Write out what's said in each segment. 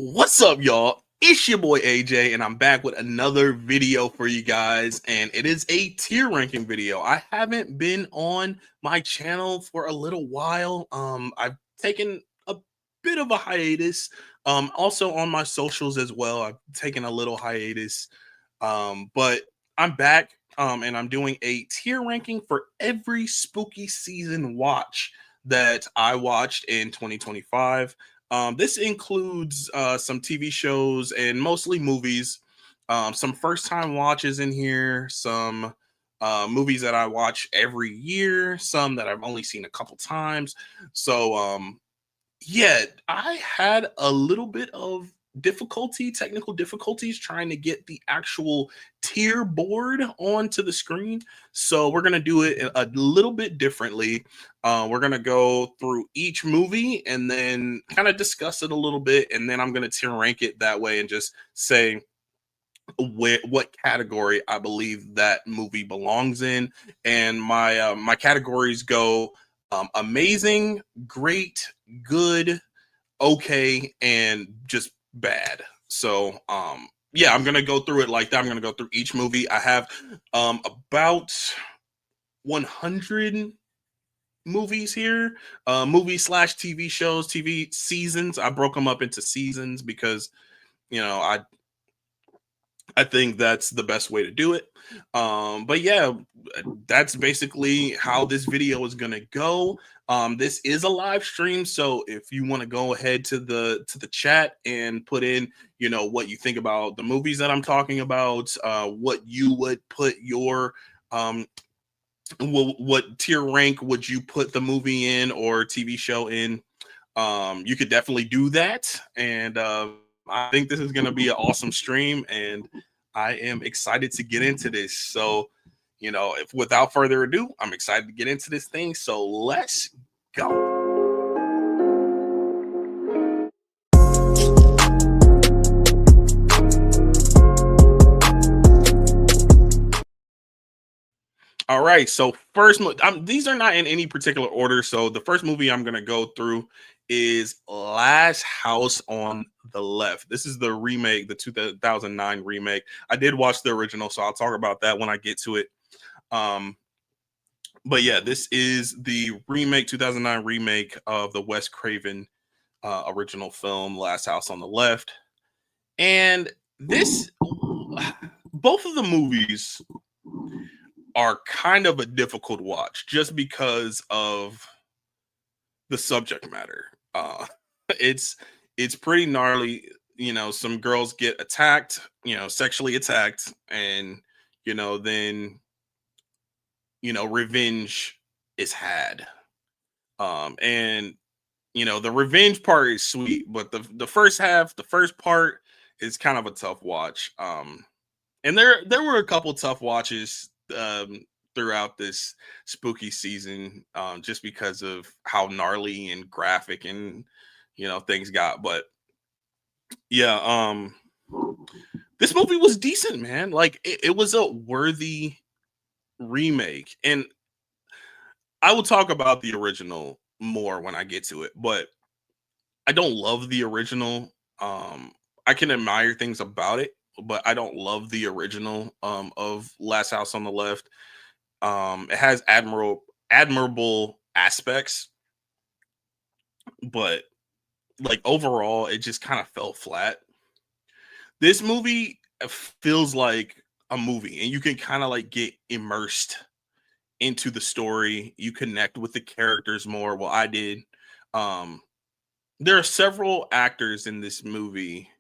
What's up, y'all? It's your boy AJ, and I'm back with another video for you guys. And it is a tier ranking video. I haven't been on my channel for a little while. I've taken a bit of a hiatus. Also on my socials as well. I've taken a little hiatus. But I'm back. And I'm doing a tier ranking for every spooky season watch that I watched in 2025. This includes some TV shows and mostly movies, some first time watches in here, some movies that I watch every year, some that I've only seen a couple times. So, yeah, I had a little bit of technical difficulties trying to get the actual tier board onto the screen. So we're gonna do it a little bit differently. We're gonna go through each movie and then kind of discuss it a little bit, and then I'm gonna tier rank it that way and just say what category I believe that movie belongs in. And my categories go amazing, great, good, okay, and just bad. So yeah, I'm gonna go through it like that. I'm gonna go through each movie. I have about 100 movies here, movie slash TV shows, TV seasons. I broke them up into seasons because you know I think that's the best way to do it. But yeah, that's basically how this video is gonna go. This is a live stream, so if you want to go ahead to the chat and put in, what you think about the movies that I'm talking about, what you would put your what tier rank would you put the movie in or TV show in? You could definitely do that, and I think this is going to be an awesome stream, and I am excited to get into this. So, if without further ado, I'm excited to get into this thing. So let's go. All right. So first, these are not in any particular order. So the first movie I'm going to go through is Last House on the Left. This is the remake, the 2009 remake. I did watch the original, so I'll talk about that when I get to it. But yeah, this is the remake, 2009 remake of the Wes Craven original film, Last House on the Left. And this, both of the movies are kind of a difficult watch just because of the subject matter. It's it's pretty gnarly. Some girls get attacked, sexually attacked, and then revenge is had. And the revenge part is sweet, but the first half, the first part is kind of a tough watch. And there were a couple tough watches throughout this spooky season, just because of how gnarly and graphic and things got. But yeah, this movie was decent, man. Like it was a worthy remake, and I will talk about the original more when I get to it. But I don't love the original. I can admire things about it, but I don't love the original of Last House on the Left. It has admirable aspects, but like overall, it just kind of fell flat. This movie feels like a movie, and you can kind of like get immersed into the story. You connect with the characters more. Well, I did. Um, there are several actors in this movie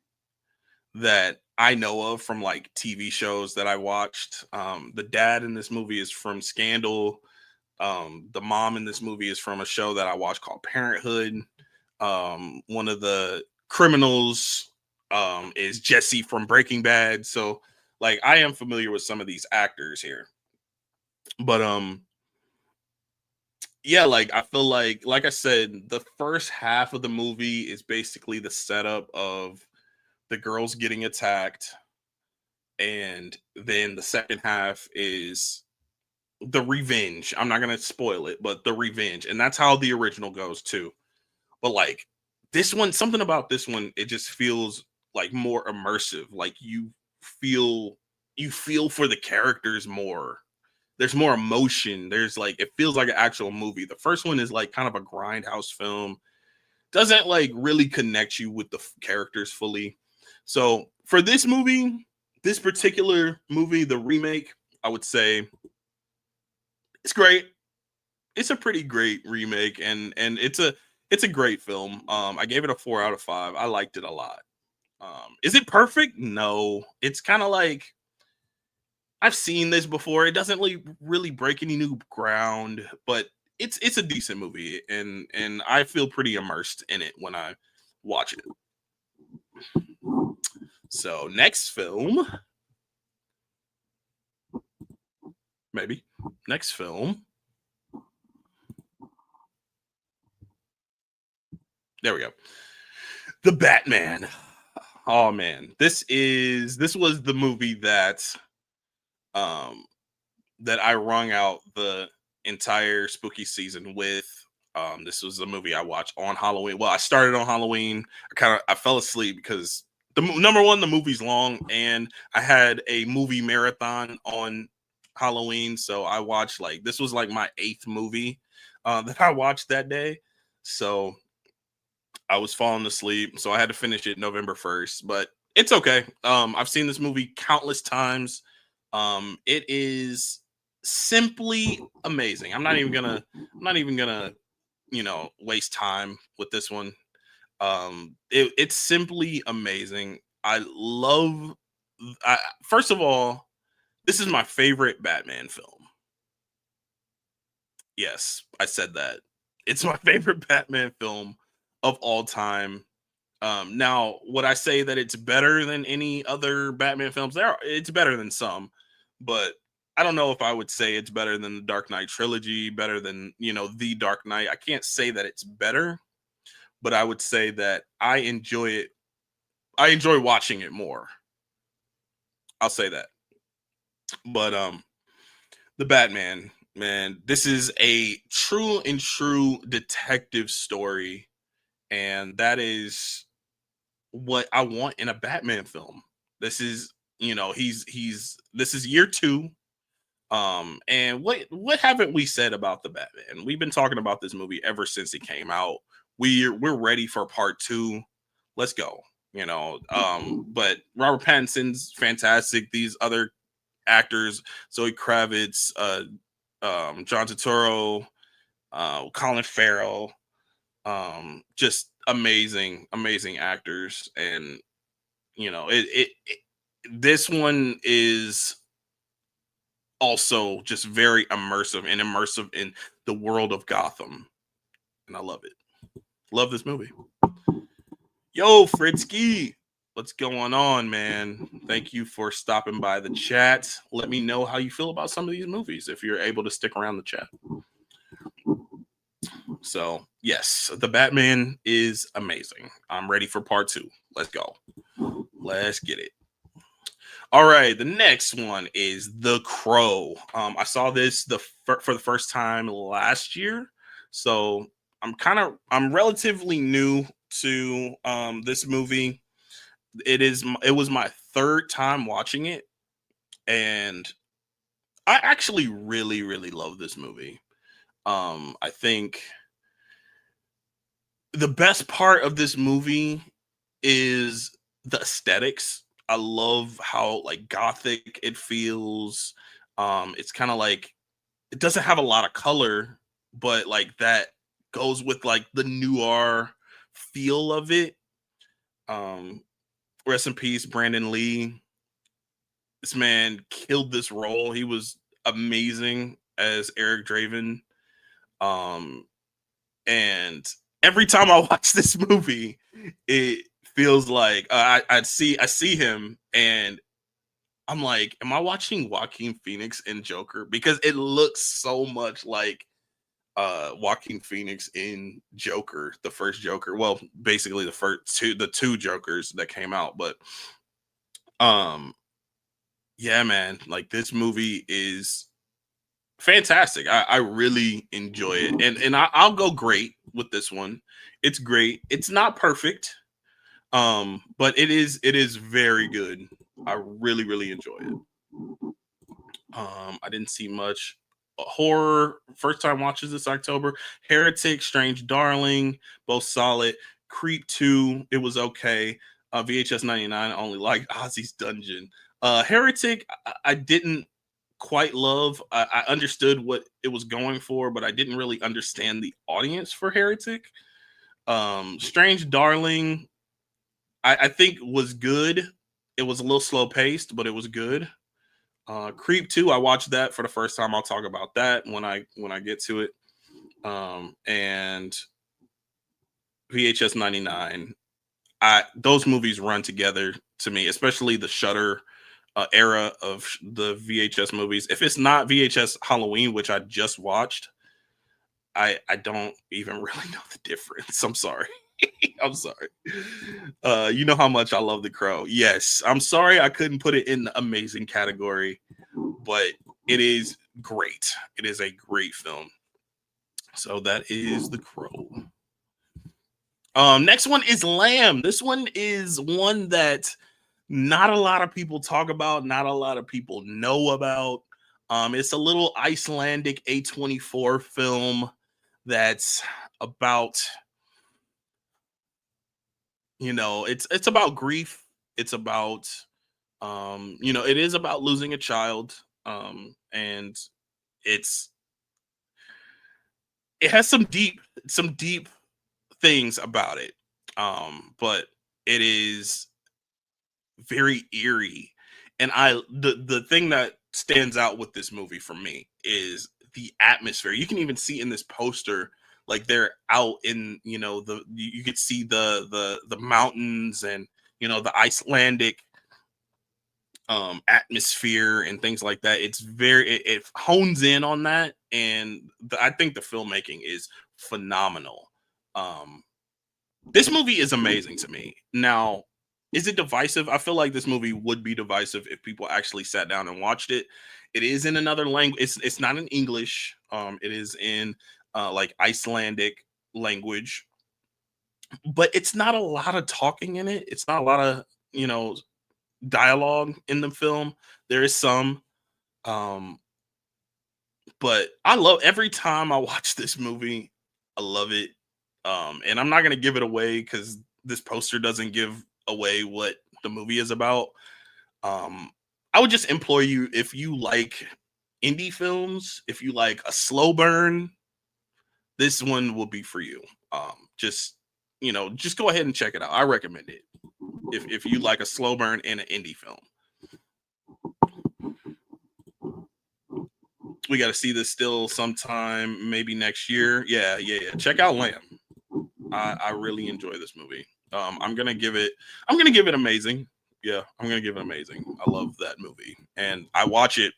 that I know of from like TV shows that I watched. The dad in this movie is from Scandal. The mom in this movie is from a show that I watched called Parenthood. One of the criminals is Jesse from Breaking Bad. So like I am familiar with some of these actors here. But yeah, like I feel like I said, the first half of the movie is basically the setup of the girls getting attacked, and then the second half is the revenge. I'm not gonna spoil it, but the revenge, and that's how the original goes too. But like This one, something about this one, it just feels like more immersive. Like feel you feel for the characters more. There's more emotion. There's like it feels like an actual movie. The first one is like kind of a grindhouse film. Doesn't like really connect you with the characters fully. So for this movie, this particular movie, the remake, I would say it's great. It's a pretty great remake, and it's a great film. I gave it a 4 out of 5. I liked it a lot. Is it perfect? No. It's kind of like I've seen this before. It doesn't really break any new ground, but it's a decent movie, and I feel pretty immersed in it when I watch it. So next film, maybe next film. There we go. The Batman. Oh man, this was the movie um that I wrung out the entire spooky season with. This was a movie I watched on Halloween. Well, I started on Halloween. I fell asleep because number one, the movie's long, and I had a movie marathon on Halloween, so I watched like this was like my eighth movie that I watched that day. So I was falling asleep, so I had to finish it November 1st. But it's okay. I've seen this movie countless times. It is simply amazing. I'm not even gonna, waste time with this one. It's simply amazing. I love. First of all, this is my favorite Batman film. Yes, I said that. It's my favorite Batman film of all time. Now, would I say that it's better than any other Batman films? It's better than some, but I don't know if I would say it's better than the Dark Knight trilogy, better than the Dark Knight. I can't say that it's better, but I would say that I enjoy it. I enjoy watching it more. I'll say that. But the Batman, man, this is a true and true detective story, and that is what I want in a Batman film. This is, he's this is year 2. And what haven't we said about the Batman? We've been talking about this movie ever since it came out. We're ready for part 2. Let's go. But Robert Pattinson's fantastic. These other actors, Zoe Kravitz, John Turturro, Colin Farrell, just amazing actors. And this one is also just very immersive in the world of Gotham, and I love it. Love this movie. Yo, Fritzky, what's going on, man? Thank you for stopping by the chat. Let me know how you feel about some of these movies if you're able to stick around the chat. So, yes, the Batman is amazing. I'm ready for part 2. Let's go. Let's get it. All right, the next one is The Crow. I saw this for the first time last year, so I'm relatively new to this movie. It was my third time watching it, and I actually really love this movie. I think the best part of this movie is the aesthetics. I love how like gothic it feels. It's kind of like it doesn't have a lot of color, but like that goes with like the noir feel of it. Um, Rest in peace, Brandon Lee. This man killed this role. He was amazing as Eric Draven. Um, and every time I watch this movie, it feels like I see him, and I'm like, am I watching Joaquin Phoenix in Joker? Because it looks so much like Joaquin Phoenix in Joker, the first Joker. Well, basically the two Jokers that came out, but um yeah, man, like this movie is fantastic. I really enjoy it, and I'll go great with this one. It's great. It's not perfect, but it is very good. I really enjoy it. I didn't see much horror. First time watches this October. Heretic, Strange Darling, both solid. Creep 2, it was okay. VHS 99, I only like Ozzy's Dungeon. Heretic, I didn't quite love. I understood what it was going for, but I didn't really understand the audience for Heretic. Strange Darling, I think was good. It was a little slow paced, but it was good. Creep 2, I watched that for the first time. I'll talk about that when I get to it. And VHS 99. Those movies run together to me, especially the Shutter era of the VHS movies. If it's not VHS Halloween, which I just watched, I don't even really know the difference. I'm sorry. I'm sorry. You know how much I love The Crow. Yes, I'm sorry I couldn't put it in the amazing category, but it is great. It is a great film. So that is The Crow. Next one is Lamb. This one is one that not a lot of people talk about, not a lot of people know about. It's a little Icelandic A24 film that's about, it's about grief. It's about, it is about losing a child. And it's it has some deep things about it. But it is very eerie. And the thing that stands out with this movie for me is the atmosphere. You can even see in this poster, like they're out in, you could see the mountains and the Icelandic atmosphere and things like that. It hones in on that, and I think the filmmaking is phenomenal. um this movie is amazing to me. Now, is it divisive? I feel like this movie would be divisive if people actually sat down and watched it. It is in another language. It's not in English. It is in like Icelandic language, but it's not a lot of talking in it. It's not a lot of you know dialogue in the film. There is some, um, but I love every time I watch this movie. I love it. And I'm not gonna give it away because this poster doesn't give away what the movie is about. I would just implore you, if you like indie films, if you like a slow burn, this one will be for you. Just go ahead and check it out. I recommend it if you like a slow burn and an indie film. We got to see this still sometime, maybe next year. Yeah. Check out Lamb. I really enjoy this movie. I'm gonna give it. I'm gonna give it amazing. Yeah, I'm gonna give it amazing. I love that movie, and I watch it.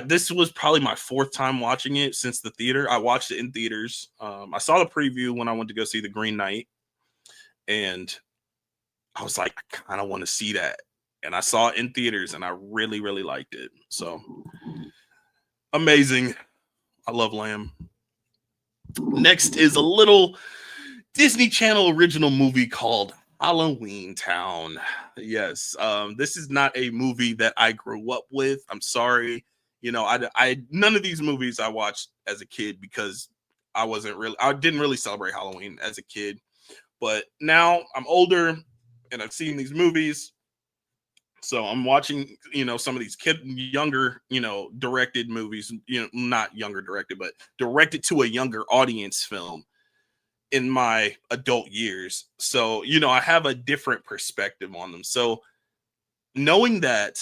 This was probably my fourth time watching it since the theater. I watched it in theaters. I saw the preview when I went to go see The Green Knight, and I was like, I kind of want to see that. And I saw it in theaters, and I really liked it. So amazing. I love Lamb. Next is a little Disney Channel original movie called Halloween Town. Yes, this is not a movie that I grew up with. I'm sorry. I none of these movies I watched as a kid because I didn't really celebrate Halloween as a kid. But now I'm older and I've seen these movies. So I'm watching, some of these younger, directed movies, not younger directed, but directed to a younger audience film in my adult years. So, I have a different perspective on them. So, knowing that,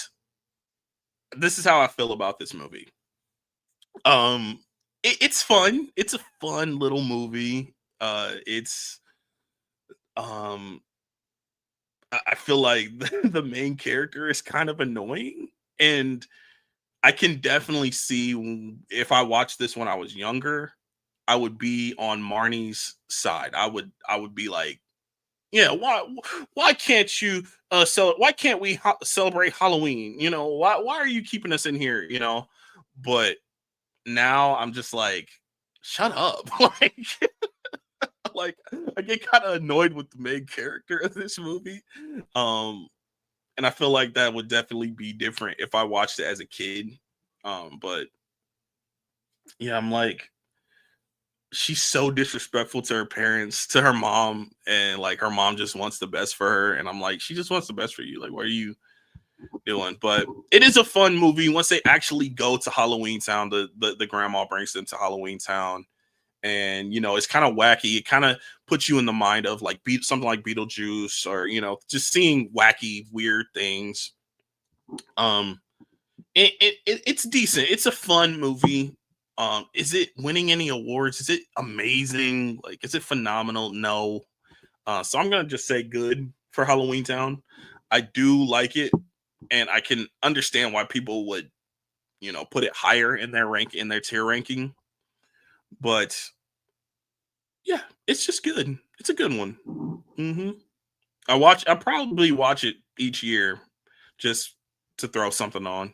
this is how I feel about this movie. It's fun. It's a fun little movie. It's um I feel like the main character is kind of annoying, and I can definitely see if I watched this when I was younger, I would be on Marnie's side. I would be like, yeah, why can't you why can't we celebrate Halloween? Why are you keeping us in here? But now I'm just like, shut up. Like, Like, I get kind of annoyed with the main character of this movie. Um, and I feel like that would definitely be different if I watched it as a kid. But yeah, I'm like, she's so disrespectful to her parents, to her mom, and like her mom just wants the best for her. And I'm like, she just wants the best for you. Like, what are you doing? But it is a fun movie once they actually go to Halloween Town. The grandma brings them to Halloween Town, and it's kind of wacky. It kind of puts you in the mind of like something like Beetlejuice, or just seeing wacky, weird things. Um, it's decent. It's a fun movie. Is it winning any awards? Is it amazing? Like, is it phenomenal? No. So I'm gonna just say good for Halloween Town. I do like it, and I can understand why people would, put it higher in their tier ranking. But yeah, it's just good. It's a good one. hmm I probably watch it each year just to throw something on.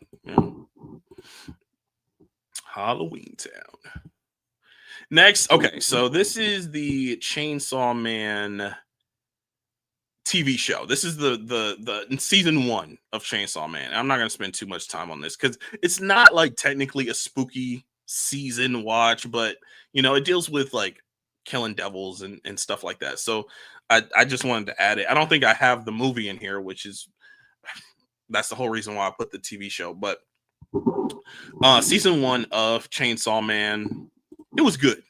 Halloween Town. Next, okay, so this is the Chainsaw Man TV show. This is the season 1 of Chainsaw Man. I'm not gonna spend too much time on this because it's not like technically a spooky season watch, but it deals with like killing devils and stuff like that. So I just wanted to add it. I don't think I have the movie in here, which is that's the whole reason why I put the TV show. But season 1 of Chainsaw Man, it was good.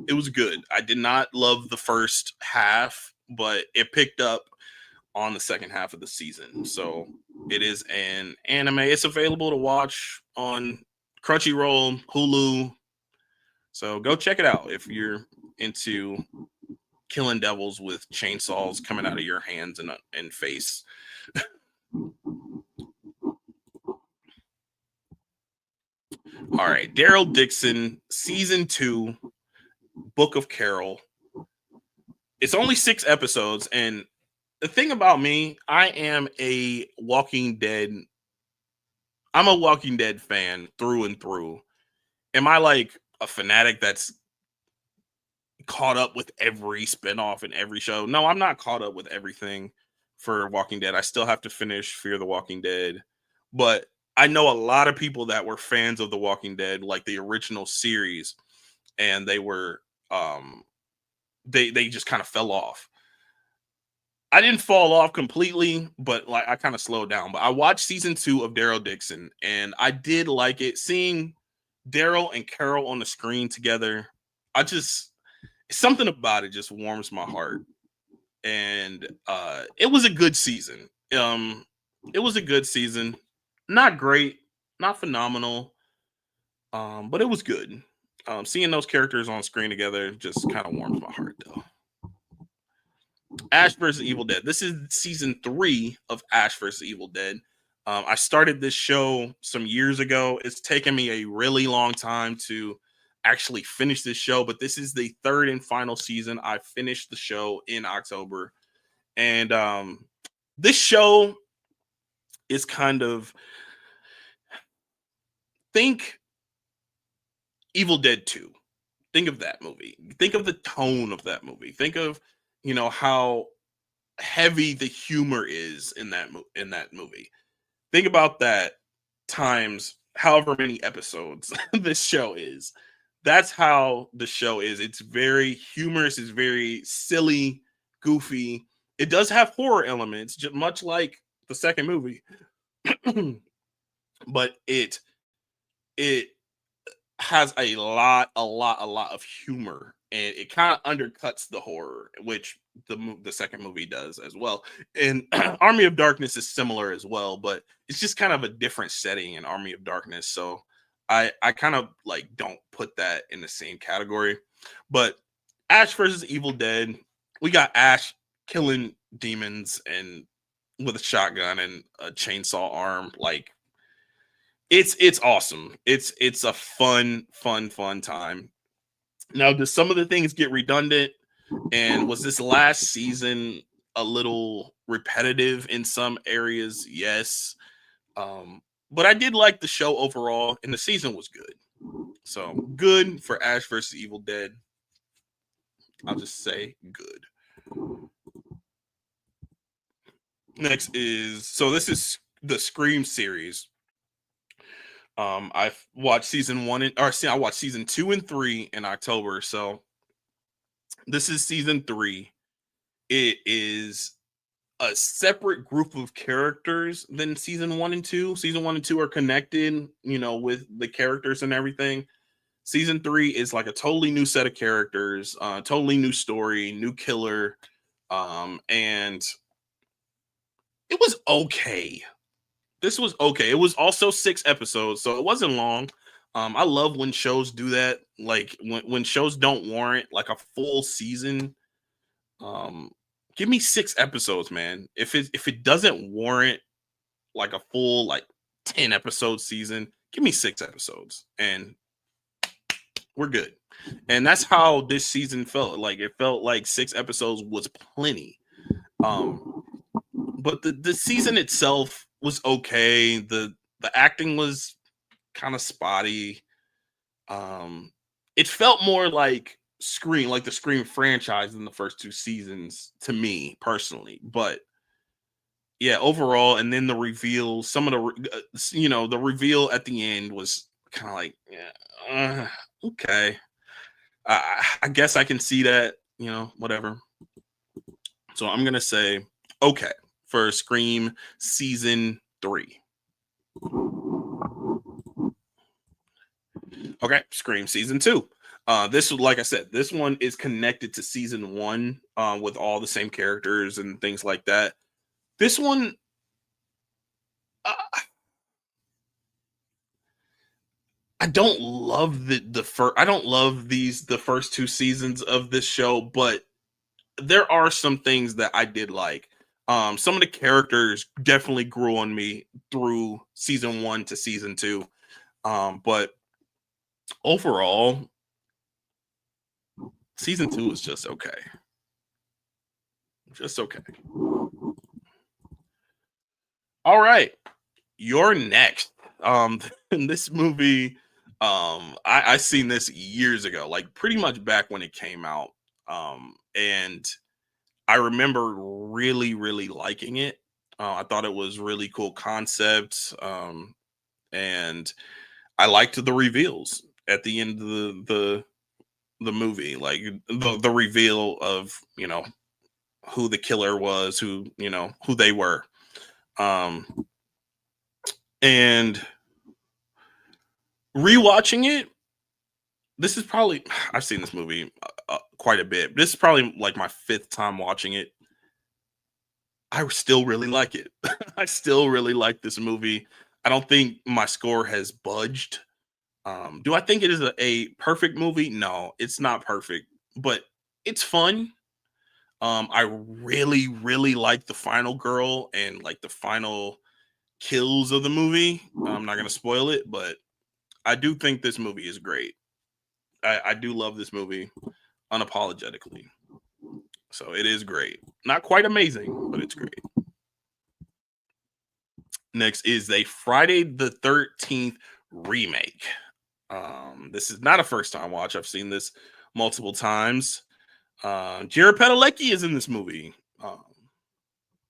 It was good. I did not love the first half, but it picked up on the second half of the season. So it is an anime. It's available to watch on Crunchyroll, Hulu. So go check it out if you're into killing devils with chainsaws coming out of your hands and face. All right, Daryl Dixon, season 2, Book of Carol. It's only 6 episodes, and the thing about me, I'm a Walking Dead fan through and through. Am I like a fanatic that's caught up with every spinoff and every show? No, I'm not caught up with everything for Walking Dead. I still have to finish Fear the Walking Dead. But I know a lot of people that were fans of The Walking Dead, like the original series, and they just kind of fell off. I didn't fall off completely, but like I kind of slowed down. But I watched season 2 of Daryl Dixon, and I did like it. Seeing Daryl and Carol on the screen together, something about it just warms my heart. And it was a good season. It was a good season. Not great, not phenomenal, but it was good. Seeing those characters on screen together just kind of warms my heart, though. Ash versus Evil Dead. This is season 3 of Ash versus Evil Dead. I started this show some years ago. It's taken me a really long time to actually finish this show, but this is the 3rd and final season. I finished the show in October, and this show is kind of, think Evil Dead 2. Think of that movie. Think of the tone of that movie. Think of how heavy the humor is in that movie. Think about that times however many episodes this show is. That's how the show is. It's very humorous. It's very silly, goofy. It does have horror elements, much like the second movie, but it has a lot of humor, and it kind of undercuts the horror, which the second movie does as well. And Army of Darkness is similar as well, but it's just kind of a different setting in Army of Darkness. So I kind of like don't put that in the same category. But Ash versus Evil Dead, we got Ash killing demons and with a shotgun and a chainsaw arm. Like, it's awesome. It's a fun time. Now, does some of the things get redundant? And was this last season a little repetitive in some areas? Yes. But I did like the show overall, and the season was good. So good for Ash versus Evil Dead. I'll just say good. Next is, so this is the Scream series. I've watched season one I watched season 2 and 3 in October. So this is season 3. It is a separate group of characters than season 1 and 2. Season 1 and 2 are connected, with the characters and everything. Season 3 is like a totally new set of characters, totally new story, new killer. And it was okay. This was okay. It was also 6 episodes, so it wasn't long. I love when shows do that. Like when shows don't warrant like a full season. Um, Give me 6 episodes, man. If it doesn't warrant like a full like 10 episode season, give me 6 episodes and we're good. And that's how this season felt. Like it felt like 6 episodes was plenty. But the season itself was okay. The acting was kind of spotty. It felt more like Scream, like the Scream franchise in the first 2 seasons to me personally. But yeah, overall, and then the reveal, some of the reveal at the end was kind of like, yeah, okay. I guess I can see that, whatever. So I'm gonna say okay for Scream season 3. Okay, Scream season 2. This was, like I said, this one is connected to season 1, with all the same characters and things like that. This one, uh, I don't love the first. I don't love the first 2 seasons of this show, but there are some things that I did like. Some of the characters definitely grew on me through season 1 to season 2. But overall, season 2 is just okay. Just okay. All right. You're next. In this movie, I seen this years ago, like pretty much back when it came out. And I remember really, really liking it. I thought it was really cool concept. And I liked the reveals at the end of the movie, like the reveal of who the killer was, who they were. And rewatching it, this is probably I've seen this movie quite a bit. This is probably like my 5th time watching it. I still really like it. I still really like this movie. I don't think my score has budged. Do I think it is a perfect movie? No, it's not perfect, but it's fun. I really, really like the final girl and like the final kills of the movie. I'm not gonna spoil it, but I do think this movie is great. I do love this movie unapologetically. So it is great. Not quite amazing, but it's great. Next is a Friday the 13th remake. This is not a first time watch. I've seen this multiple times. Jared Padalecki is in this movie.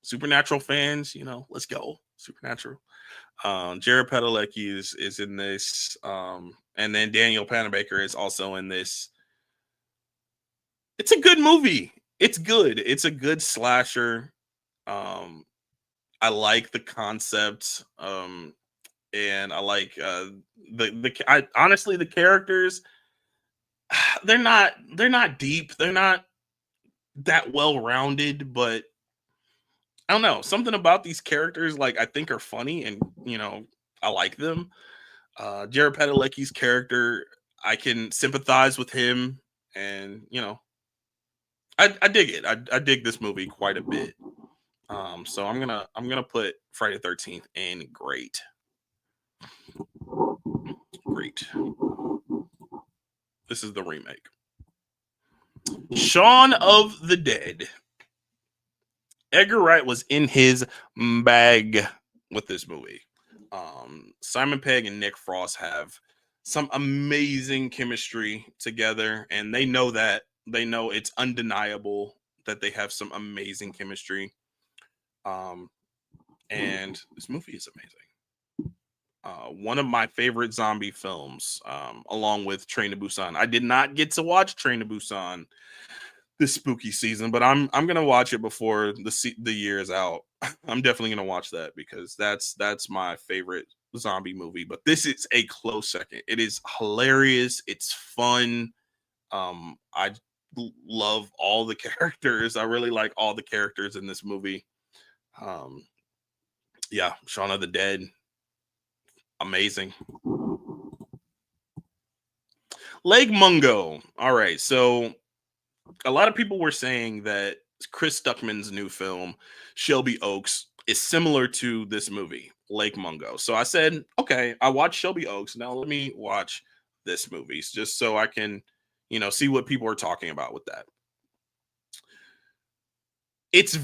Supernatural fans, let's go. Supernatural. Jared Padalecki is in this. And then Daniel Panabaker is also in this. It's a good movie. It's good. It's a good slasher. I like the concept. And I like honestly, the characters, they're not deep. They're not that well rounded, but I don't know, something about these characters like I think are funny, and I like them. Jared Padalecki's character, I can sympathize with him, and I dig it. I dig this movie quite a bit. So I'm gonna put Friday the 13th in great. Great. This is the remake. Shaun of the Dead. Edgar Wright was in his bag with this movie. Simon Pegg and Nick Frost have some amazing chemistry together, and they know that They know it's undeniable that they have some amazing chemistry. Um, and this movie is amazing. One of my favorite zombie films, along with Train to Busan. I did not get to watch Train to Busan this spooky season, but I'm gonna watch it before the year is out. I'm definitely gonna watch that because that's my favorite zombie movie. But this is a close second. It is hilarious. It's fun. I love all the characters. I really like all the characters in this movie. Um, yeah, Shaun of the Dead, amazing. Lake Mungo. All right, so a lot of people were saying that Chris Stuckman's new film, Shelby Oaks, is similar to this movie, Lake Mungo. So I said, okay, I watched Shelby Oaks. Now let me watch this movie just so I can, see what people are talking about with that. It's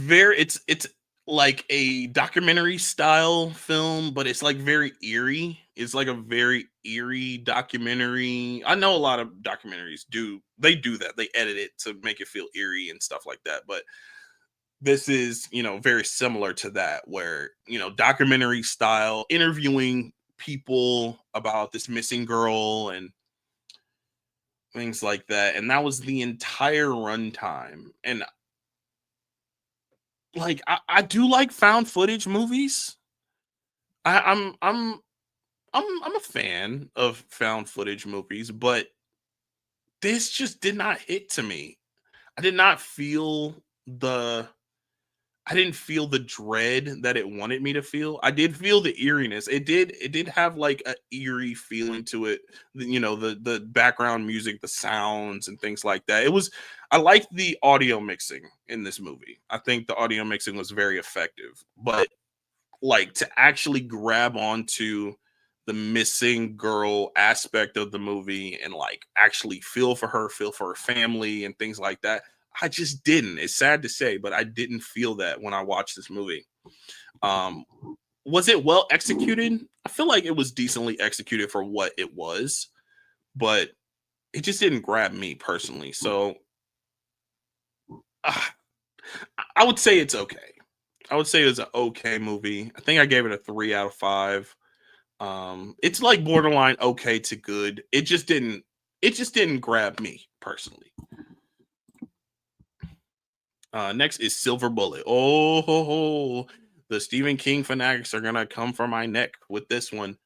like a documentary style film, but it's like very eerie. It's like a very eerie documentary. I know a lot of documentaries do that. They edit it to make it feel eerie and stuff like that. But this is, very similar to that, where, documentary style, interviewing people about this missing girl and things like that. And that was the entire runtime. And like I do like found footage movies. I'm a fan of found footage movies, but this just did not hit to me. I did not feel the I didn't feel the dread that it wanted me to feel. I did feel the eeriness. It did have like a eerie feeling to it. The background music, the sounds and things like that. I liked the audio mixing in this movie. I think the audio mixing was very effective. But like to actually grab onto the missing girl aspect of the movie and like actually feel for her family and things like that. I just didn't. It's sad to say, but I didn't feel that when I watched this movie. Um, was it well executed? I feel like it was decently executed for what it was, but it just didn't grab me personally. So uh, I would say it's okay. I would say it was an okay movie. I think I gave it a 3 out of 5. It's like borderline okay to good. It just didn't grab me personally. Next is Silver Bullet. Oh, ho, ho. The Stephen King fanatics are gonna come for my neck with this one.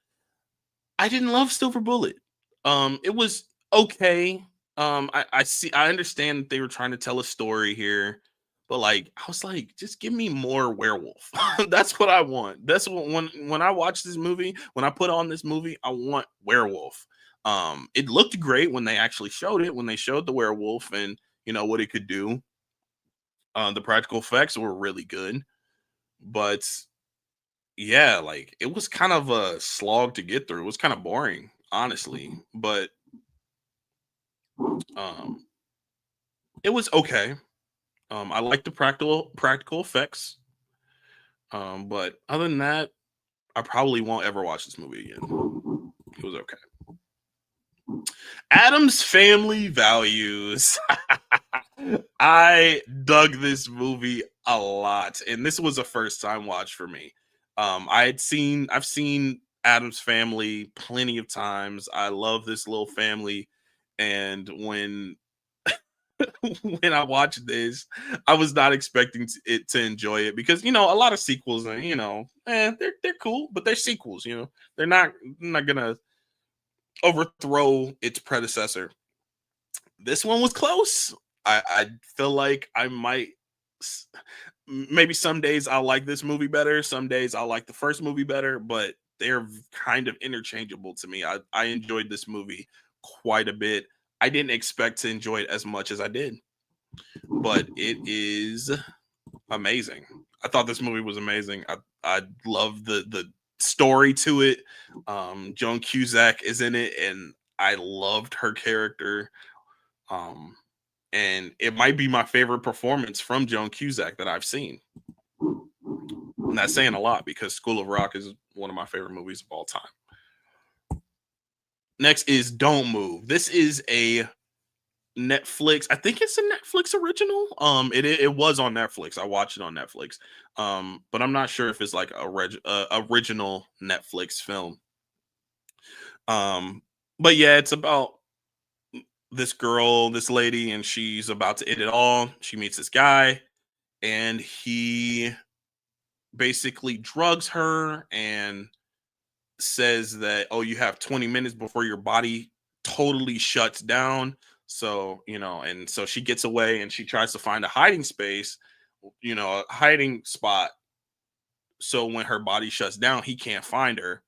I didn't love Silver Bullet. It was okay. I understand that they were trying to tell a story here, but like I was like, just give me more werewolf. That's what I want. That's what when I watch this movie, when I put on this movie, I want werewolf. It looked great when they actually showed it, when they showed the werewolf and what it could do. The practical effects were really good, but yeah, like it was kind of a slog to get through. It was kind of boring, honestly, but um, it was okay. I like the practical effects, but other than that, I probably won't ever watch this movie again. It was okay. Adam's Family Values. I dug this movie a lot, and this was a first time watch for me. I've seen Adam's Family plenty of times. I love this little family, and when when I watched this, I was not expecting it to enjoy it because a lot of sequels and they're cool, but they're sequels. They're not gonna overthrow its predecessor. This one was close. I feel like I might maybe some days I'll like this movie better, some days I'll like the first movie better, but they're kind of interchangeable to me. I enjoyed this movie quite a bit. I didn't expect to enjoy it as much as I did, but it is amazing. I thought this movie was amazing. I love the story to it. Joan Cusack is in it, and I loved her character. Um, and it might be my favorite performance from Joan Cusack that I've seen. And that's saying a lot because School of Rock is one of my favorite movies of all time. Next is Don't Move. This is a Netflix. I think it's a Netflix original. It was on Netflix. I watched it on Netflix. But I'm not sure if it's like original Netflix film. Um, but yeah, it's about this girl, this lady, and she's about to end it all. She meets this guy, and he basically drugs her and says that, oh, you have 20 minutes before your body totally shuts down. So, and so she gets away and she tries to find a hiding space, a hiding spot. So when her body shuts down, he can't find her.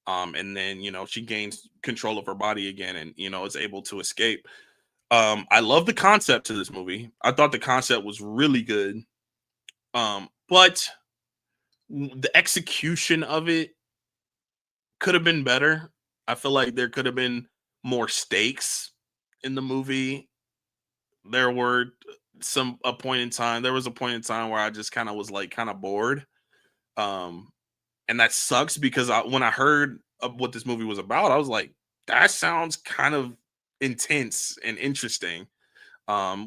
And then, she gains control of her body again and, is able to escape. I love the concept to this movie. I thought the concept was really good. But the execution of it could have been better. I feel like there could have been more stakes in the movie. There were a point in time. There was a point in time where I just kind of was like kind of bored. Um, and that sucks because when I heard of what this movie was about, I was like, that sounds kind of intense and interesting.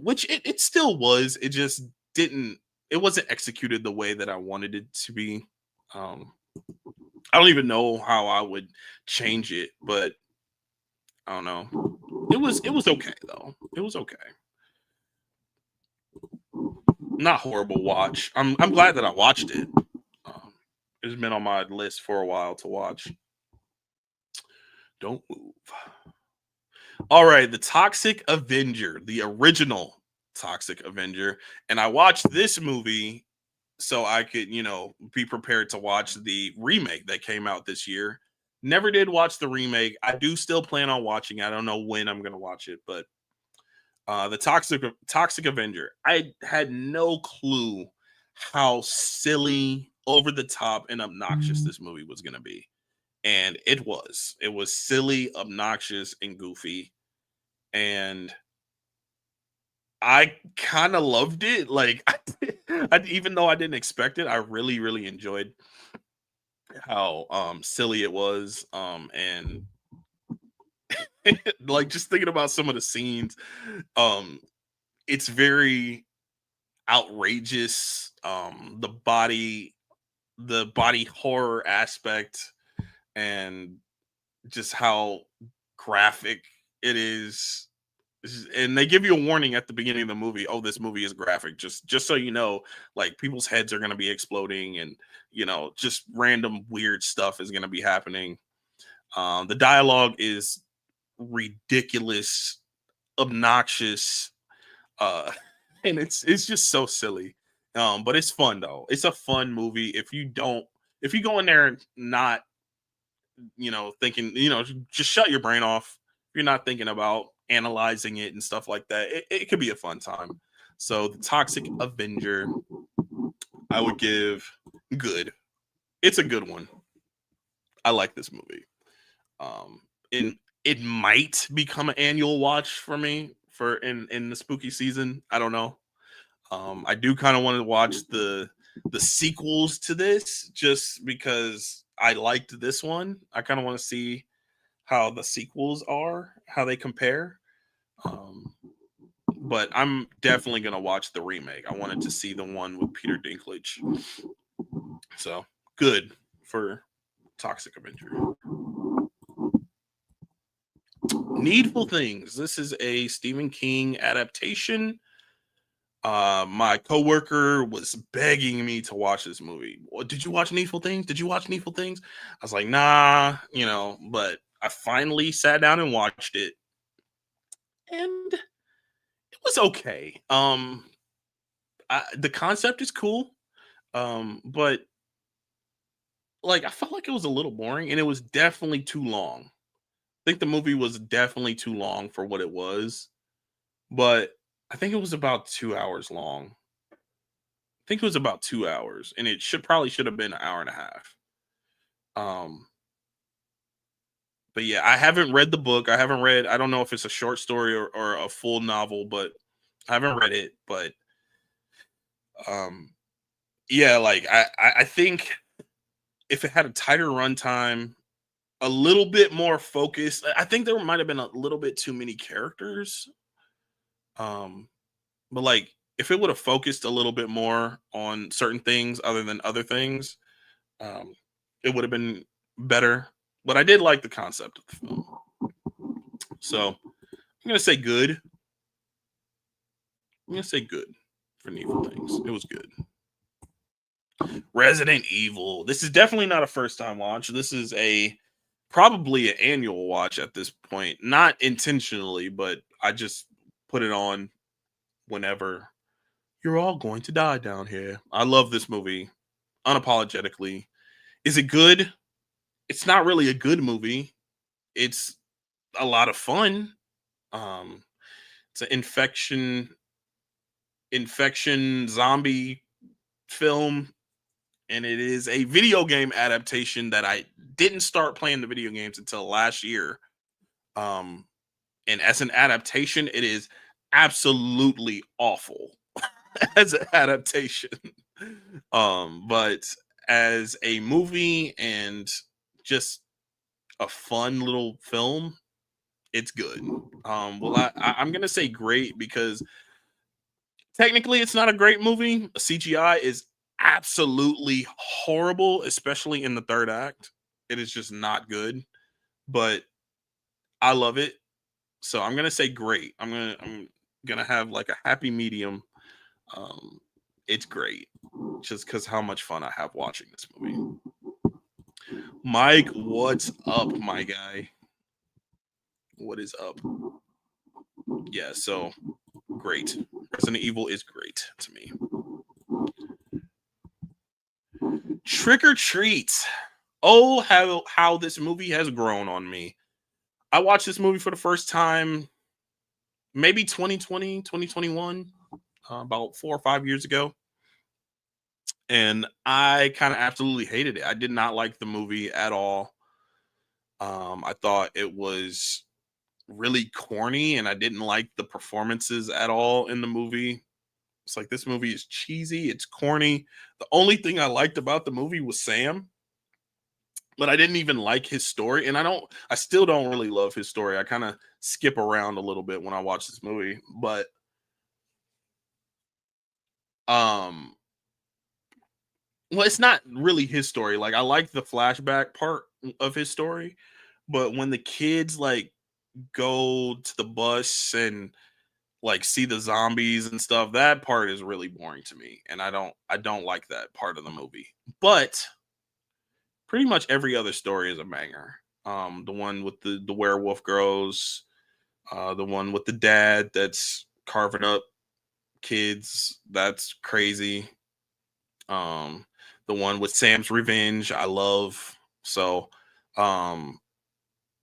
Which it still was. It just didn't. It wasn't executed the way that I wanted it to be. Um, I don't even know how I would change it, but I don't know. It was okay though. It was okay. Not horrible watch. I'm glad that I watched it. Um, it's been on my list for a while to watch. Don't move. All right, the Toxic Avenger, the original Toxic Avenger, and I watched this movie so I could, be prepared to watch the remake that came out this year. Never did watch the remake. I do still plan on watching it. I don't know when I'm going to watch it, but the Toxic Avenger. I had no clue how silly, over the top, and obnoxious this movie was going to be, and it was. It was silly, obnoxious, and goofy, and I kind of loved it. Like, even though I didn't expect it, I really, really enjoyed how silly it was. And like just thinking about some of the scenes, um, it's very outrageous. The body horror aspect, and just how graphic it is. And they give you a warning at the beginning of the movie. Oh, this movie is graphic. Just so you know, like people's heads are going to be exploding, and just random weird stuff is going to be happening. The dialogue is ridiculous, obnoxious, uh, and it's just so silly. But it's fun though. It's a fun movie. If you go in there not thinking, just shut your brain off. If you're not thinking about analyzing it and stuff like that, it could be a fun time. So the Toxic Avenger, I would give good. It's a good one. I like this movie. And it might become an annual watch for me for in the spooky season. I don't know. I do kind of want to watch the sequels to this just because I liked this one. I kind of want to see how the sequels are, how they compare. Um, but I'm definitely gonna watch the remake. I wanted to see the one with Peter Dinklage. So good for Toxic Avenger. Needful Things. This is a Stephen King adaptation. My coworker was begging me to watch this movie. Well, did you watch Needful Things? Did you watch Needful Things? I was like, nah, but I finally sat down and watched it, and it was okay. The concept is cool, but like I felt like it was a little boring, and it was definitely too long. I think the movie was definitely too long for what it was, but I think it was about 2 hours long. I think it was about 2 hours, and it should have been an hour and a half. Um, but yeah, I haven't read the book. I haven't read. I don't know if it's a short story or a full novel, but I haven't read it. But um, yeah, like I think if it had a tighter runtime, a little bit more focus, I think there might have been a little bit too many characters. Um, but like if it would have focused a little bit more on certain things other than other things, um, it would have been better. But I did like the concept of the film. So I'm gonna say good. I'm gonna say good for Evil Things. It was good. Resident Evil. This is definitely not a first time watch. This is a probably an annual watch at this point. Not intentionally, but I just put it on whenever you're all going to die down here. I love this movie unapologetically. Is it good? It's not really a good movie. It's a lot of fun. Um it's an infection zombie film, and it is a video game adaptation that I didn't start playing the video games until last year. Um, and as an adaptation, it is absolutely awful as an adaptation. But as a movie and just a fun little film, it's good. Well, I'm gonna say great because technically, it's not a great movie. CGI is absolutely horrible, especially in the third act. It is just not good, but I love it. So I'm gonna say great. I'm gonna have like a happy medium. Um, it's great, just because how much fun I have watching this movie. Mike, what's up, my guy? What is up? Yeah, so great. Resident Evil is great to me. Trick or Treat. Oh, how this movie has grown on me. I watched this movie for the first time maybe 2020, 2021, about 4 or 5 years ago. And I kind of absolutely hated it. I did not like the movie at all. I thought it was really corny and I didn't like the performances at all in the movie. It's like this movie is cheesy, it's corny. The only thing I liked about the movie was Sam, but I didn't even like his story, and I still don't really love his story. I kind of skip around a little bit when I watch this movie, but um well, it's not really his story. Like I like the flashback part of his story, but when the kids like go to the bus and like see the zombies and stuff, that part is really boring to me, and I don't like that part of the movie. But pretty much every other story is a banger. The one with the werewolf girls, the one with the dad that's carving up kids, that's crazy. Um, the one with Sam's revenge, I love. So, um,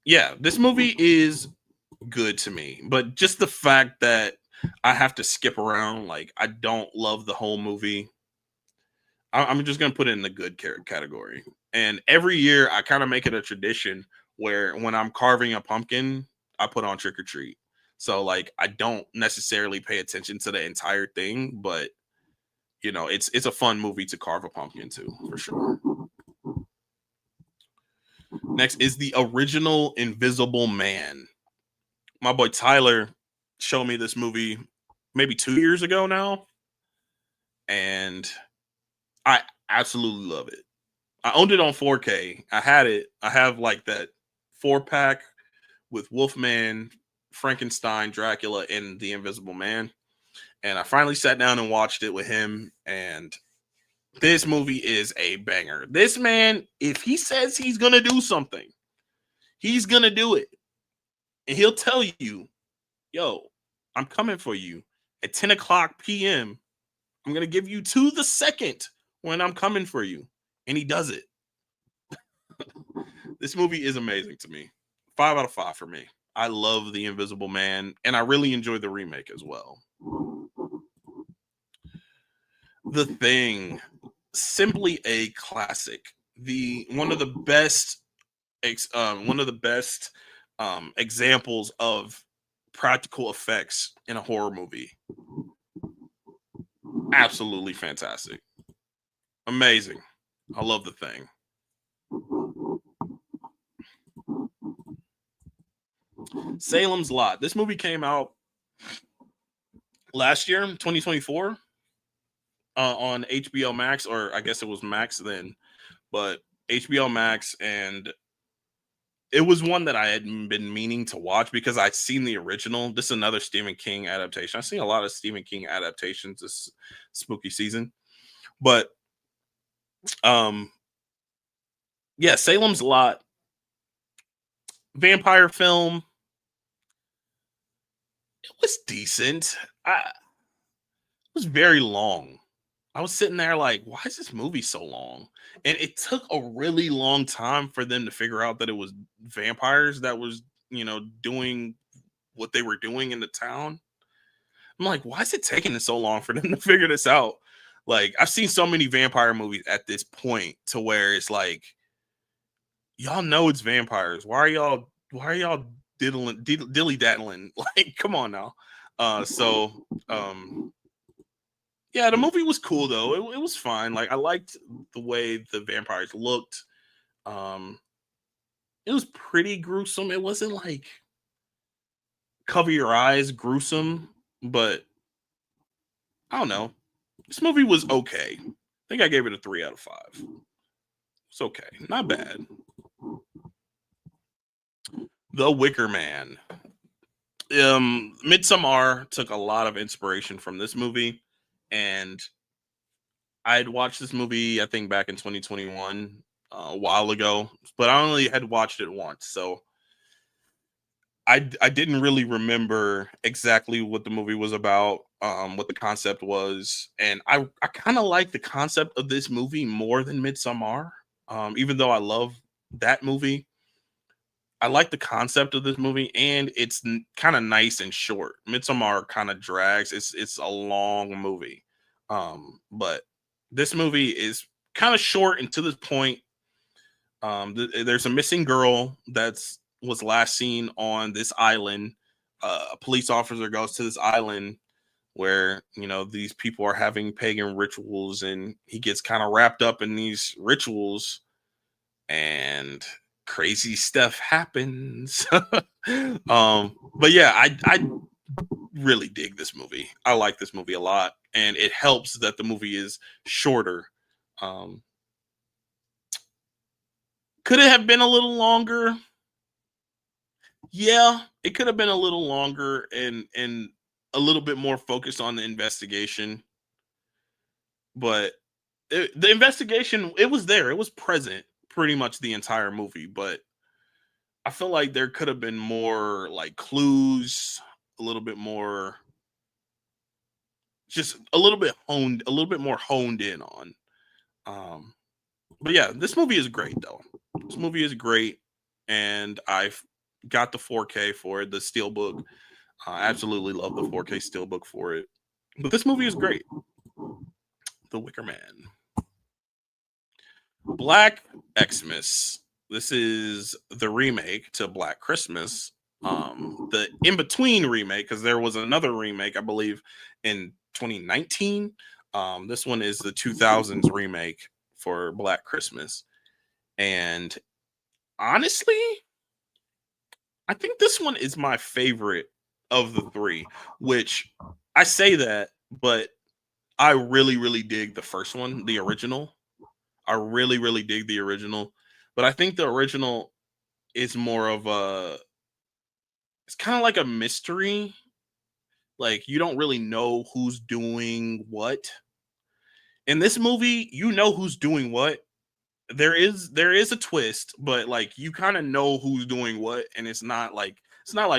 yeah, this movie is good to me, but just the fact that I have to skip around, like I don't love the whole movie. I'm just gonna put it in the good category. And every year, I kind of make it a tradition where when I'm carving a pumpkin, I put on Trick or Treat. So like, I don't necessarily pay attention to the entire thing, but it's a fun movie to carve a pumpkin to for sure. Next is the original Invisible Man. My boy Tyler showed me this movie maybe 2 years ago now, and I absolutely love it. I owned it on 4K. I had it. I have like that 4 pack with Wolfman, Frankenstein, Dracula, and the Invisible Man. And I finally sat down and watched it with him. And this movie is a banger. This man, if he says he's gonna do something, he's gonna do it. And he'll tell you, yo, I'm coming for you at 10 o'clock p.m. I'm gonna give you to the second when I'm coming for you. And he does it. This movie is amazing to me. 5 out of 5 for me. I love The Invisible Man, and I really enjoy the remake as well. The Thing, simply a classic. The one of the best examples of practical effects in a horror movie. Absolutely fantastic, amazing. I love The Thing. Salem's Lot. This movie came out last year, 2024, on HBO Max, or I guess it was Max then, but HBO Max, and it was one that I had been meaning to watch because I'd seen the original. This is another Stephen King adaptation. I've seen a lot of Stephen King adaptations this spooky season, but um, yeah, Salem's Lot, vampire film. It was decent. It was very long. I was sitting there like, why is this movie so long? And it took a really long time for them to figure out that it was vampires that was, doing what they were doing in the town. I'm like, why is it taking this so long for them to figure this out? Like, I've seen so many vampire movies at this point to where it's like, y'all know it's vampires. Why are y'all dilly daddling? Like, come on now. So yeah, the movie was cool though. It was fine. Like, I liked the way the vampires looked. Um, it was pretty gruesome. It wasn't like cover your eyes gruesome, but I don't know. This movie was okay. I think I gave it a 3 out of 5. It's okay, not bad. The Wicker Man. Midsommar took a lot of inspiration from this movie, and I had watched this movie I think back in 2021, a while ago, but I only had watched it once, so I didn't really remember exactly what the movie was about, what the concept was, and I kind of like the concept of this movie more than Midsommar. Even though I love that movie, I like the concept of this movie, and it's kind of nice and short. Midsommar kind of drags. It's a long movie, but this movie is kind of short and to the point. There's a missing girl that's was last seen on this island. A police officer goes to this island where these people are having pagan rituals, and he gets kind of wrapped up in these rituals, and crazy stuff happens. But yeah, I really dig this movie. I like this movie a lot, and it helps that the movie is shorter. Um, could it have been a little longer? Yeah, it could have been a little longer and a little bit more focused on the investigation. But the investigation, it was there. It was present pretty much the entire movie. But I feel like there could have been more like clues, a little bit more, just a little bit more honed in on. Um, but yeah, this movie is great though. This movie is great, and I've got the 4K for it, the Steelbook. I absolutely love the 4K Steelbook for it. But this movie is great. The Wicker Man. Black Xmas. This is the remake to Black Christmas. The in between remake, because there was another remake, I believe, in 2019. This one is the 2000s remake for Black Christmas. And honestly, I think this one is my favorite of the three, which I say that, but I really, really dig the first one, the original. I really, really dig the original, but I think the original is more of it's kind of like a mystery. Like, you don't really know who's doing what. In this movie, you know who's doing what. There is a twist, but like you kind of know who's doing what, and it's not like,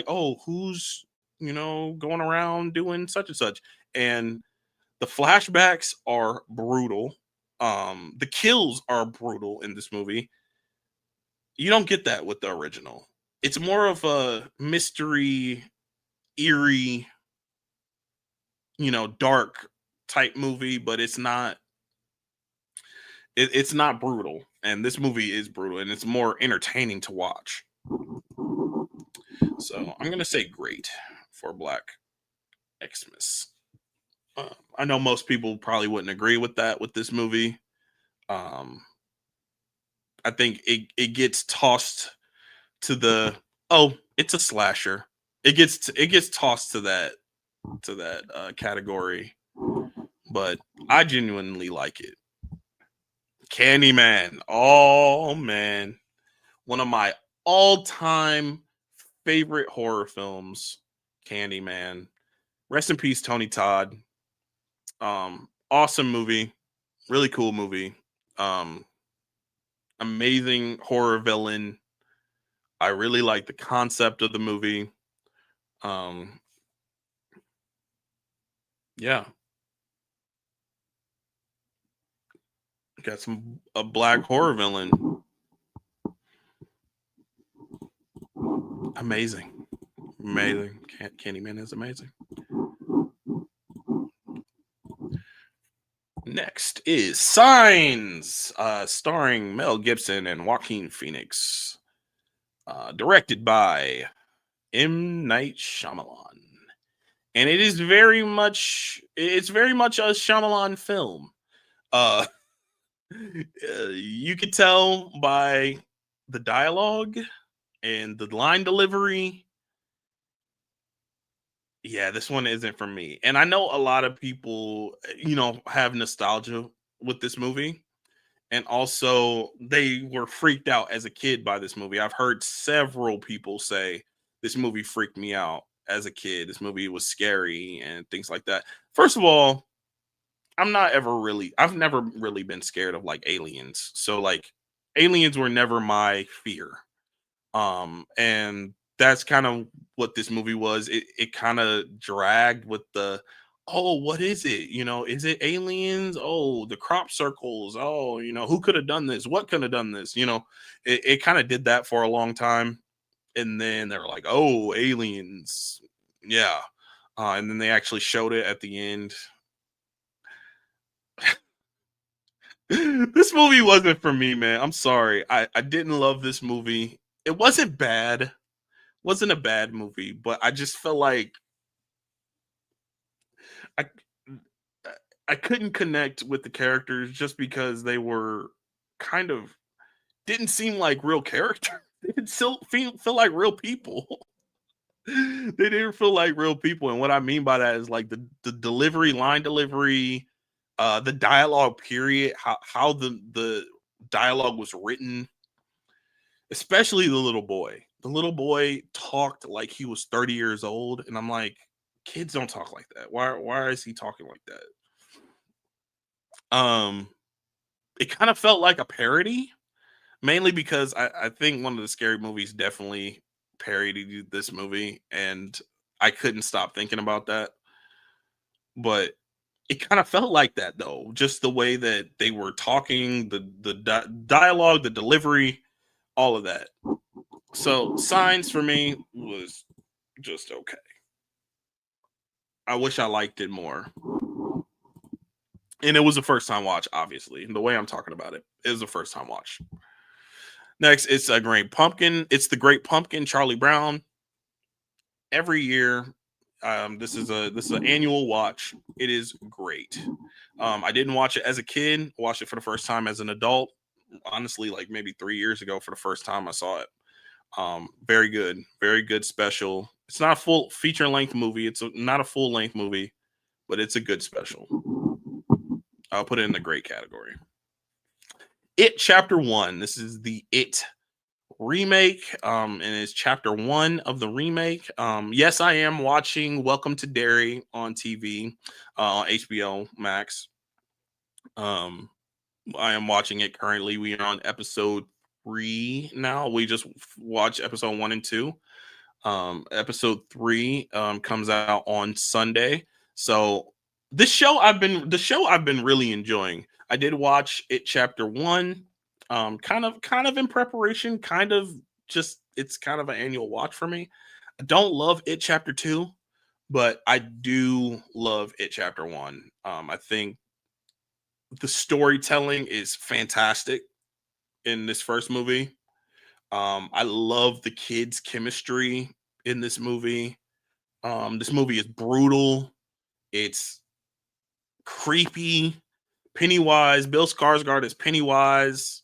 oh, who's going around doing such and such. And the flashbacks are brutal. The kills are brutal in this movie. You don't get that with the original. It's more of a mystery, eerie, dark type movie, but it's not brutal. And this movie is brutal, and it's more entertaining to watch. So I'm gonna say great for Black Xmas. I know most people probably wouldn't agree with that with this movie. Um, I think it gets tossed to the, oh, it's a slasher. It gets tossed to that category, but I genuinely like it. Candyman. Oh man, one of my all-time favorite horror films. Candyman. Rest in peace, Tony Todd. Awesome movie, really cool movie. Um, Amazing horror villain. I really like the concept of the movie. Um, yeah, got some a black horror villain. Amazing, amazing. Candyman is amazing. Next is Signs, starring Mel Gibson and Joaquin Phoenix, directed by M. Night Shyamalan, and it's very much a Shyamalan film. Uh, you could tell by the dialogue and the line delivery. Yeah, this one isn't for me. And I know a lot of people, have nostalgia with this movie. And also, they were freaked out as a kid by this movie. I've heard several people say this movie freaked me out as a kid. This movie was scary and things like that. First of all, I've never really been scared of like aliens. So, like, aliens were never my fear. And that's kind of what this movie was. It kind of dragged with the, oh, what is it? Is it aliens? Oh, the crop circles. Oh, who could have done this? What could have done this? It kind of did that for a long time. And then they were like, oh, aliens. Yeah. And then they actually showed it at the end. This movie wasn't for me, man. I'm sorry. I didn't love this movie. It wasn't a bad movie, but I just felt like I I couldn't connect with the characters just because they were kind of didn't seem like real characters. They didn't still feel like real people. They didn't feel like real people, and what I mean by that is like the delivery, line delivery, the dialogue period, how the dialogue was written, especially the little boy. The little boy talked like he was 30 years old, and I'm like, kids don't talk like that. Why is he talking like that? It kind of felt like a parody, mainly because I think one of the scary movies definitely parodied this movie, and I couldn't stop thinking about that. But it kind of felt like that though, just the way that they were talking, the dialogue, the delivery, all of that. So Signs for me was just okay. I wish I liked it more. And it was a first time watch, obviously. The way I'm talking about it is a first time watch. Next, it's a Great Pumpkin. It's the Great Pumpkin, Charlie Brown. Every year, this is an annual watch. It is great. I didn't watch it as a kid. Watched it for the first time as an adult. Honestly, like maybe 3 years ago for the first time I saw it. Very good special. It's not a full feature length movie. Not a full length movie, but it's a good special. I'll put it in the great category. It Chapter 1. This is the It remake, and it's Chapter 1 of the remake. Yes, I am watching Welcome to Derry on TV, on HBO Max. I am watching it currently. We are on episode 3 now. We just watched episode 1 and 2. Episode 3 comes out on Sunday. So the show I've been really enjoying. I did watch it Chapter 1, kind of in preparation, kind of just it's kind of an annual watch for me. I don't love it Chapter 2, but I do love it Chapter 1. I think the storytelling is fantastic in this first movie. I love the kids' chemistry in this movie. This movie is brutal. It's creepy. Pennywise, Bill Skarsgård is Pennywise.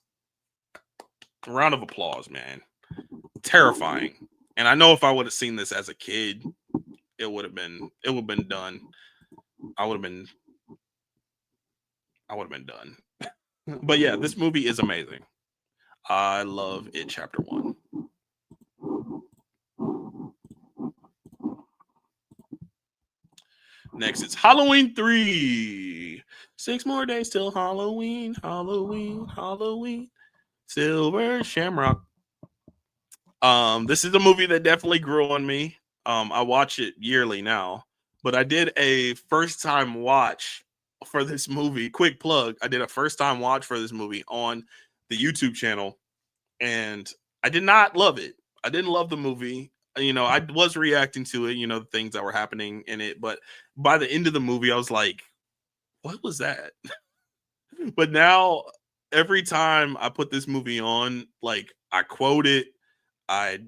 A round of applause, man. Terrifying. And I know if I would have seen this as a kid, it would have been done. I would have been I would have been done. But yeah, this movie is amazing. I love it. Chapter 1. Next, it's Halloween 3. 6 more days till Halloween, Halloween, Halloween. Silver Shamrock. This is a movie that definitely grew on me. I watch it yearly now, but I did a first time watch for this movie. Quick plug: I did a first time watch for this movie on the YouTube channel, and I did not love it. I didn't love the movie. I was reacting to it, the things that were happening in it, but by the end of the movie, I was like, "What was that?" But now, every time I put this movie on, like I quote it. I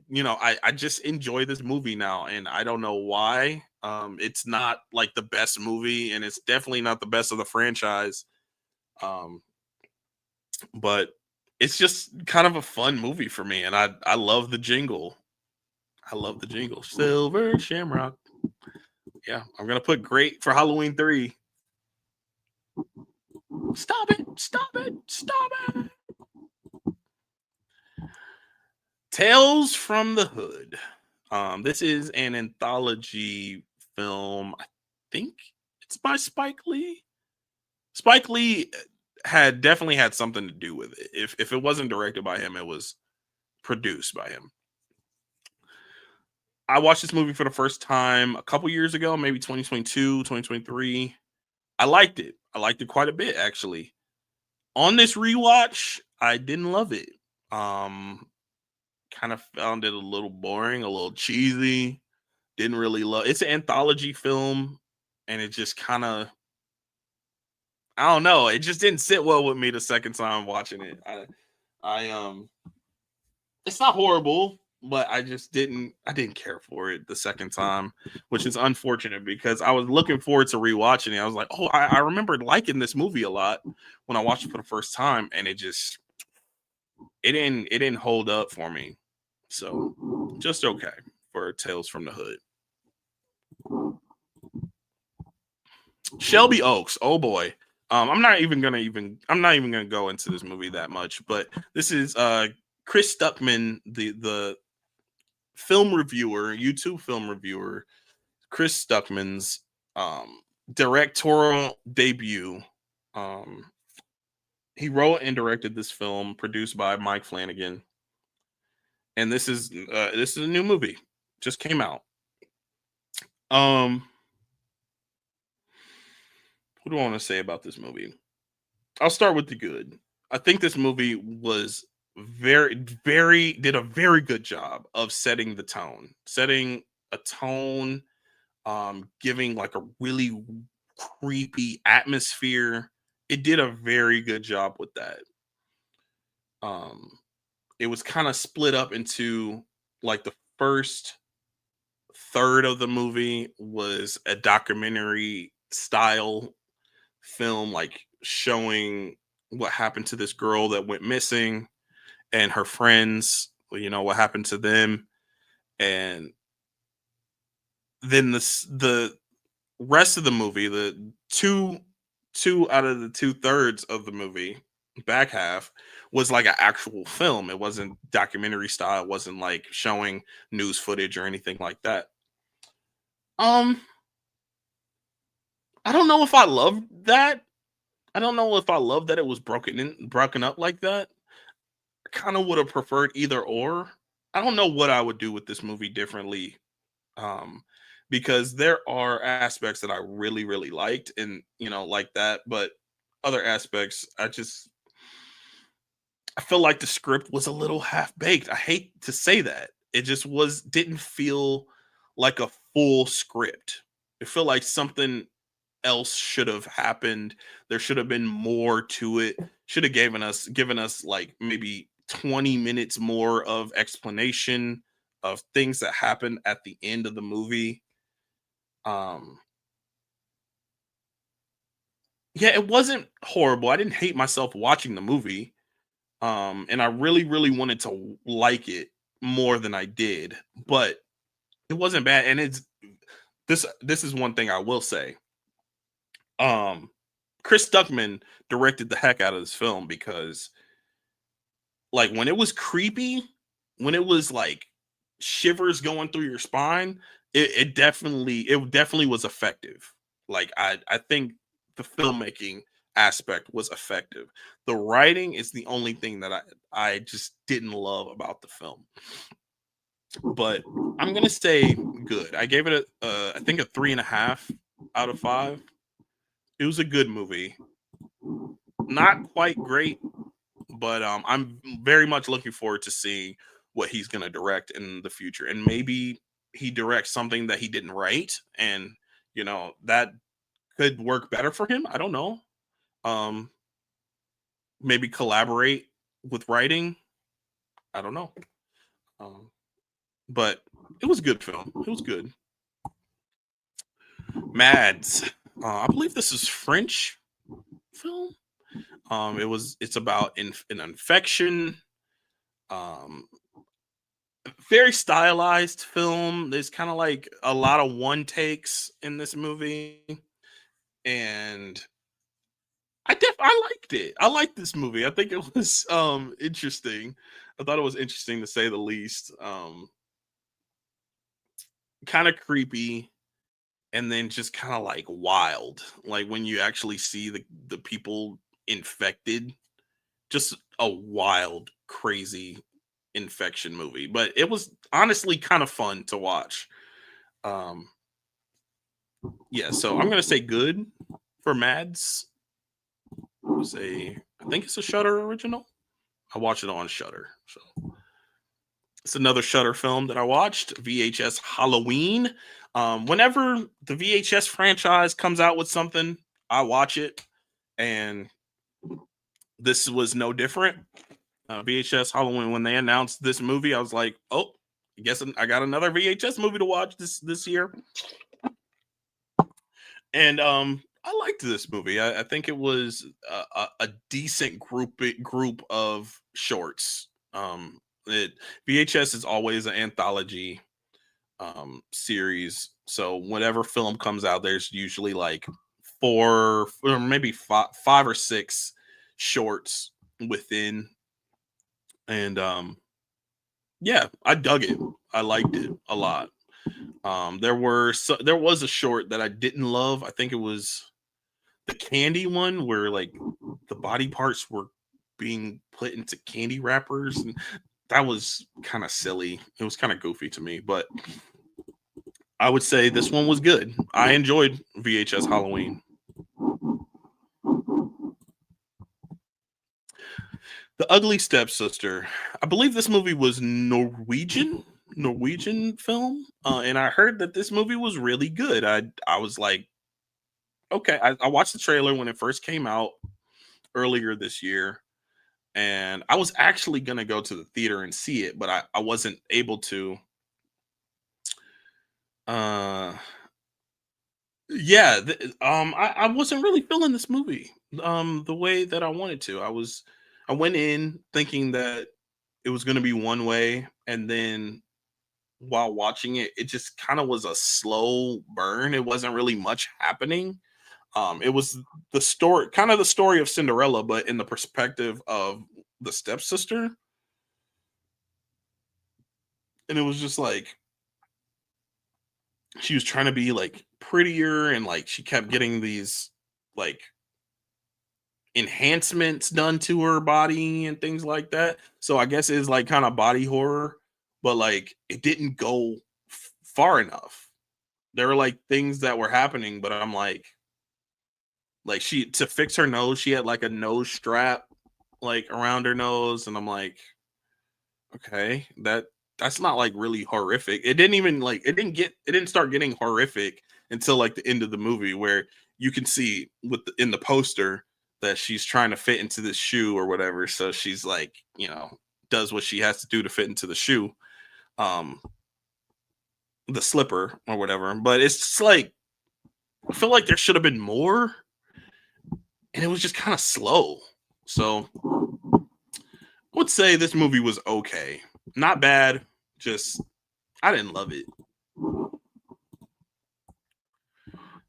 just enjoy this movie now, and I don't know why. It's not like the best movie, and it's definitely not the best of the franchise. Um, but it's just kind of a fun movie for me, and I love the jingle. I love the jingle. Silver Shamrock. Yeah, I'm gonna put great for Halloween 3. Stop it! Stop it! Stop it! Tales from the Hood. This is an anthology film. I think it's by Spike Lee. Spike Lee had definitely had something to do with it. If it wasn't directed by him, it was produced by him. I watched this movie for the first time a couple years ago, maybe 2022, 2023. I liked it. I liked it quite a bit, actually. On this rewatch, I didn't love it. Um, Kind of found it a little boring, a little cheesy. Didn't really love. It's an anthology film, and it just kind of, I don't know. It just didn't sit well with me the second time watching it. I it's not horrible, but I didn't care for it the second time, which is unfortunate because I was looking forward to rewatching it. I was like, oh, I remember liking this movie a lot when I watched it for the first time, and it didn't hold up for me. So just okay for Tales from the Hood. Shelby Oaks. Oh boy. I'm not even gonna go into this movie that much, but this is Chris Stuckman, the film reviewer, YouTube film reviewer, Chris Stuckman's directorial debut. Um, he wrote and directed this film, produced by Mike Flanagan, and this is a new movie, just came out. Um, what do I want to say about this movie? I'll start with the good. I think this movie was did a very good job of setting a tone, giving like a really creepy atmosphere. It did a very good job with that. Um, it was kind of split up into like the first third of the movie was a documentary style film, like showing what happened to this girl that went missing and her friends, what happened to them. And then the rest of the movie, the two out of the two-thirds of the movie, back half, was like an actual film. It wasn't documentary style. It wasn't like showing news footage or anything like that. Um, I don't know if I love that. I don't know if I love that it was broken up like that. I kind of would have preferred either or. I don't know what I would do with this movie differently. Um, because there are aspects that I really, really liked and like that, but other aspects I feel like the script was a little half baked. I hate to say that. It just didn't feel like a full script. It felt like something else should have happened. There should have been more to it. Should have given us like maybe 20 minutes more of explanation of things that happened at the end of the movie. Um yeah, it wasn't horrible. I didn't hate myself watching the movie. And I really, really wanted to like it more than I did, but it wasn't bad. And this is one thing I will say. Um, Chris Stuckman directed the heck out of this film because, like, when it was creepy, when it was like shivers going through your spine, it definitely was effective. Like, I think the filmmaking aspect was effective. The writing is the only thing that I just didn't love about the film. But I'm gonna say good. I gave it I think a 3.5 out of 5. It was a good movie. Not quite great, but I'm very much looking forward to seeing what he's gonna direct in the future, and maybe he directs something that he didn't write, and that could work better for him. I don't know. Um, Maybe collaborate with writing. I don't know. Um, but it was a good film. It was good. Mads. I believe this is French film. It's about an infection. Um, Very stylized film. There's kind of like a lot of one takes in this movie, and I liked it. I liked this movie. I think it was interesting. I thought it was interesting to say the least. Kind of creepy, and then just kind of like wild. Like when you actually see the people infected, just a wild, crazy infection movie. But it was honestly kind of fun to watch. Um, yeah, so I'm gonna say good for Mads. I think it's a Shutter original. I watched it on Shutter, so it's another Shutter film that I watched. VHS Halloween. Whenever the VHS franchise comes out with something, I watch it, and this was no different. VHS Halloween. When they announced this movie, I was like, "Oh, I guess I got another VHS movie to watch this year." And I liked this movie. I think it was a decent group of shorts. It VHS is always an anthology series, so whenever film comes out, there's usually like four or maybe five or six shorts within, and yeah, I dug it. I liked it a lot. There was a short that I didn't love. I think it was the candy one where like the body parts were being put into candy wrappers, and that was kind of silly. It was kind of goofy to me, but I would say this one was good. I enjoyed VHS Halloween. The Ugly Stepsister. I believe this movie was Norwegian film, and I heard that this movie was really good. I was like, okay. I watched the trailer when it first came out earlier this year, and I was actually gonna go to the theater and see it, but I wasn't able to. Uh, yeah, I wasn't really feeling this movie the way that I wanted to. I went in thinking that it was gonna be one way, and then while watching it, it just kind of was a slow burn. It wasn't really much happening. It was the story of Cinderella, but in the perspective of the stepsister, and it was just like she was trying to be like prettier, and like she kept getting these like enhancements done to her body and things like that. So I guess it's like kind of body horror, but like it didn't go far enough. There were like things that were happening, but I'm like she to fix her nose, she had like a nose strap like around her nose, and I'm like, okay, that's not like really horrific. It didn't start getting horrific until like the end of the movie, where you can see in the poster that she's trying to fit into this shoe or whatever. So she's like, does what she has to do to fit into the shoe, um, the slipper or whatever. But it's just like I feel like there should have been more, and it was just kind of slow. So I would say this movie was okay, not bad. Just I didn't love it.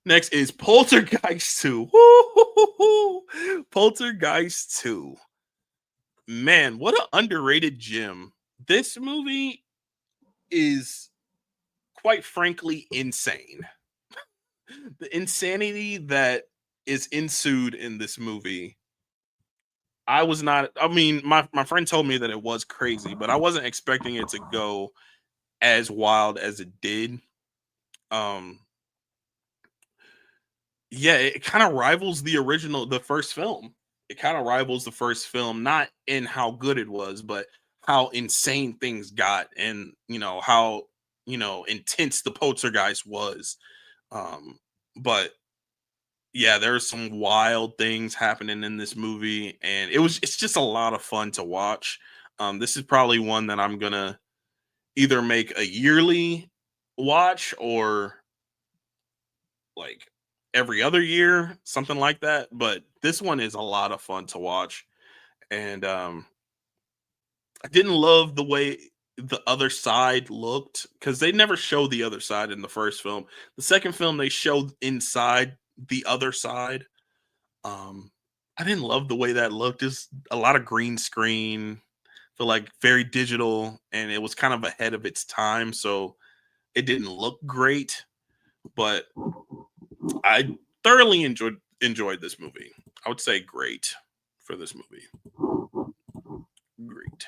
Next is Poltergeist 2. Woo-hoo-hoo-hoo. Poltergeist 2. Man, what an underrated gem. This movie is quite frankly insane. The insanity that is ensued in this movie. I was not, I mean, my friend told me that it was crazy, but I wasn't expecting it to go as wild as it did. Um yeah, it kind of rivals the first film. It kind of rivals the first film, not in how good it was, but how insane things got, and how intense the poltergeist was. Um, but yeah, there's some wild things happening in this movie, and it's just a lot of fun to watch. This is probably one that I'm gonna either make a yearly watch or like every other year, something like that. But this one is a lot of fun to watch. And I didn't love the way the other side looked because they never showed the other side in the first film. The second film, they showed inside the other side. Um, I didn't love the way that looked. Just a lot of green screen, feel like very digital, and it was kind of ahead of its time, so it didn't look great. But I thoroughly enjoyed this movie. I would say great for this movie. Great.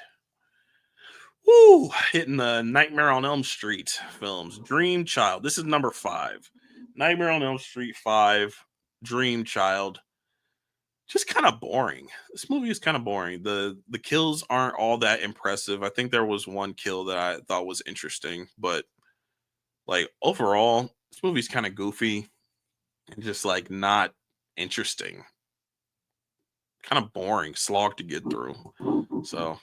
Woo! Hitting the Nightmare on Elm Street films. Dream Child. This is number 5. Nightmare on Elm Street 5. Dream Child. Just kind of boring. This movie is kind of boring. The kills aren't all that impressive. I think there was one kill that I thought was interesting, but like overall, this movie's kind of goofy and just like not interesting. Kind of boring slog to get through. So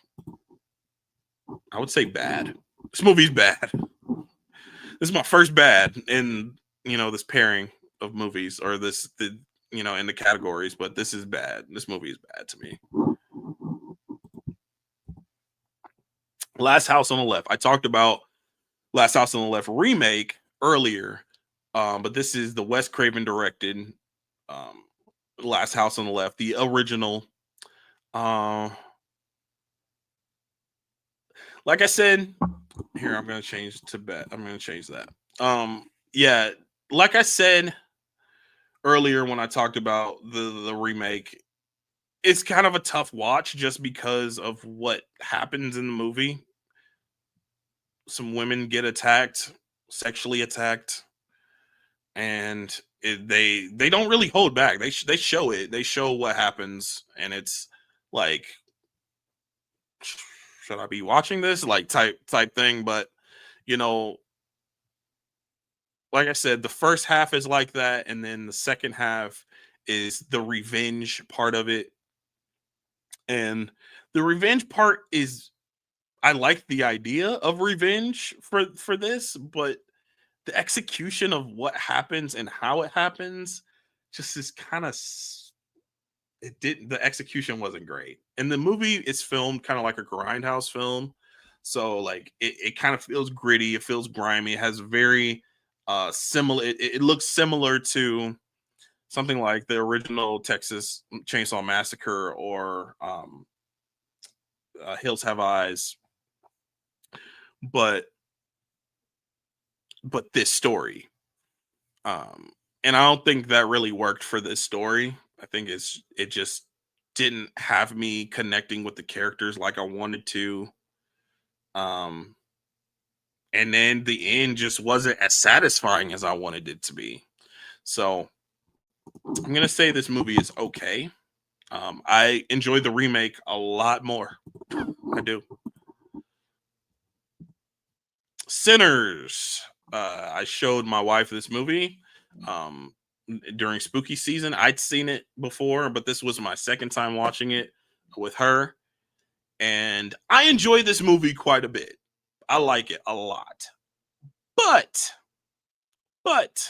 I would say bad. This movie's bad. This is my first bad in this pairing of movies, or in the categories, but this is bad. This movie is bad to me. Last House on the Left. I talked about Last House on the Left remake earlier, but this is the Wes Craven directed um, Last House on the Left, the original. Uh, like I said, here I'm gonna change to bet. I'm gonna change that. Yeah, like I said earlier when I talked about the remake, it's kind of a tough watch just because of what happens in the movie. Some women get attacked, sexually attacked, and they don't really hold back. They show it. They show what happens, and it's like, should I be watching this? Like type thing. But you know, like I said, the first half is like that, and then the second half is the revenge part of it. And the revenge part is, I like the idea of revenge for this, but the execution of what happens and how it happens just is kind of, it didn't, the execution wasn't great. And the movie is filmed kind of like a grindhouse film, so like it kind of feels gritty, it feels grimy, it has very similar, it looks similar to something like the original Texas Chainsaw Massacre, or Hills Have Eyes, but this story, um and I don't think that really worked for this story. I think it just didn't have me connecting with the characters like I wanted to. um and then the end just wasn't as satisfying as I wanted it to be. So I'm gonna say this movie is okay. I enjoyed the remake a lot more. I do. Sinners. I showed my wife this movie um, during spooky season. I'd seen it before, but this was my second time watching it with her, and I enjoy this movie quite a bit. I like it a lot, but but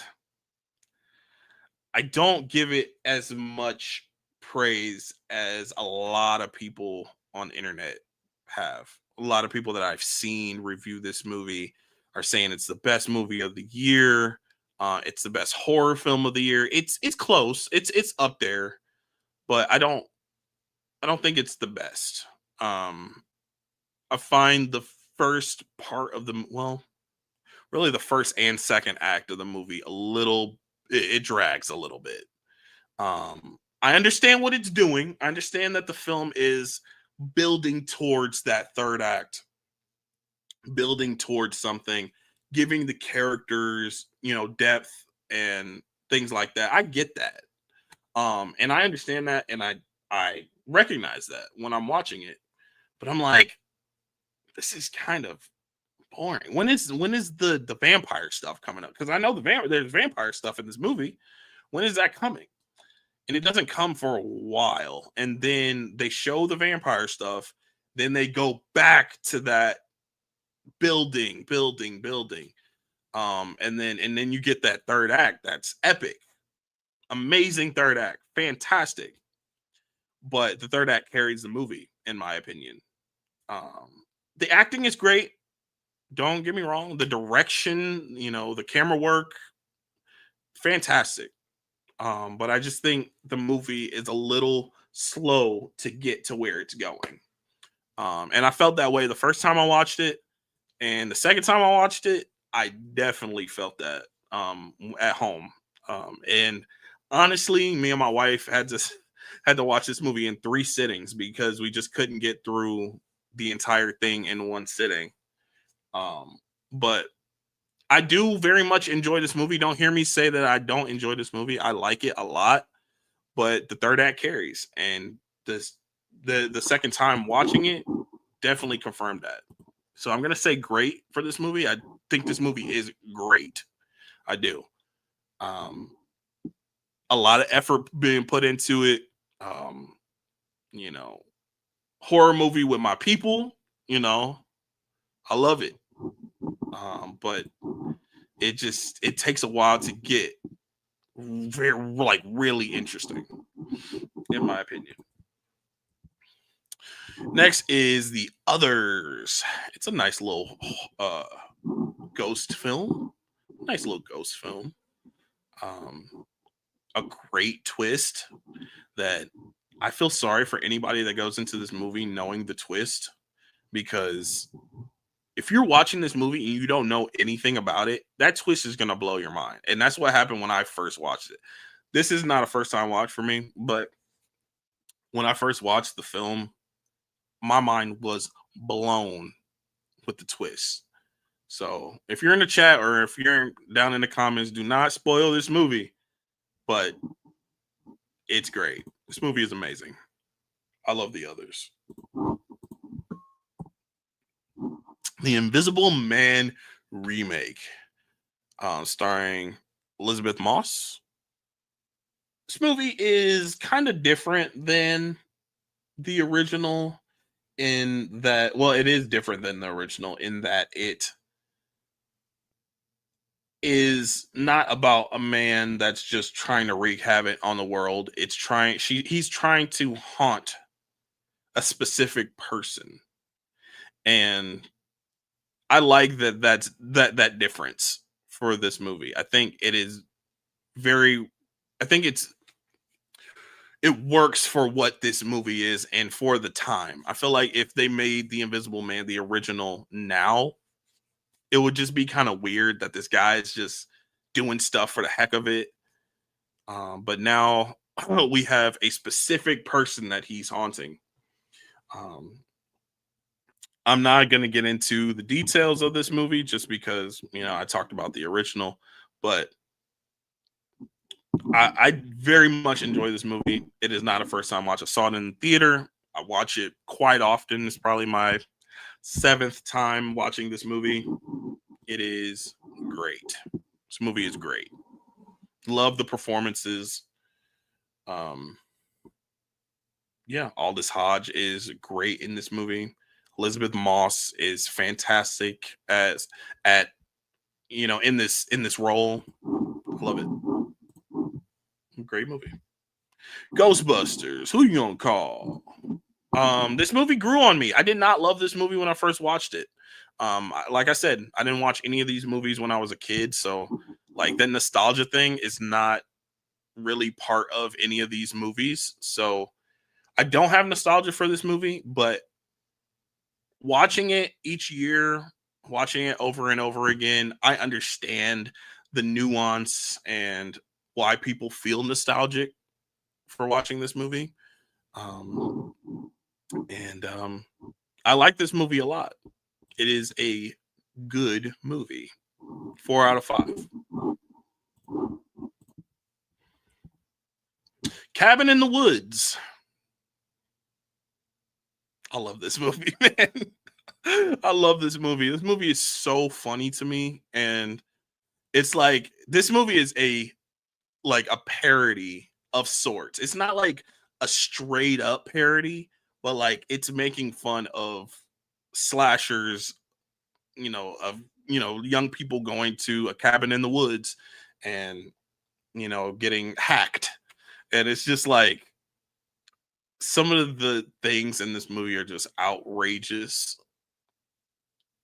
I don't give it as much praise as a lot of people on the internet have. A lot of people that I've seen review this movie are saying it's the best movie of the year. It's the best horror film of the year. It's close. It's up there, but I don't think it's the best. Um, I find the first part of the well, really the first and second act of the movie a little it drags a little bit. I understand what it's doing. I understand that the film is building towards that third act, building towards something, giving the characters, depth and things like that. I get that. And I understand that and I recognize that when I'm watching it. But I'm like, this is kind of boring. When is the vampire stuff coming up? Because I know there's vampire stuff in this movie. When is that coming? And it doesn't come for a while. And then they show the vampire stuff. Then they go back to that building. And then you get that third act. That's epic. Amazing third act. Fantastic. But the third act carries the movie, in my opinion. The acting is great. Don't get me wrong. The direction, the camera work, fantastic. But I just think the movie is a little slow to get to where it's going. And I felt that way the first time I watched it, and the second time I watched it, I definitely felt that at home. And honestly, me and my wife had to watch this movie in 3 sittings because we just couldn't get through the entire thing in one sitting. But I do very much enjoy this movie. Don't hear me say that I don't enjoy this movie. I like it a lot, but the third act carries, and the second time watching it definitely confirmed that. So I'm gonna say great for this movie. I think this movie is great. I do. Um, a lot of effort being put into it. Um, you know, horror movie with my people. I love it. But it takes a while to get very really interesting, in my opinion. Next is The Others. It's a nice little ghost film. Nice little ghost film. A great twist that I feel sorry for anybody that goes into this movie knowing the twist, because if you're watching this movie and you don't know anything about it, that twist is going to blow your mind. And that's what happened when I first watched it. This is not a first time watch for me, but when I first watched the film, my mind was blown with the twist. So if you're in the chat or if you're down in the comments, do not spoil this movie, but it's great. This movie is amazing. I love The Others. The Invisible Man remake, starring Elizabeth Moss. This movie is kind of different than the original in that, well, it is different than the original in that it is not about a man that's just trying to wreak havoc on the world. He's trying to haunt a specific person. And I like that difference for this movie. I think it is I think it works for what this movie is and for the time. I feel like if they made The Invisible Man the original now, it would just be kind of weird that this guy is just doing stuff for the heck of it. But now we have a specific person that he's haunting. I'm not going to get into the details of this movie just because, I talked about the original, but I very much enjoy this movie. It is not a first time watch. I saw it in the theater. I watch it quite often. It's probably my 7th time watching this movie. It is great. This movie is great. Love the performances. Yeah, Aldous Hodge is great in this movie. Elizabeth Moss is fantastic in this role. Love it. Great movie. Ghostbusters. Who you gonna call? This movie grew on me. I did not love this movie when I first watched it. Like I said, I didn't watch any of these movies when I was a kid, so Like that nostalgia thing is not really part of any of these movies. So I don't have nostalgia for this movie, but watching it each year, watching it over and over again, I understand the nuance and why people feel nostalgic for watching this movie. Um, and I like this movie a lot. It is a good movie. 4 out of 5. Cabin in the Woods. I love this movie, man. I love this movie. This movie is so funny to me, and it's like this movie is a parody of sorts. It's not like a straight up parody, but like it's making fun of slashers, of young people going to a cabin in the woods and getting hacked. And it's just like some of the things in this movie are just outrageous.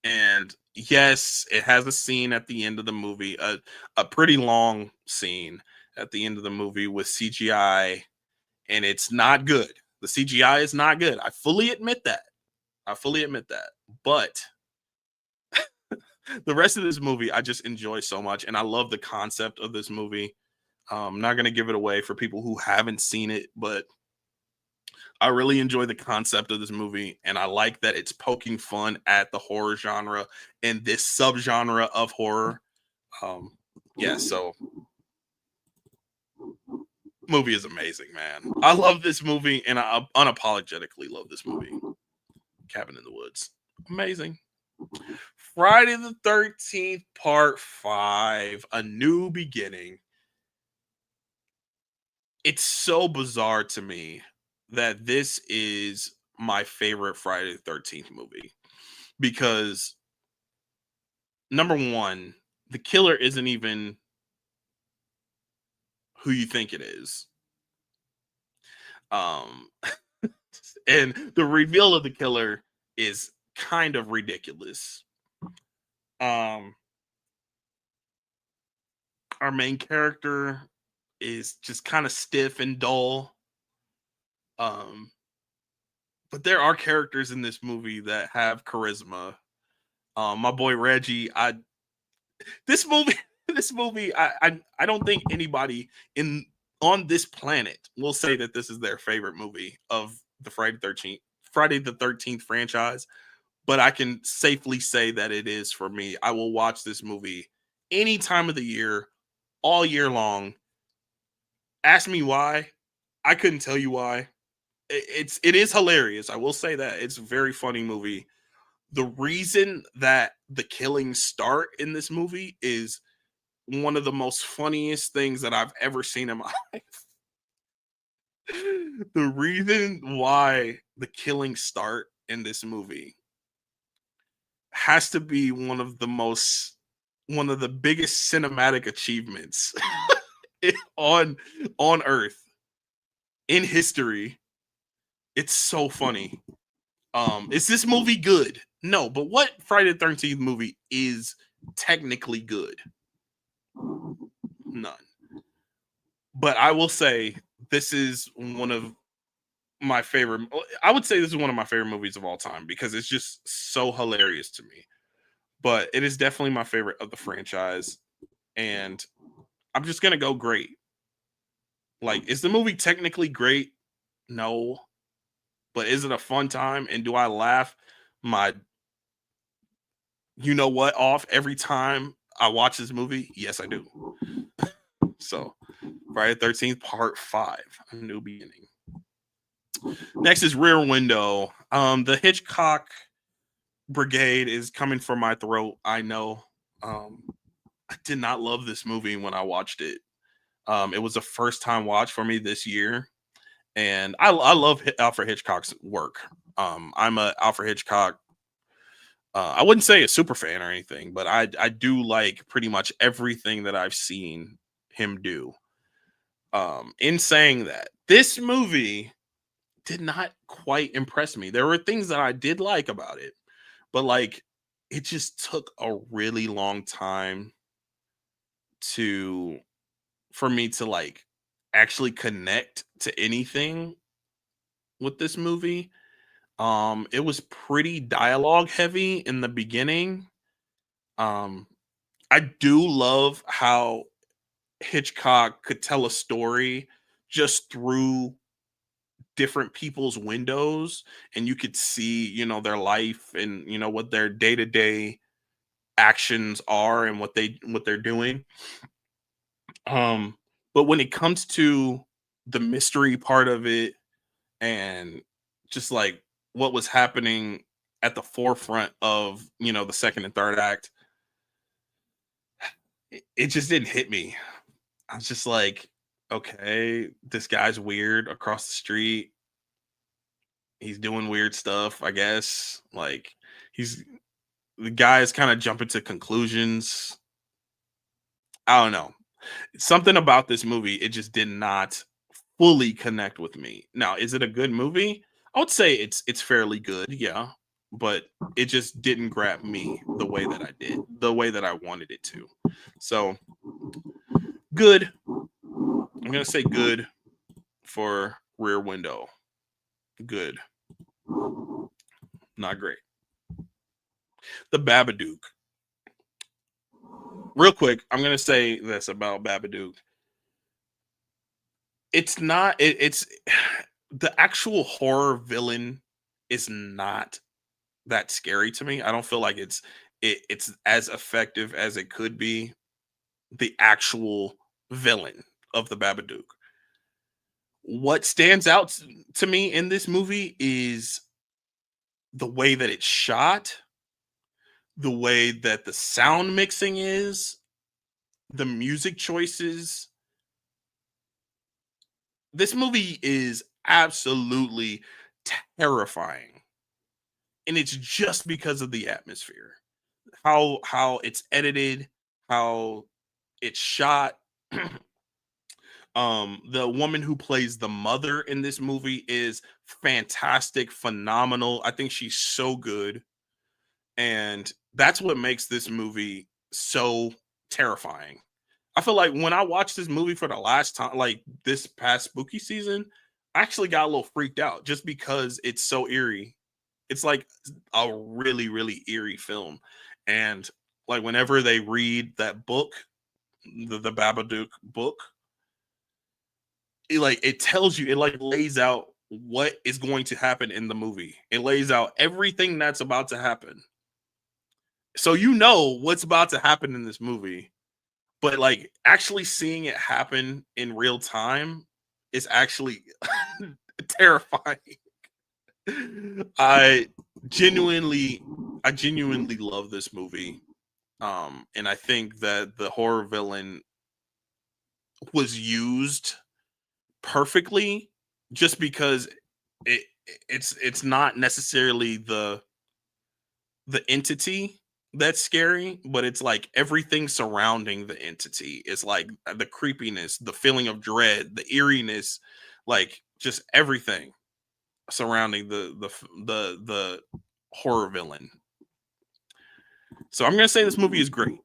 And yes, it has a scene at the end of the movie, a pretty long scene at the end of the movie with CGI, and it's not good. The CGI is not good. I fully admit that. I fully admit that. But the rest of this movie, I just enjoy so much, and I love the concept of this movie. I'm not going to give it away for people who haven't seen it, but I really enjoy the concept of this movie, and I like that it's poking fun at the horror genre and this subgenre of horror. Yeah, so movie is amazing, man. I love this movie, and I unapologetically love this movie. Cabin in the Woods, amazing. Friday the 13th, Part 5, A New Beginning. It's so bizarre to me that this is my favorite Friday the 13th movie because number one, the killer isn't even who you think it is. Um, and the reveal of the killer is kind of ridiculous. Um, our main character is just kind of stiff and dull. Um, but there are characters in this movie that have charisma. My boy Reggie, I this movie, this movie, I don't think anybody in on this planet will say that this is their favorite movie of the Friday the 13th franchise, but I can safely say that it is for me. I will watch this movie any time of the year, all year long. Ask me why. I couldn't tell you why. It is hilarious. I will say that. It's a very funny movie. The reason that the killings start in this movie is one of the most funniest things that I've ever seen in my life. The reason why the killings start in this movie has to be one of the biggest cinematic achievements on Earth in history. It's so funny. Is this movie good? No, but what Friday the 13th movie is technically good? None. But I will say this is one of my favorite. I would say this is one of my favorite movies of all time because it's just so hilarious to me. But it is definitely my favorite of the franchise, and I'm just gonna go great. Like, is the movie technically great? No, but is it a fun time? And do I laugh my what off every time I watch this movie? Yes, I do. So, Friday the 13th, Part 5, A New Beginning. Next is Rear Window. The Hitchcock brigade is coming for my throat. I know. I did not love this movie when I watched it. It was a first time watch for me this year, and I love Alfred Hitchcock's work. I'm a Alfred Hitchcock. I wouldn't say a super fan or anything, but I do like pretty much everything that I've seen him do. In saying that, this movie did not quite impress me. There were things that I did like about it, but like it just took a really long time to for me to like actually connect to anything with this movie. It was pretty dialogue heavy in the beginning. Um, I do love how Hitchcock could tell a story just through different people's windows, and you could see, their life and what their day-to-day actions are and what they're doing. Um, but when it comes to the mystery part of it and just like what was happening at the forefront of, the second and third act, it just didn't hit me. I was just like, okay, this guy's weird across the street. He's doing weird stuff, I guess. Like he's the guy is kind of jumping to conclusions. I don't know. Something about this movie, it just did not fully connect with me. Now, is it a good movie? I would say it's fairly good, yeah, but it just didn't grab me the way that I did, the way that I wanted it to. So, good. I'm gonna say good for Rear Window. Good, not great. The Babadook. Real quick, I'm gonna say this about Babadook. It's not. It's the actual horror villain is not that scary to me. I don't feel like it's as effective as it could be. The actual villain of the Babadook. What stands out to me in this movie is the way that it's shot, the way that the sound mixing is, the music choices. This movie is absolutely terrifying. And it's just because of the atmosphere. How it's edited, how it's shot. The woman who plays the mother in this movie is fantastic, phenomenal. I think she's so good, and that's what makes this movie so terrifying. I feel like when I watched this movie for the last time, like this past spooky season, I actually got a little freaked out just because it's so eerie. It's like a really, really eerie film. And like whenever they read that book, the Babadook book, it tells you, it like lays out what is going to happen in the movie. It lays out everything that's about to happen. So you know what's about to happen in this movie, but like actually seeing it happen in real time is actually terrifying. I genuinely I genuinely love this movie. And I think that the horror villain was used perfectly just because it it's not necessarily the entity that's scary, but it's like everything surrounding the entity is like the creepiness, the feeling of dread, the eeriness, like just everything surrounding the horror villain. So I'm gonna say this movie is great.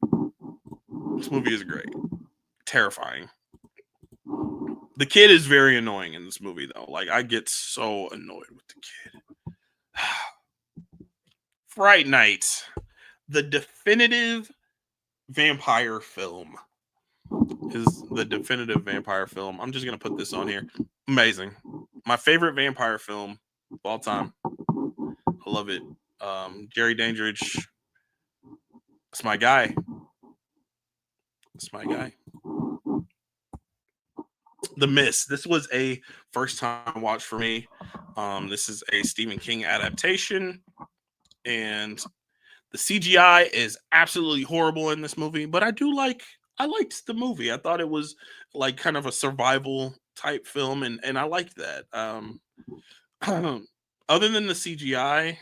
This movie is great. Terrifying. The kid is very annoying in this movie though. Like I get so annoyed with the kid. Fright Night, the definitive vampire film. Is the definitive vampire film. I'm just gonna put this on here. Amazing. My favorite vampire film of all time. I love it. Jerry Dandridge. It's my guy. It's my guy. The Mist. This was a first time watch for me. This is a Stephen King adaptation, and the CGI is absolutely horrible in this movie. But I liked the movie. I thought it was like kind of a survival type film, and I liked that. Other than the CGI,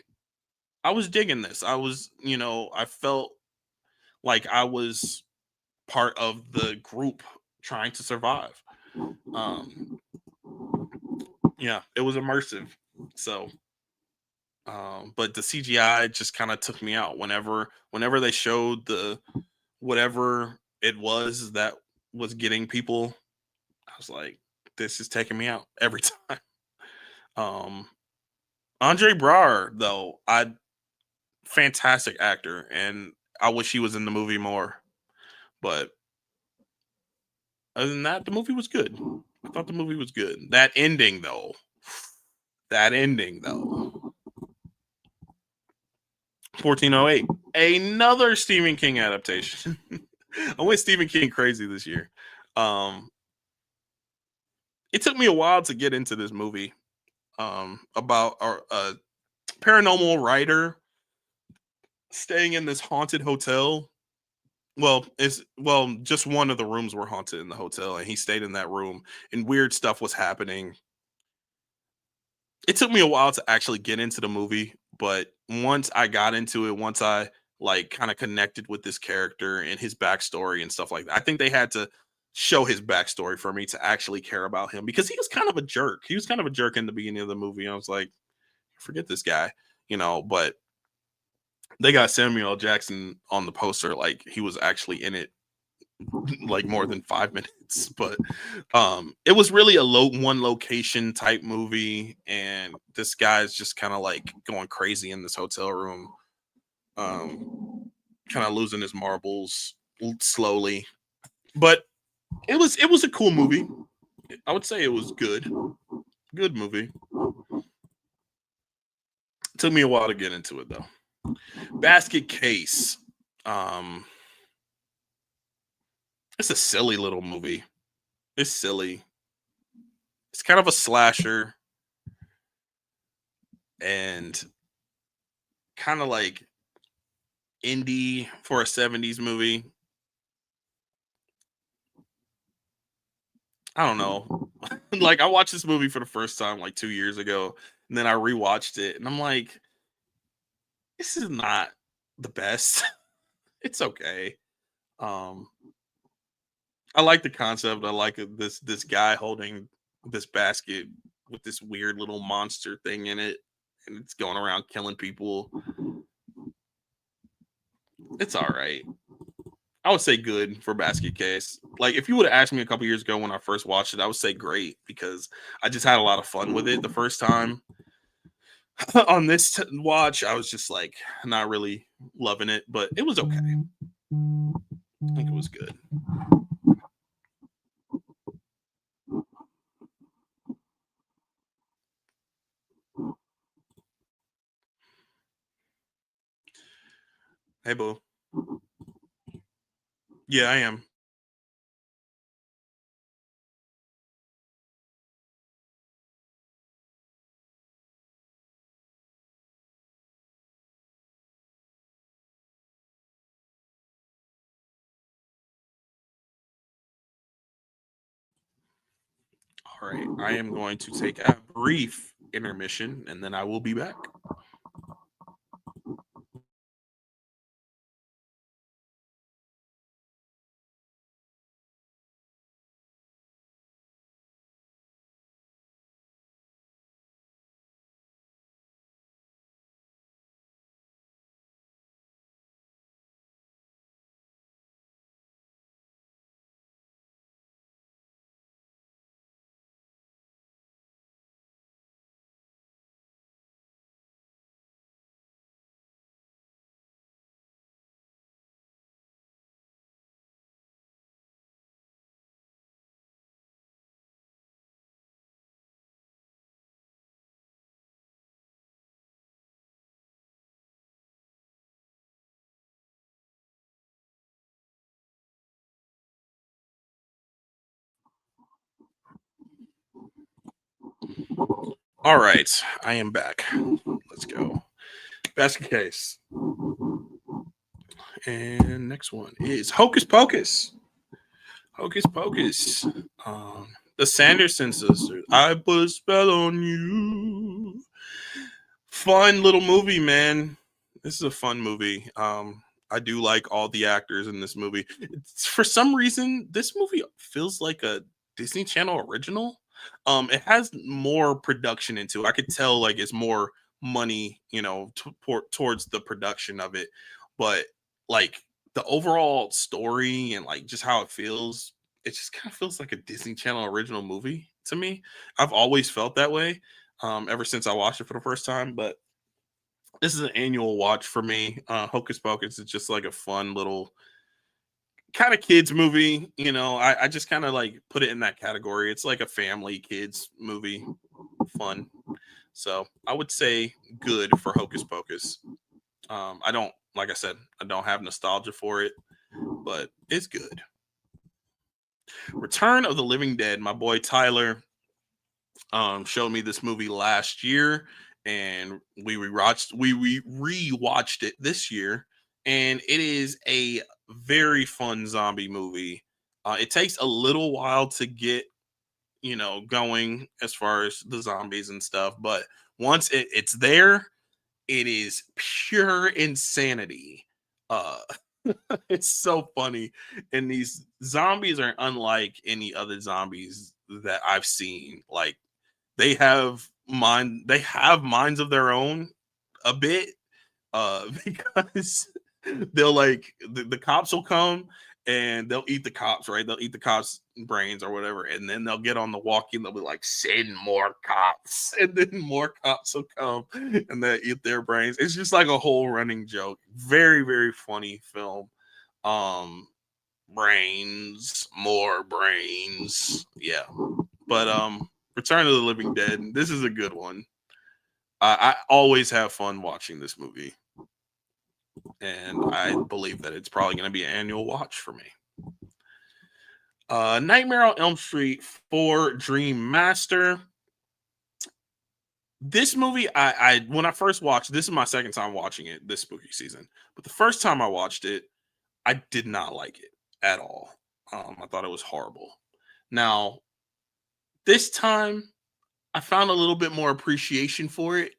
I was digging this. I was, I felt like I was part of the group trying to survive. Um, yeah, it was immersive. So, but the CGI just kind of took me out whenever they showed the whatever it was that was getting people. I was like, this is taking me out every time. Um, Andre Braugher, though, I fantastic actor, and I wish he was in the movie more. But other than that, the movie was good. I thought the movie was good. That ending though, 1408, another Stephen King adaptation. I went Stephen King crazy this year. Um, it took me a while to get into this movie about a paranormal writer staying in this haunted hotel. Well, just one of the rooms were haunted in the hotel, and he stayed in that room, and weird stuff was happening. It took me a while to actually get into the movie, but once I got into it, once I like kind of connected with this character and his backstory and stuff like that, I think they had to show his backstory for me to actually care about him because he was kind of a jerk. He was kind of a jerk in the beginning of the movie. I was like, forget this guy, but they got Samuel L. Jackson on the poster like he was actually in it like more than 5 minutes. But it was really a one location type movie, and this guy's just kind of like going crazy in this hotel room, kind of losing his marbles slowly. But it was a cool movie. I would say it was good movie. It took me a while to get into it though. Basket Case. um it's a silly little movie. It's silly. It's kind of a slasher, and kind of like indie for a 70s movie. I don't know. Like I watched this movie for the first time like 2 years ago, and then I rewatched it, and I'm like, this is not the best. It's okay. Um, I like the concept. I like this guy holding this basket with this weird little monster thing in it, and it's going around killing people. It's all right. I would say good for Basket Case. Like if you would have asked me a couple years ago when I first watched it, I would say great because I just had a lot of fun with it the first time. On this watch, I was just like not really loving it, but it was okay. I think it was good. Hey, boo. Yeah, I am. All right. I am going to take a brief intermission and then I will be back. All right. I am back. Let's go. Basket Case. And next one is Hocus Pocus. Hocus Pocus. The Sanderson sisters. I put a spell on you. Fun little movie, man. This is a fun movie. I do like all the actors in this movie. For some reason, this movie feels like a Disney Channel original. It has more production into it. I could tell like it's more money, towards the production of it. But like the overall story and like just how it feels, it just kind of feels like a Disney Channel original movie to me. I've always felt that way ever since I watched it for the first time. But this is an annual watch for me. Hocus Pocus is just like a fun little kind of kids movie. I just kind of like put it in that category. It's like a family kids movie, fun. So I would say good for Hocus Pocus. I don't, like I said, I don't have nostalgia for it, but it's good. Return of the Living Dead. My boy Tyler showed me this movie last year, and we rewatched it this year, and it is a very fun zombie movie. It takes a little while to get going as far as the zombies and stuff, but once it's there, it is pure insanity. Uh, it's so funny, and these zombies are unlike any other zombies that I've seen. Like they have minds of their own a bit, because they'll like the cops will come and they'll eat the cops, right? They'll eat the cops brains or whatever, and then they'll get on the walkie and they'll be like, send more cops, and then more cops will come and they'll eat their brains. It's just like a whole running joke. Very, very funny film. um Brains, more brains, yeah. But Return of the Living Dead, this is a good one. I always have fun watching this movie, and I believe that it's probably going to be an annual watch for me. Nightmare on Elm Street 4 Dream Master. This movie, I when I first watched, this is my second time watching it this spooky season. But the first time I watched it, I did not like it at all. I thought it was horrible. Now, this time, I found a little bit more appreciation for it.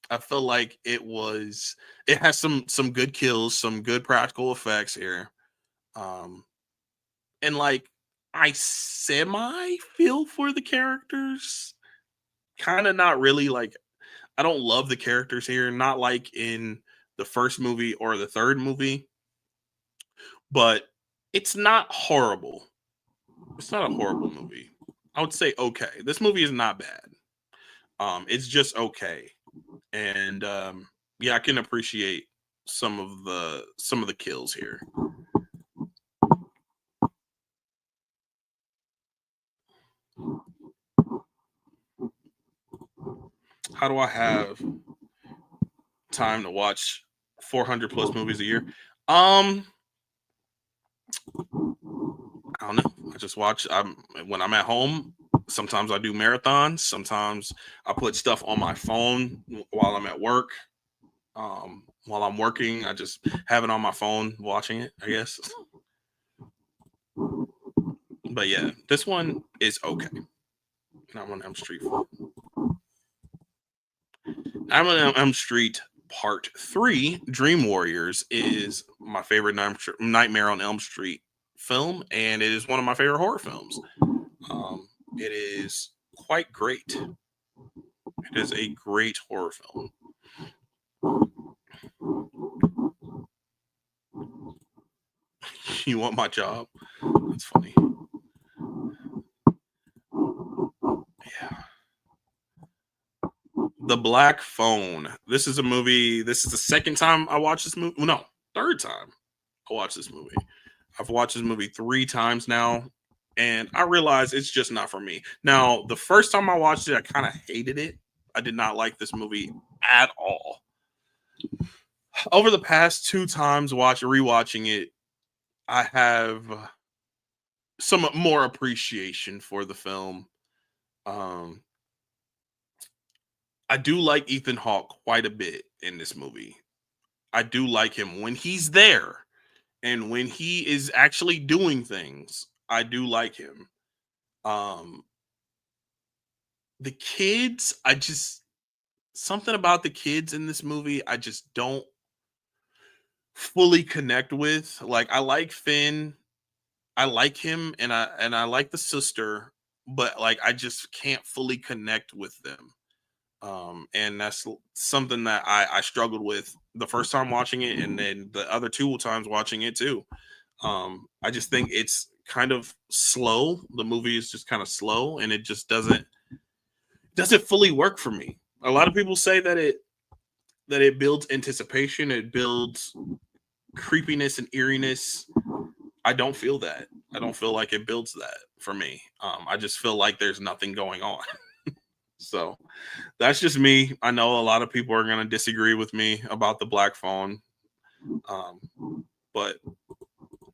I feel like it has some good kills, some good practical effects here. Um and like I semi feel for the characters. Kind of not really. Like I don't love the characters here, not like in the first movie or the third movie, but it's not horrible. It's not a horrible movie. I would say okay. This movie is not bad. It's just okay. And yeah, I can appreciate some of the kills here. How do I have time to watch 400 plus movies a year? I don't know. I just watch. When I'm at home. Sometimes I do marathons. Sometimes I put stuff on my phone while I'm at work. While I'm working, I just have it on my phone watching it, I guess. But yeah, this one is okay. I'm on Elm Street. I'm on Elm Street Part 3. Dream Warriors is my favorite Nightmare on Elm Street film, and it is one of my favorite horror films. It is quite great. It is a great horror film. You want my job? That's funny. Yeah. The Black Phone. This is a movie. This is the second time I watched this movie. No, third time I watched this movie. I've watched this movie 3 times now, and I realize it's just not for me. Now, the first time I watched it, I kind of hated it. I did not like this movie at all. Over the past 2 times rewatching it, I have some more appreciation for the film. Um, I do like Ethan Hawke quite a bit in this movie. I do like him when he's there and when he is actually doing things. I do like him. Um, the kids, I just something about the kids in this movie, I just don't fully connect with. Like I like Finn, I like him, and I like the sister, but like I just can't fully connect with them. And that's something that I struggled with the first time watching it, and then the other two times watching it too. I just think it's kind of slow. The movie is just kind of slow, and it just doesn't fully work for me. A lot of people say that it builds anticipation, it builds creepiness and eeriness. I don't feel that. I don't feel like it builds that for me. I just feel like there's nothing going on. So that's just me. I know a lot of people are going to disagree with me about the Black Phone, but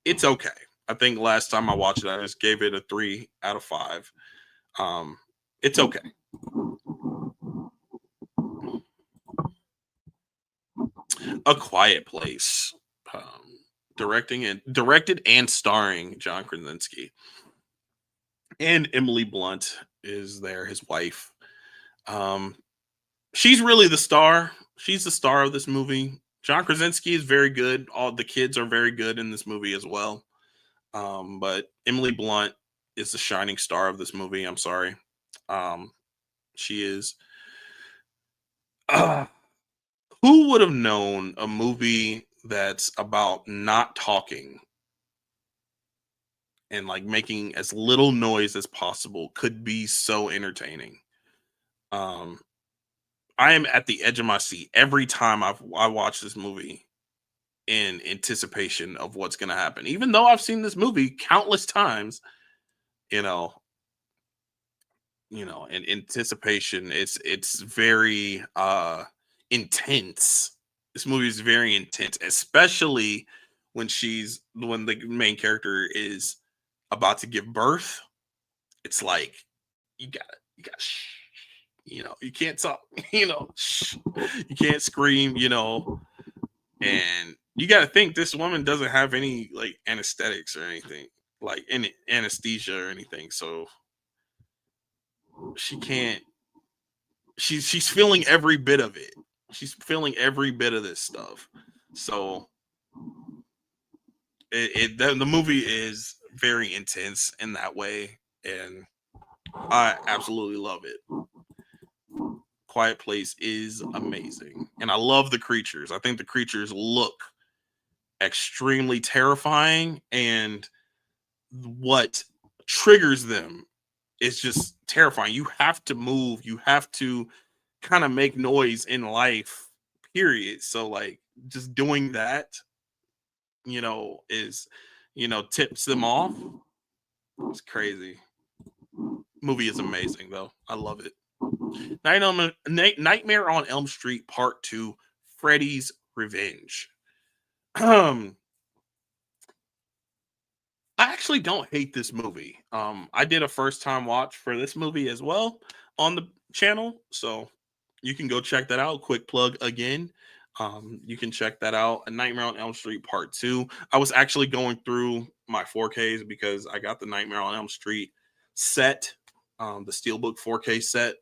it's okay. I think last time I watched it, I just gave it a 3 out of 5. It's okay. A Quiet Place, directed and starring John Krasinski, and Emily Blunt is there, his wife. Um, she's really the star. She's the star of this movie. John Krasinski is very good. All the kids are very good in this movie as well. But Emily Blunt is the shining star of this movie. I'm sorry. Um, she is. Uh, who would have known a movie that's about not talking and like making as little noise as possible could be so entertaining? Um, I am at the edge of my seat every time I watch this movie in anticipation of what's going to happen. Even though I've seen this movie countless times, you know, in anticipation, it's very intense. This movie is very intense, especially when the main character is about to give birth. It's like you got you can't talk, you can't scream, and you got to think this woman doesn't have any like anesthetics or anything, like any anesthesia or anything, so she can't. She's feeling every bit of it. She's feeling every bit of this stuff. So the movie is very intense in that way, and I absolutely love it. Quiet Place is amazing, and I love the creatures. I think the creatures look extremely terrifying, and what triggers them is just terrifying. You have to move. You have to kind of make noise in life. Period. So like just doing that, is tips them off. It's crazy. Movie is amazing though. I love it. Nightmare on Elm Street Part 2, Freddy's Revenge. I actually don't hate this movie. I did a first time watch for this movie as well on the channel, so you can go check that out. Quick plug again. You can check that out. A Nightmare on Elm Street Part 2. I was actually going through my 4Ks because I got the Nightmare on Elm Street set, the Steelbook 4K set.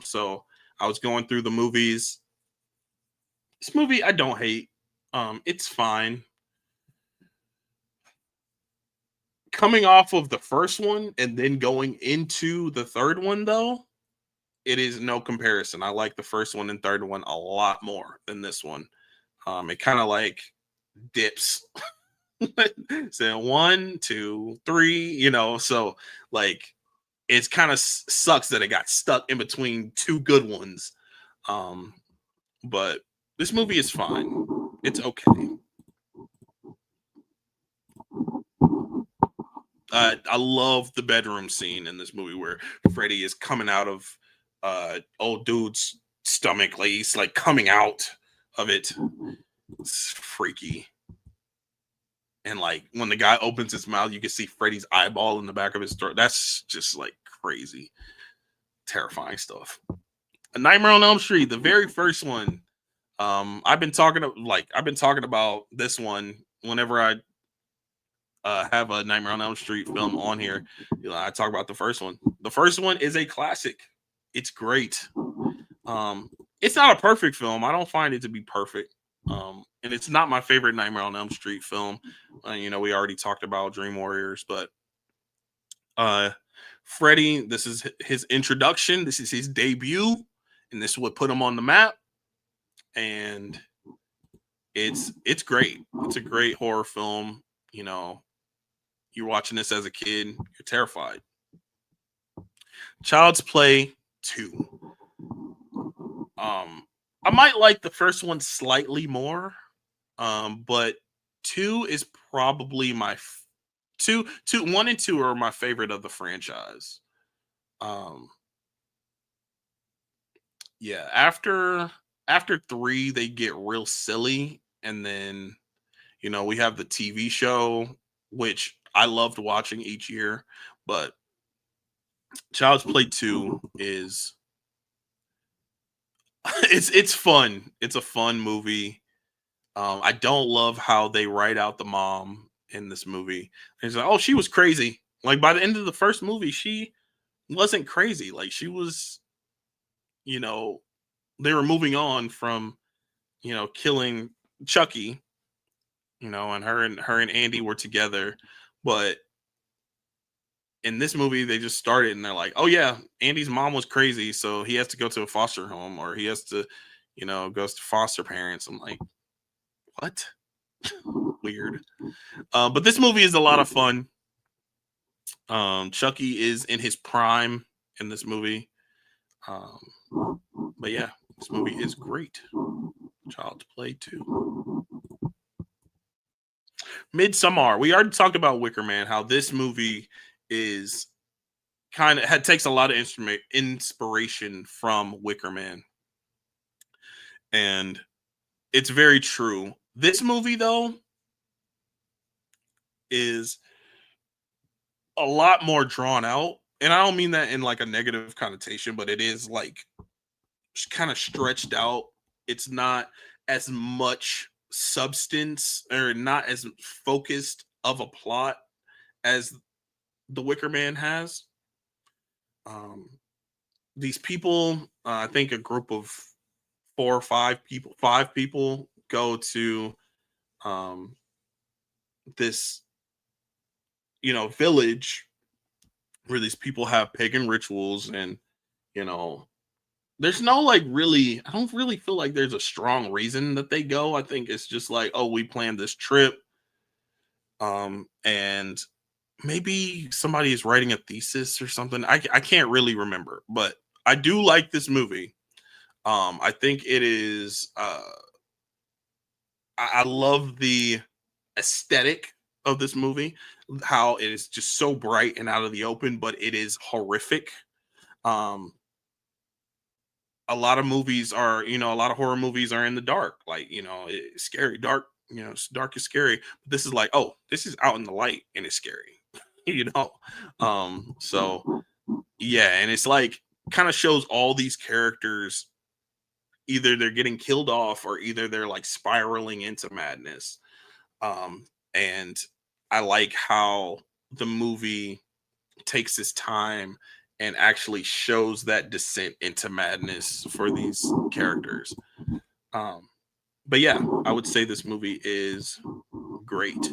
So I was going through the movies. This movie I don't hate. It's fine. Coming off of the first one and then going into the third one, though, it is no comparison. I like the first one and third one a lot more than this one. It kind of like dips. So 1, 2, 3, so like it's kind of sucks that it got stuck in between two good ones. But this movie is fine. It's okay. I love the bedroom scene in this movie where Freddy is coming out of old dude's stomach, like he's like coming out of it. It's freaky. And like when the guy opens his mouth, you can see Freddy's eyeball in the back of his throat. That's just like crazy, terrifying stuff. A Nightmare on Elm Street, the very first one. I've been talking about this one whenever I have a Nightmare on Elm Street film on here. I talk about the first one. The first one is a classic. It's great. It's not a perfect film. I don't find it to be perfect. And it's not my favorite Nightmare on Elm Street film. We already talked about Dream Warriors, but Freddy, this is his introduction. This is his debut, and this would put them on the map. And it's great. It's a great horror film. You know, you're watching this as a kid, you're terrified. Child's Play 2. I might like the first one slightly more, but 2 is probably my two, 1 and 2 are my favorite of the franchise. Um, yeah, after 3 they get real silly, and then we have the TV show, which I loved watching each year, but Child's Play 2 is it's fun. It's a fun movie. I don't love how they write out the mom in this movie. It's like, oh, she was crazy. Like by the end of the first movie, she wasn't crazy. Like she was, you know, they were moving on from, killing Chucky, and her and Andy were together. But in this movie, they just started and they're like, oh yeah, Andy's mom was crazy, so he has to go to a foster home, or he has to, goes to foster parents. I'm like, what? Weird. But this movie is a lot of fun. Chucky is in his prime in this movie. But yeah, this movie is great. Child's Play 2. Midsommar. We already talked about Wicker Man, how this movie is takes a lot of inspiration from Wicker Man. And it's very true. This movie, though, is a lot more drawn out. And I don't mean that in like a negative connotation, but it is like kind of stretched out. It's not as much substance or not as focused of a plot as the Wicker Man has. These people, I think a group of 5 people go to this, village where these people have pagan rituals, and you know there's no like really, I don't really feel like there's a strong reason that they go. I think it's just like, oh, we planned this trip, and maybe somebody is writing a thesis or something. I can't really remember, but I do like this movie. I think it is I love the aesthetic of this movie, how it is just so bright and out of the open, but it is horrific. Um, a lot of movies are, a lot of horror movies are in the dark, like, it's scary, dark, dark is scary. But this is like, oh, this is out in the light and it's scary, you know? So yeah, and it's like kind of shows all these characters, either they're getting killed off or either they're like spiraling into madness. And I like how the movie takes its time and actually shows that descent into madness for these characters. But yeah, I would say this movie is great.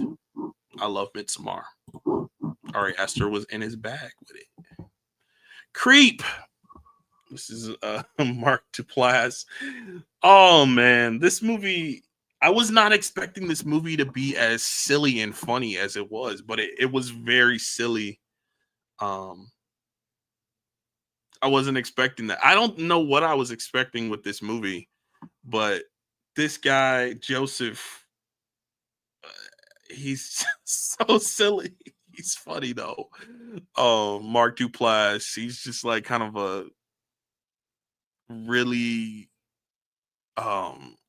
I love Midsommar. Ari Aster was in his bag with it. Creep. This is Mark Duplass. Oh man, this movie, I was not expecting this movie to be as silly and funny as it was, but it was very silly. I wasn't expecting that. I don't know what I was expecting with this movie, but this guy, Joseph, he's so silly. He's funny though. Oh, Mark Duplass, he's just like kind of a really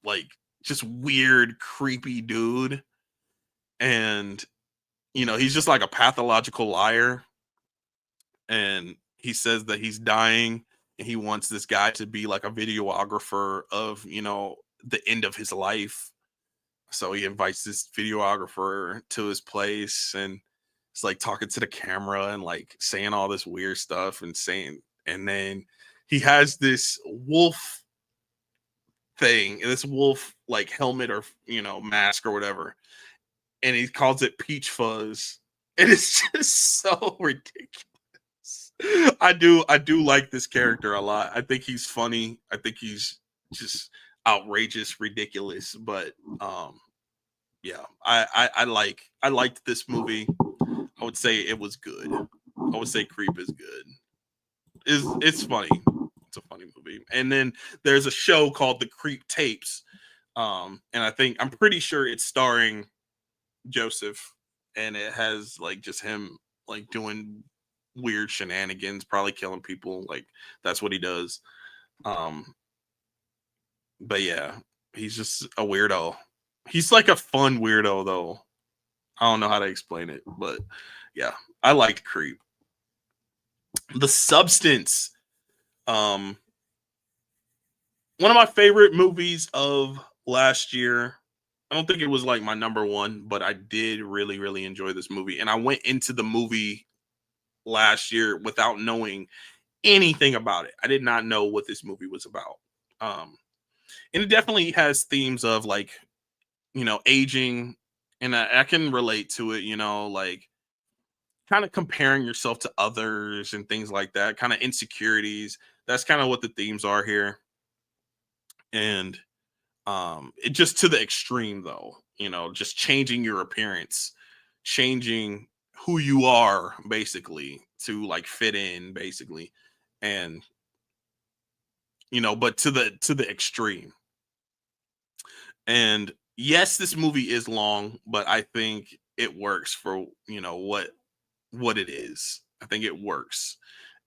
like just weird, creepy dude. And he's just like a pathological liar. And he says that he's dying and he wants this guy to be like a videographer of, the end of his life. So he invites this videographer to his place, and it's like talking to the camera and like saying all this weird stuff and then he has this wolf thing, this wolf like helmet or mask or whatever, and he calls it Peach Fuzz. And it's just so ridiculous. I do like this character a lot. I think he's funny. I think he's just outrageous, ridiculous. But yeah, I liked this movie. I would say it was good. I would say Creep is good. It's funny. It's a funny movie. And then there's a show called The Creep Tapes. And I'm pretty sure it's starring Joseph, and it has like just him like doing weird shenanigans, probably killing people. Like that's what he does. Um, but yeah, he's just a weirdo. He's like a fun weirdo though. I don't know how to explain it, but yeah, I liked Creep. The Substance. Um, One of my favorite movies of last year. I don't think it was like my number one, but I did really, really enjoy this movie. And I went into the movie last year without knowing anything about it. I did not know what this movie was about. Um, and it definitely has themes of like, aging. And I can relate to it, like kind of comparing yourself to others and things like that, kind of insecurities. That's kind of what the themes are here. And it just to the extreme though, just changing your appearance, changing who you are basically to like fit in basically. And but to the extreme. And yes, this movie is long, but I think it works for what it is. I think it works.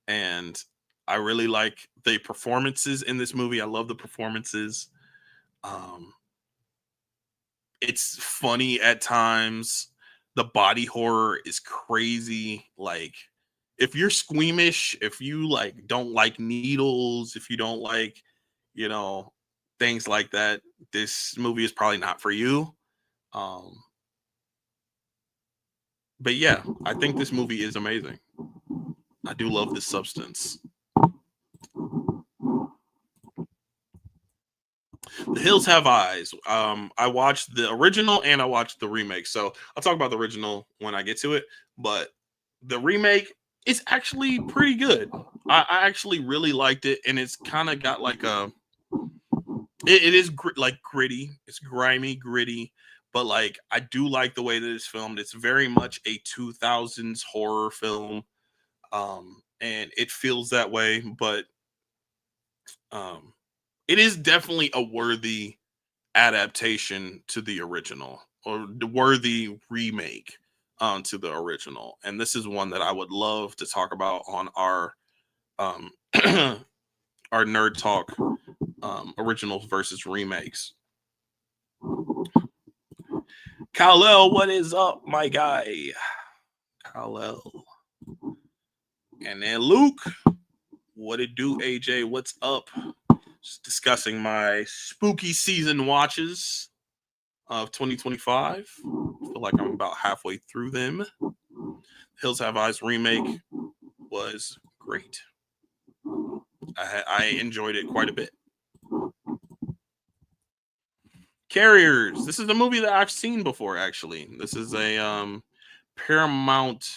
And I really like the performances in this movie. I love the performances. um it's funny at times. The body horror is crazy. Like if you're squeamish, if you like don't like needles, if you don't like, you know, things like that, this movie is probably not for you. Um but yeah, I think this movie is amazing. I do love this substance. The Hills Have Eyes. I watched the original and I watched the remake. So I'll talk about the original when I get to it. But the remake is actually pretty good. I actually really liked it, and it's kind of got like it is like gritty. It's grimy, gritty, but like I do like the way that it's filmed. It's very much a 2000s horror film, and it feels that way. But um, it is definitely a worthy adaptation to the original, or the worthy remake to the original. And this is one that I would love to talk about on our um our nerd talk, originals versus remakes. Kal-El, what is up, my guy? Kal-El. And then Luke, what it do, AJ? What's up? Just discussing my spooky season watches of 2025. I feel like I'm about halfway through them. Hills Have Eyes remake was great. I enjoyed it quite a bit. Carriers. This is a movie that I've seen before. Actually, this is a Paramount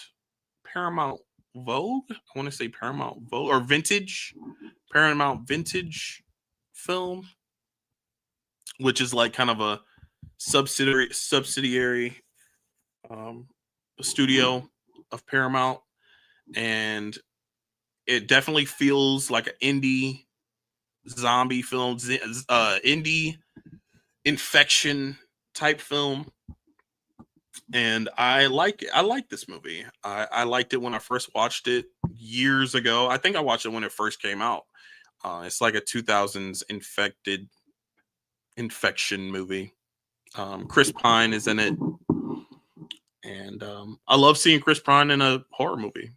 Paramount Vogue. I want to say Paramount Vogue or Vintage Paramount Vintage film, which is like kind of a subsidiary um, studio of Paramount, and it definitely feels like an indie zombie film, indie infection type film. And I like it. I like this movie. I liked it when I first watched it years ago. I think I watched it when it first came out. It's like a 2000s infection movie. Chris Pine is in it, and I love seeing Chris Pine in a horror movie.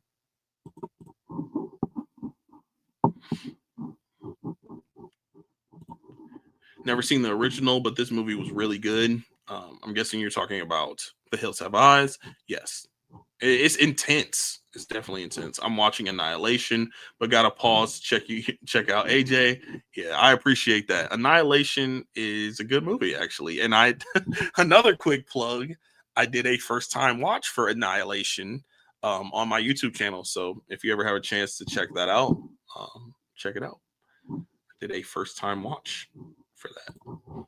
Never seen the original, but this movie was really good. I'm guessing you're talking about The Hills Have Eyes. Yes, it's intense. It's definitely intense. I'm watching Annihilation, but gotta pause. Check out AJ. Yeah, I appreciate that. Annihilation is a good movie actually, and I another quick plug. I did a first time watch for Annihilation on my YouTube channel. So if you ever have a chance to check that out, check it out. I did a first time watch for that.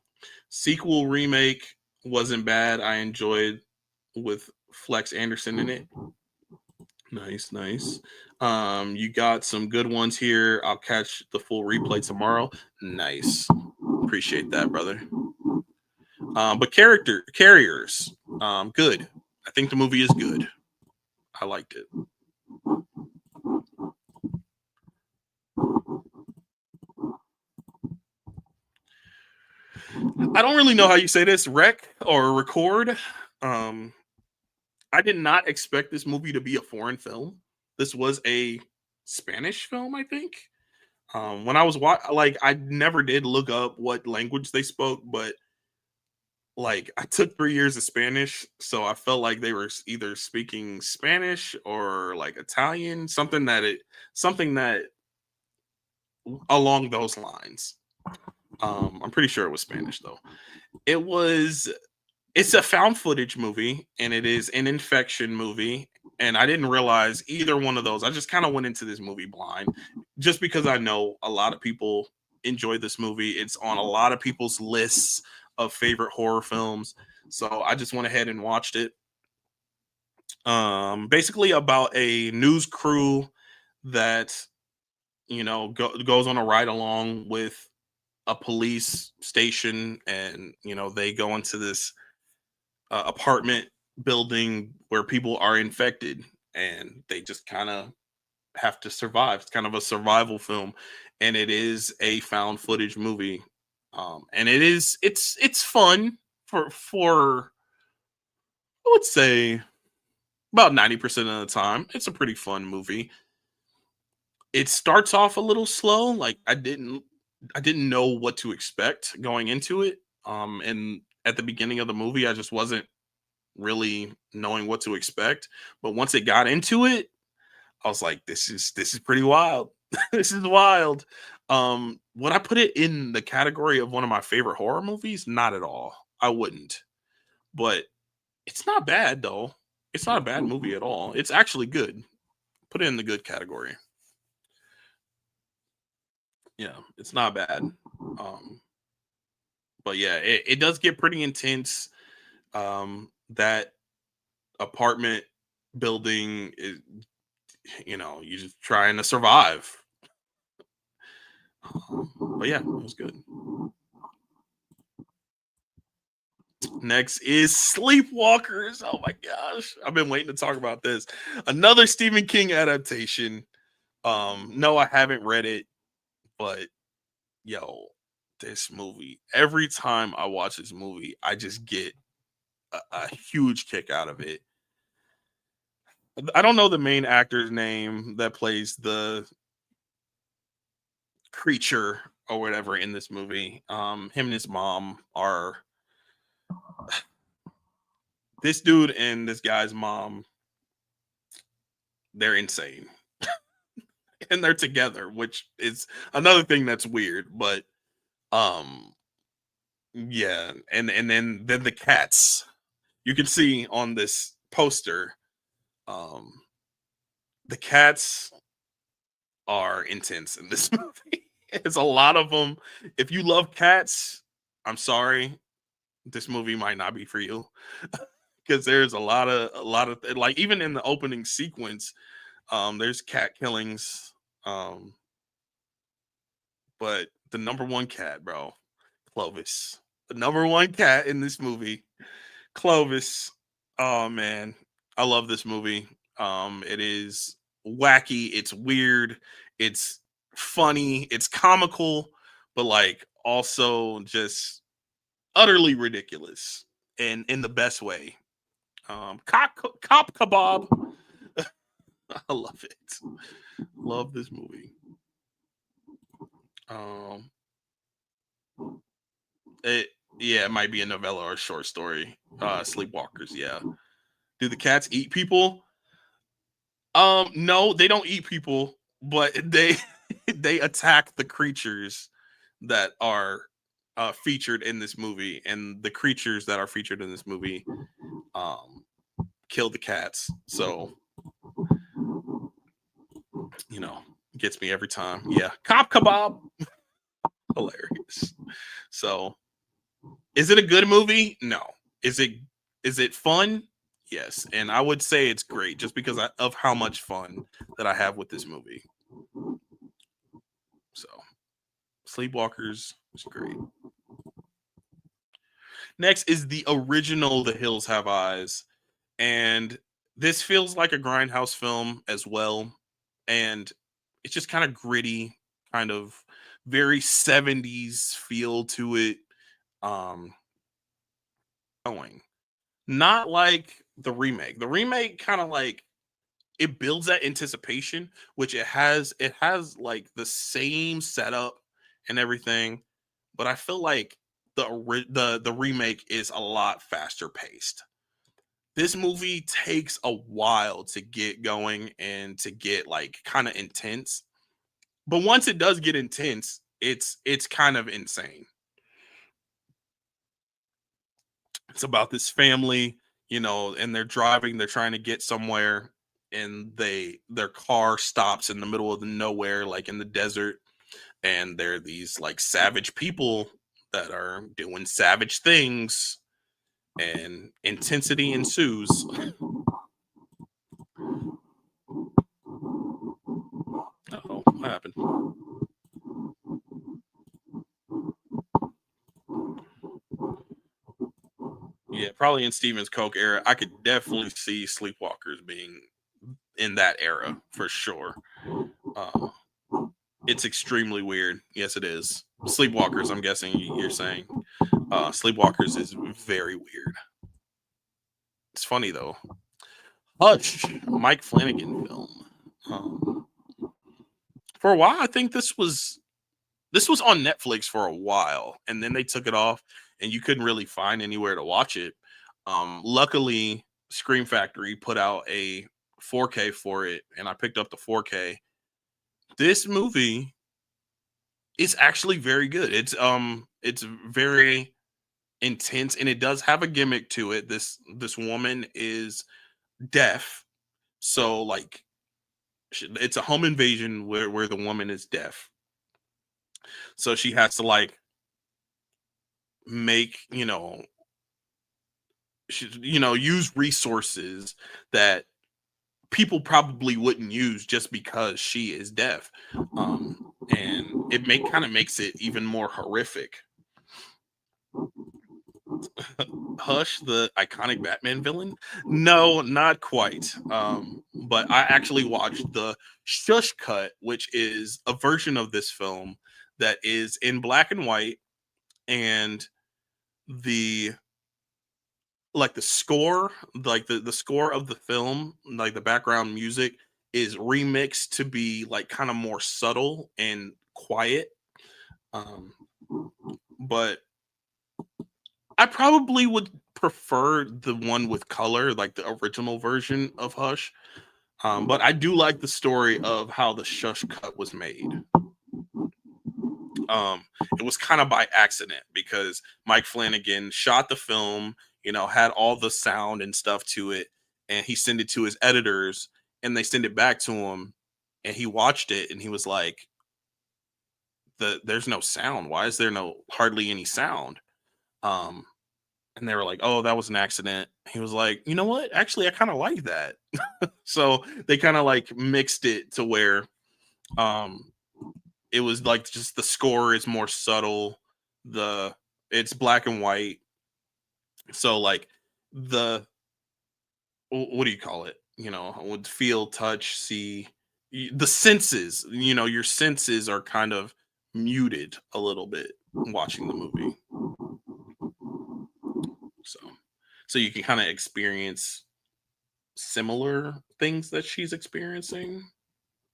Sequel remake wasn't bad. I enjoyed with Flex Anderson in it. Nice, nice. You got some good ones here. I'll catch the full replay tomorrow. Nice. Appreciate that, brother. But carriers, good. I think the movie is good. I liked it. I don't really know how you say this, rec or record. I did not expect this movie to be a foreign film. This was a Spanish film, I think. When I was like, I never did look up what language they spoke, but like I took 3 years of Spanish, so I felt like they were either speaking Spanish or like Italian, something that along those lines. I'm pretty sure it was Spanish though. It's a found footage movie and it is an infection movie. And I didn't realize either one of those. I just kind of went into this movie blind just because I know a lot of people enjoy this movie. It's on a lot of people's lists of favorite horror films. So I just went ahead and watched it. Basically about a news crew that, goes on a ride along with a police station, and they go into this apartment building where people are infected and they just kind of have to survive. It's kind of a survival film, and it is a found footage movie. And it's fun for I would say about 90% of the time. It's a pretty fun movie. It starts off a little slow. Like I didn't know what to expect going into it. And at the beginning of the movie, I just wasn't really knowing what to expect. But once it got into it, I was like, this is pretty wild. This is wild. Would I put it in the category of one of my favorite horror movies? Not at all. I wouldn't. But it's not bad though. It's not a bad movie at all. It's actually good. Put it in the good category. Yeah, it's not bad. But yeah, it does get pretty intense. That apartment building is, you're just trying to survive. But yeah, it was good. Next is Sleepwalkers. Oh my gosh, I've been waiting to talk about this. Another Stephen King adaptation. No, I haven't read it, but yo, this movie. Every time I watch this movie, I just get a huge kick out of it. I don't know the main actor's name that plays the creature or whatever in this movie. Him and his mom are this dude and this guy's mom. They're insane, and they're together, which is another thing that's weird. But um, yeah, and then the cats. You can see on this poster, um, the cats are intense in this movie. It's a lot of them. If you love cats, I'm sorry, this movie might not be for you because there's a lot of like even in the opening sequence, there's cat killings. Um, but the number one cat, bro, Clovis, the number one cat in this movie, Clovis. Oh man, I love this movie. It is wacky, it's weird, it's funny, it's comical, but like also just utterly ridiculous and in the best way. Cop kebab. I love it. Love this movie. Um, it yeah, it might be a novella or a short story. Sleepwalkers. Yeah. Do the cats eat people? No, they don't eat people, but they they attack the creatures that are featured in this movie, and the creatures that are featured in this movie um kill the cats. So gets me every time. Yeah, cop kebab, hilarious. So, is it a good movie? No. Is it fun? Yes, and I would say it's great just because of how much fun that I have with this movie. So, Sleepwalkers is great. Next is the original The Hills Have Eyes, and this feels like a grindhouse film as well, and it's just kind of gritty, kind of very 70s feel to it. Um, going not like the remake. The remake kind of like it builds that anticipation, which it has like the same setup and everything, but I feel like the remake is a lot faster paced. This movie takes a while to get going and to get like kind of intense, but once it does get intense, it's kind of insane. It's about this family, and they're driving, they're trying to get somewhere, and their car stops in the middle of the nowhere, like in the desert, and there are these like savage people that are doing savage things, and intensity ensues. Oh, what happened? Yeah, probably in Stevens Coke era. I could definitely see Sleepwalkers being in that era for sure. Uh, it's extremely weird. Yes, it is. Sleepwalkers, I'm guessing you're saying. Sleepwalkers is very weird. It's funny though. Hush, Mike Flanagan film. Um, for a while, I think this was on Netflix for a while, and then they took it off, and you couldn't really find anywhere to watch it. Luckily, Scream Factory put out a 4K for it, and I picked up the 4K. This movie is actually very good. It's very intense, and it does have a gimmick to it. This woman is deaf, so like it's a home invasion where the woman is deaf, so she has to like make use resources that people probably wouldn't use just because she is deaf. And it kind of makes it even more horrific. Hush, the iconic Batman villain? No, not quite. But I actually watched the Shush Cut, which is a version of this film that is in black and white, and the the score, like the score of the film, like the background music is remixed to be like kind of more subtle and quiet. Um, but I probably would prefer the one with color, like the original version of Hush. But I do like the story of how the Shush Cut was made. It was kind of by accident because Mike Flanagan shot the film, had all the sound and stuff to it, and he sent it to his editors, and they sent it back to him, and he watched it, and he was like, there's no sound. Why is there no hardly any sound?" Um, and they were like, "Oh, that was an accident." He was like, "You know what? Actually, I kind of like that." So they kind of like mixed it to where um it was like just the score is more subtle. The It's black and white, so like the what do you call it? Would feel, touch, see, the senses. Your senses are kind of muted a little bit watching the movie, so you can kind of experience similar things that she's experiencing.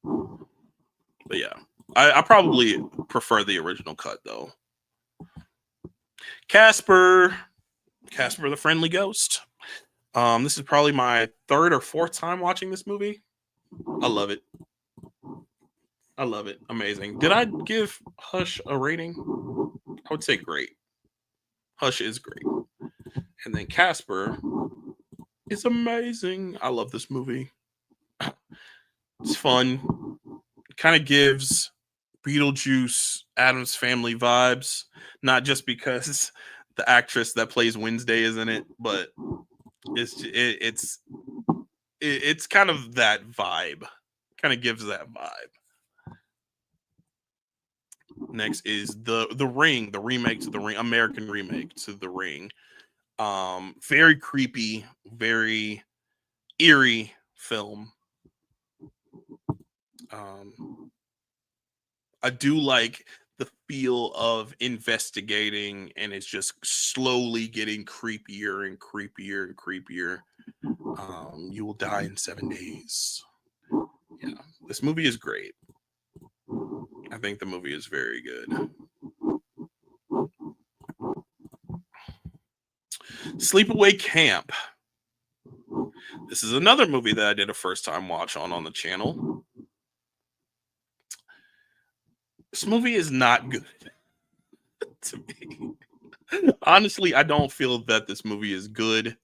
But yeah, I probably prefer the original cut though. Casper, Casper the Friendly Ghost. This is probably my third or fourth time watching this movie. I love it. I love it. Amazing. Did I give Hush a rating? I would say great. Hush is great. And then Casper is amazing. I love this movie. It's fun. Kind of gives Beetlejuice Adams Family vibes, not just because the actress that plays Wednesday is in it, but it's kind of that vibe. Kind of gives that vibe. Next is the Ring, the remake to the Ring, American remake to the Ring. Very creepy, very eerie film. I do like the feel of investigating, and it's just slowly getting creepier and creepier and creepier. You will die in 7 days. Yeah, this movie is great. I think the movie is very good. Sleepaway Camp. This is another movie that I did a first time watch on the channel. This movie is not good to me. Honestly, I don't feel that this movie is good.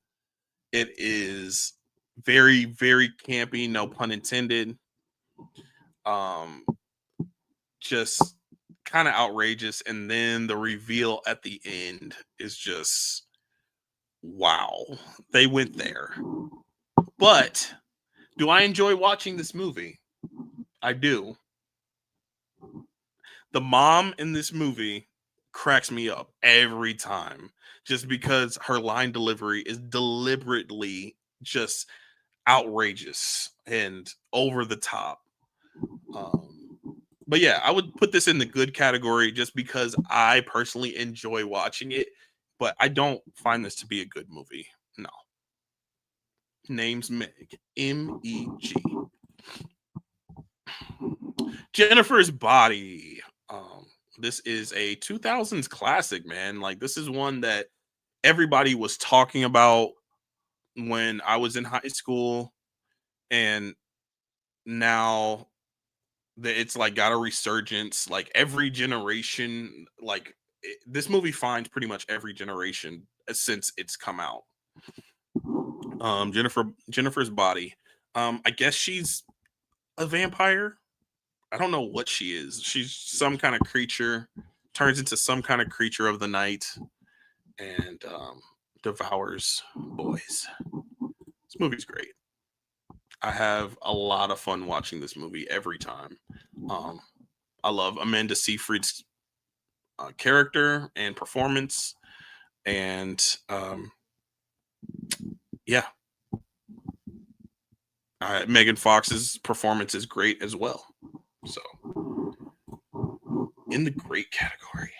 It is very, very campy, no pun intended. Just kind of outrageous, and then the reveal at the end is just wow. They went there. But do I enjoy watching this movie? I do. The mom in this movie cracks me up every time just because her line delivery is deliberately just outrageous and over the top. But yeah, I would put this in the good category just because I personally enjoy watching it, but I don't find this to be a good movie. No. Name's Meg. M-E-G. Jennifer's Body. This is a 2000s classic, man. Like, this is one that everybody was talking about when I was in high school, and now that it's like got a resurgence. Like, every generation, like this movie finds pretty much every generation since it's come out. Jennifer's Body. I guess she's a vampire. I don't know what she is. She's some kind of creature, turns into some kind of creature of the night, and devours boys. This movie's great. I have a lot of fun watching this movie every time. I love Amanda Seyfried's character and performance, and yeah, Megan Fox's performance is great as well. So, in the great category,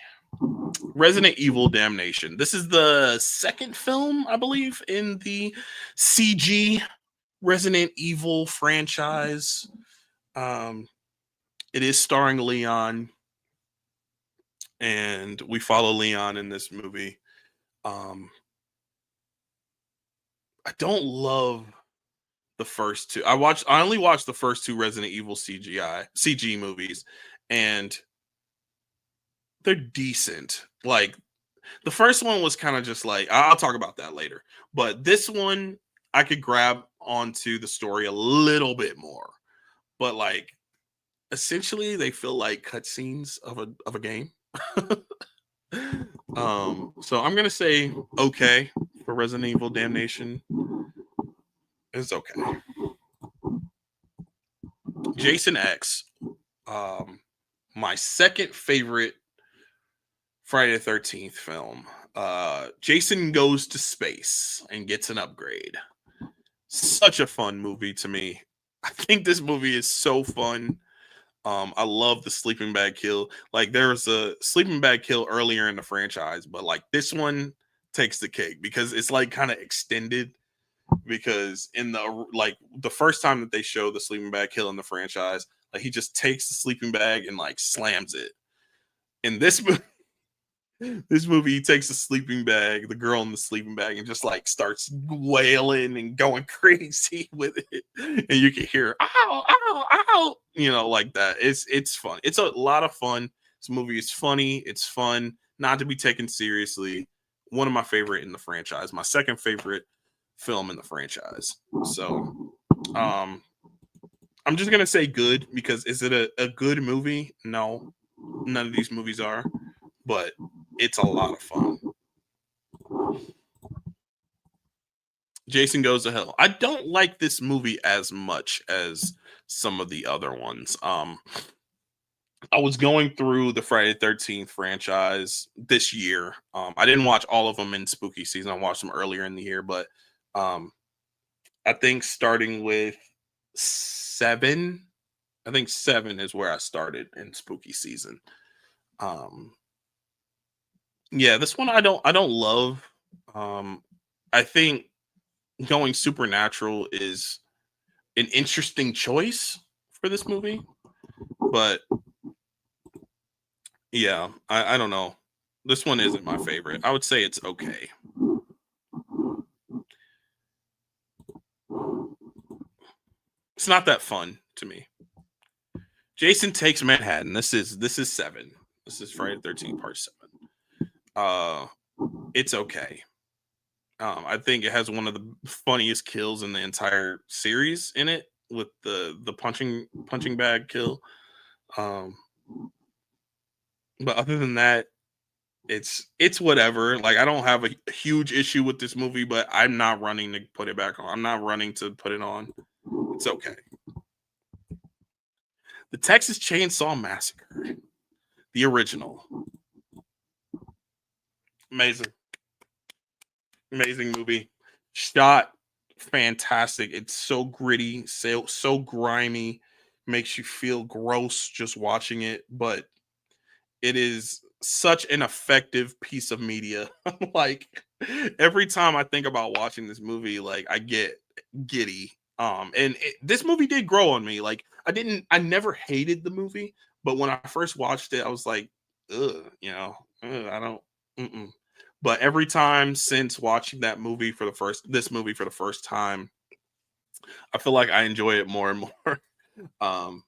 Resident Evil Damnation. This is the second film, I believe, in the CG Resident Evil franchise. It is starring Leon, and we follow Leon in this movie. I don't love the first two. I only watched the first two Resident Evil CG movies, and they're decent. Like, the first one was kind of just like, I'll talk about that later. But this one, I could grab onto the story a little bit more. But like, essentially, they feel like cutscenes of a game. So I'm gonna say okay for Resident Evil Damnation. It's okay. Jason X, my second favorite Friday the 13th film. Jason goes to space and gets an upgrade. Such a fun movie to me. I think this movie is so fun. I love the sleeping bag kill. Like, there was a sleeping bag kill earlier in the franchise, but like this one takes the cake because it's like kind of extended. Because in the first time that they show the sleeping bag kill in the franchise, like, he just takes the sleeping bag and like slams it. In this movie, he takes the sleeping bag, the girl in the sleeping bag, and just like starts wailing and going crazy with it. And you can hear ow, ow, ow, like that. It's fun. It's a lot of fun. This movie is funny. It's fun, not to be taken seriously. One of my favorite in the franchise. My second favorite film in the franchise. So, I'm I'm just gonna say good because is it a good movie? No, none of these movies are, but it's a lot of fun. Jason Goes to Hell. I don't like this movie as much as some of the other ones. I was going through the Friday the 13th franchise this year. I didn't watch all of them in spooky season. I watched them earlier in the year, but um, I think starting with seven, I think seven is where I started in spooky season. Um, yeah, this one I don't love. Um, I think going supernatural is an interesting choice for this movie, but yeah, I don't know. This one isn't my favorite. I would say it's okay. It's not that fun to me. Jason Takes Manhattan. This is seven. This is Friday the 13th part seven. Uh, it's okay. I think it has one of the funniest kills in the entire series in it with the punching bag kill. Um, but other than that, it's whatever. Like I don't have a huge issue with this movie, but I'm not running to put it back on. I'm not running to put it on. It's okay. The Texas Chainsaw Massacre, the original, amazing, amazing movie. Shot fantastic. It's so gritty, so grimy, makes you feel gross just watching it, but it is such an effective piece of media. Like every time I think about watching this movie, like I get giddy. This movie did grow on me. Like I never hated the movie, but when I first watched it, I was like, ugh, I don't. Mm-mm. But every time since watching this movie for the first time, I feel like I enjoy it more and more. um,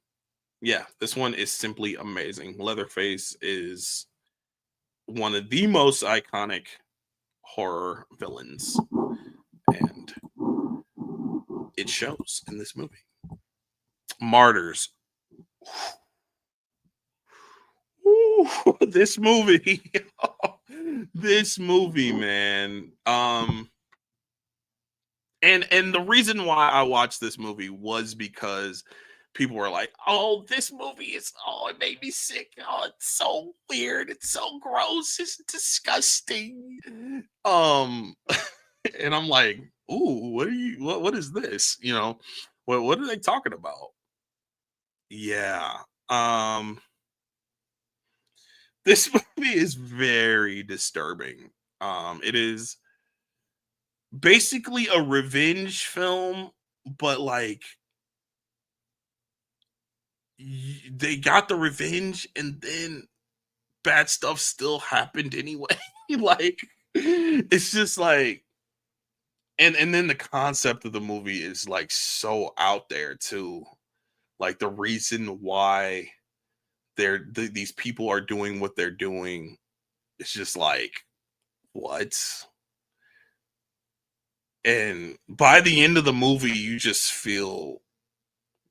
yeah, this one is simply amazing. Leatherface is one of the most iconic horror villains, and it shows in this movie. Martyrs. Ooh, this movie. This movie, man. And the reason why I watched this movie was because people were like, "Oh, this movie is it made me sick. Oh, it's so weird. It's so gross. It's disgusting." Um and I'm like, "Ooh, what is this? What are they talking about?" Yeah. Um this movie is very disturbing. It is basically a revenge film, but like they got the revenge and then bad stuff still happened anyway. Like it's just like and then the concept of the movie is like so out there too. Like the reason why these people are doing what they're doing is just like what? And by the end of the movie you just feel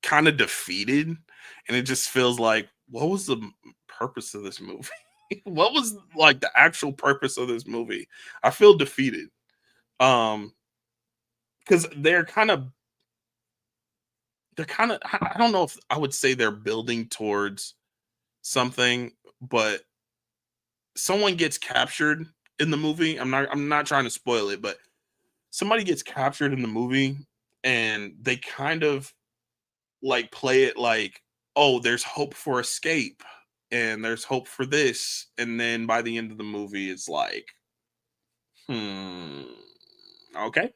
kind of defeated, and it just feels like what was the purpose of this movie? What was like the actual purpose of this movie? I feel defeated. Um because I don't know if I would say they're building towards something, but someone gets captured in the movie. I'm not trying to spoil it, but somebody gets captured in the movie and they kind of like play it like, oh, there's hope for escape and there's hope for this, and then by the end of the movie it's like, hmm, okay,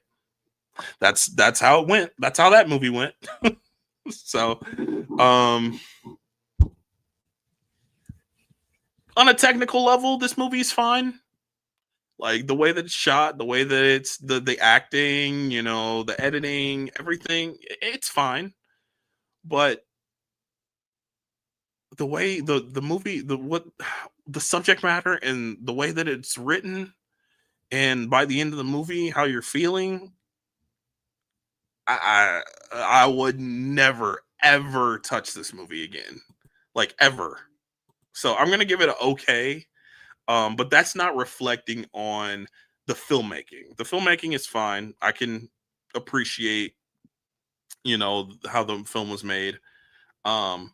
that's how it went. That's how that movie went. So um on a technical level this movie is fine. Like the way that it's shot, the way that it's the acting, the editing, everything, it's fine. But the way the movie, the subject matter and the way that it's written, and by the end of the movie, how you're feeling, I would never ever touch this movie again, like ever. So I'm gonna give it an okay. But that's not reflecting on the filmmaking. The filmmaking is fine. I can appreciate, how the film was made. Um,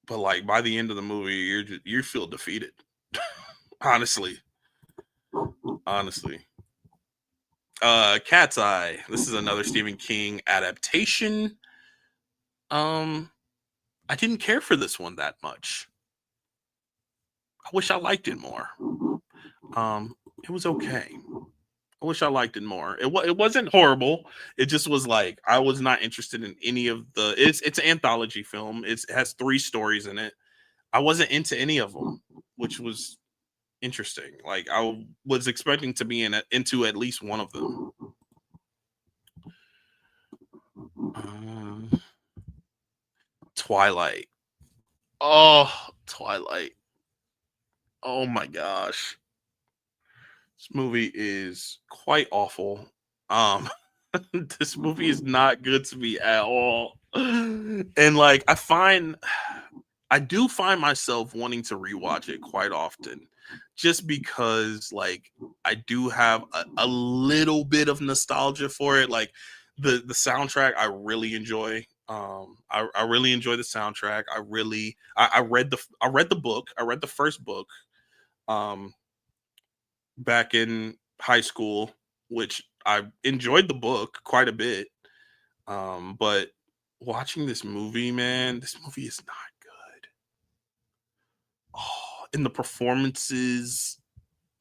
but like by the end of the movie, you feel defeated. honestly, honestly. Cat's Eye. This is another Stephen King adaptation. Um, I didn't care for this one that much. I wish I liked it more. It was okay. I wish I liked it more. It wasn't horrible. It just was like I was not interested in any of the. It's an anthology film. It has 3 stories in it. I wasn't into any of them, which was interesting. Like I was expecting to be into at least one of them. Twilight. Oh, Twilight. Oh my gosh. This movie is quite awful. Um this movie is not good to me at all. And like I do find myself wanting to rewatch it quite often just because like I do have a little bit of nostalgia for it. Like the soundtrack I really enjoy. I really enjoy the soundtrack. I read the book. I read the first book um back in high school, which I enjoyed the book quite a bit. But watching this movie, man, this movie is not good. Oh, and the performances.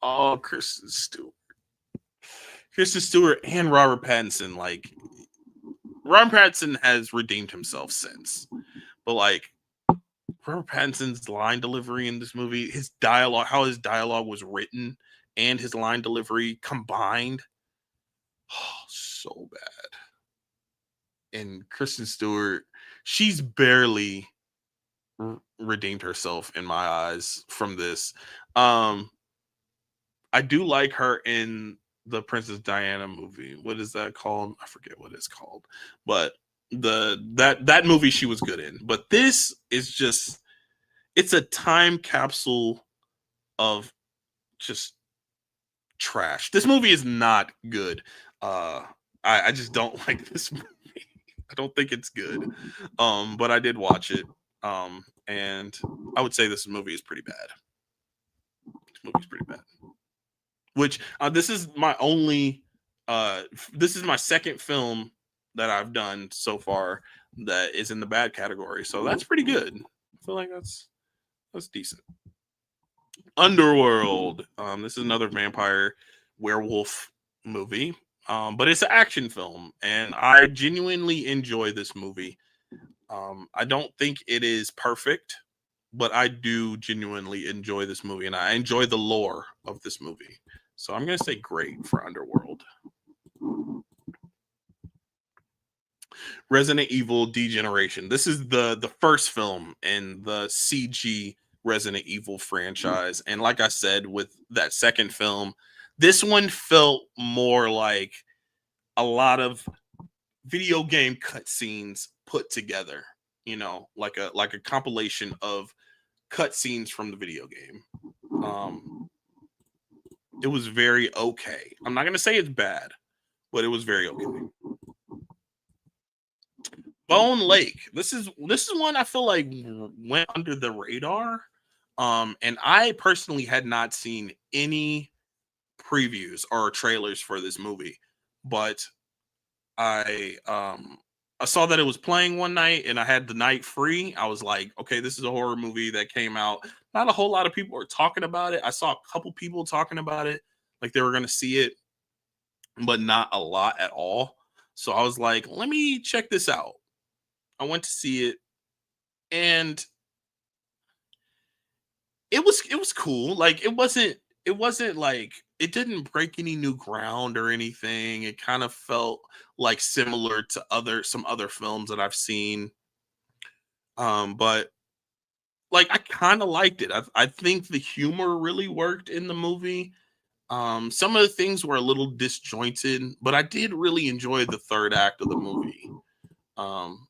Oh, Kristen Stewart, and Robert Pattinson. Like Robert Pattinson has redeemed himself since, but like Robert Pattinson's line delivery in this movie, his dialogue, how his dialogue was written, and his line delivery combined, oh, so bad. And Kristen Stewart, she's barely redeemed herself in my eyes from this. Um, I do like her in the Princess Diana movie. What is that called? I forget what it's called. But that movie she was good in. But this is just it's a time capsule of just trash. This movie is not good. Uh I just don't like this movie. I don't think it's good. But I did watch it. And I would say this movie is pretty bad. This movie's pretty bad. Which this is my only this is my second film that I've done so far that is in the bad category. So that's pretty good. I feel like that's decent. Underworld. This is another vampire werewolf movie. But it's an action film, and I genuinely enjoy this movie. I don't think it is perfect, but I do genuinely enjoy this movie, and I enjoy the lore of this movie. So I'm gonna say great for Underworld. Resident Evil Degeneration. This is the first film in the CG Resident Evil franchise, and like I said, with that second film, this one felt more like a lot of video game cutscenes put together. Like a compilation of cutscenes from the video game. It was very okay. I'm not gonna say it's bad, but it was very okay. Bone Lake. This is one I feel like went under the radar. And I personally had not seen any previews or trailers for this movie, but I saw that it was playing one night and I had the night free. I was like, okay, this is a horror movie that came out. Not a whole lot of people are talking about it. I saw a couple people talking about it, like they were gonna see it, but not a lot at all. So I was like, let me check this out. I went to see it, and it was cool. Like it wasn't like it didn't break any new ground or anything. It kind of felt like similar to some other films that I've seen. But like I kind of liked it. I think the humor really worked in the movie. Some of the things were a little disjointed, but I did really enjoy the third act of the movie. Um,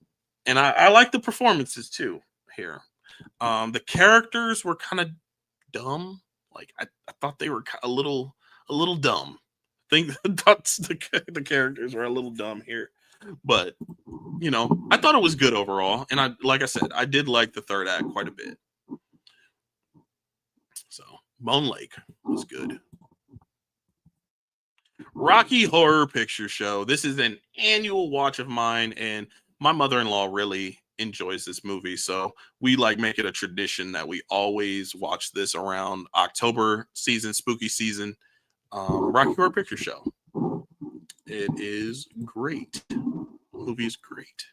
and I like the performances too here. The characters were kind of dumb. Like I thought they were a little dumb. I think that's the characters were a little dumb here, but I thought it was good overall. And like I said, I did like the third act quite a bit. So Bone Lake was good. Rocky Horror Picture Show. This is an annual watch of mine, and my mother-in-law really enjoys this movie. So we like make it a tradition that we always watch this around October season, spooky season. Rocky Horror Picture Show. It is great. The movie is great.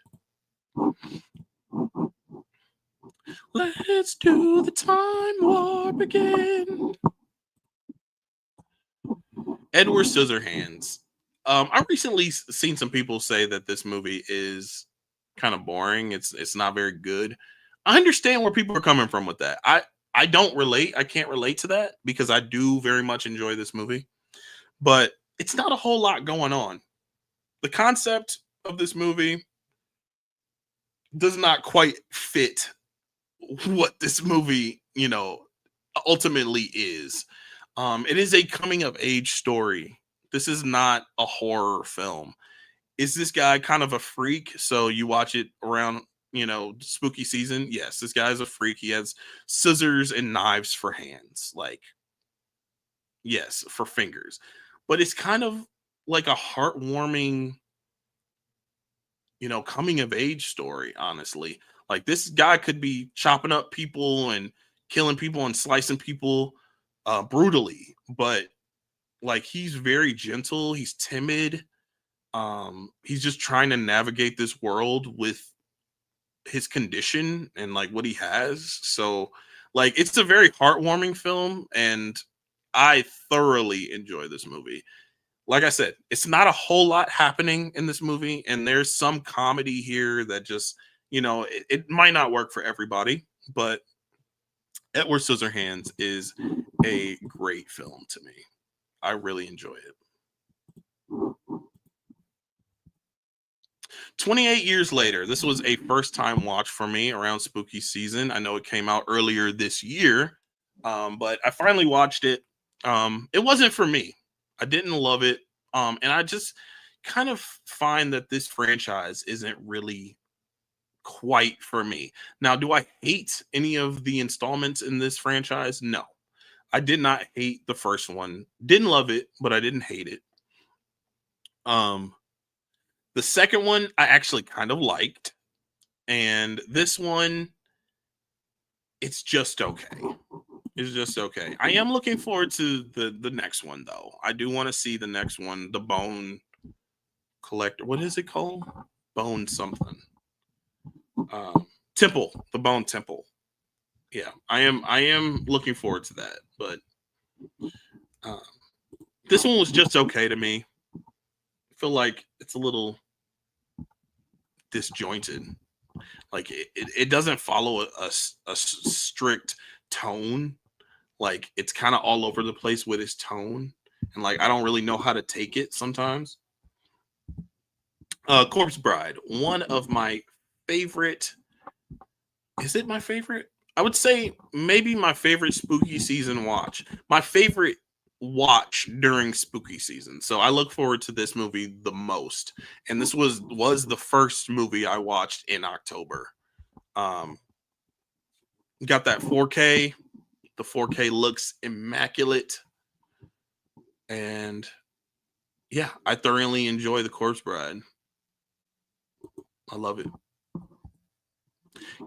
Let's do the time warp again. Edward Scissorhands. I recently seen some people say that this movie is kind of boring. It's not very good. I understand where people are coming from with that. I don't relate. I can't relate to that because I do very much enjoy this movie, but it's not a whole lot going on. The concept of this movie does not quite fit what this movie, ultimately is. It is a coming of age story. This is not a horror film. Is this guy kind of a freak? So you watch it around, spooky season. Yes, this guy is a freak. He has scissors and knives for hands. Like, yes, for fingers. But it's kind of like a heartwarming, coming of age story, honestly. Like this guy could be chopping up people and killing people and slicing people brutally, but like he's very gentle, he's timid. He's just trying to navigate this world with his condition and like what he has. So like it's a very heartwarming film and I thoroughly enjoy this movie. Like I said, it's not a whole lot happening in this movie, and there's some comedy here that just, it might not work for everybody, but Edward Scissorhands is a great film to me. I really enjoy it. 28 years later, this was a first time watch for me around spooky season. I know it came out earlier this year, but I finally watched it. It wasn't for me. I didn't love it. And I just kind of find that this franchise isn't really quite for me. Now, do I hate any of the installments in this franchise? No. I did not hate the first one. Didn't love it, but I didn't hate it. The second one I actually kind of liked. And this one, it's just okay. It's just okay. I am looking forward to the next one though. I do want to see the next one, the Bone Collector. What is it called? Bone something. Temple, the Bone Temple. Yeah, I am looking forward to that. But this one was just okay to me. I feel like it's a little disjointed. Like it doesn't follow a strict tone. Like it's kind of all over the place with its tone, and like I don't really know how to take it sometimes. Corpse Bride, one of my favorite. Is it my favorite? I would say maybe my favorite spooky season watch. My favorite watch during spooky season. So I look forward to this movie the most. And this was the first movie I watched in October. Got that 4K. The 4K looks immaculate. And yeah, I thoroughly enjoy The Corpse Bride. I love it.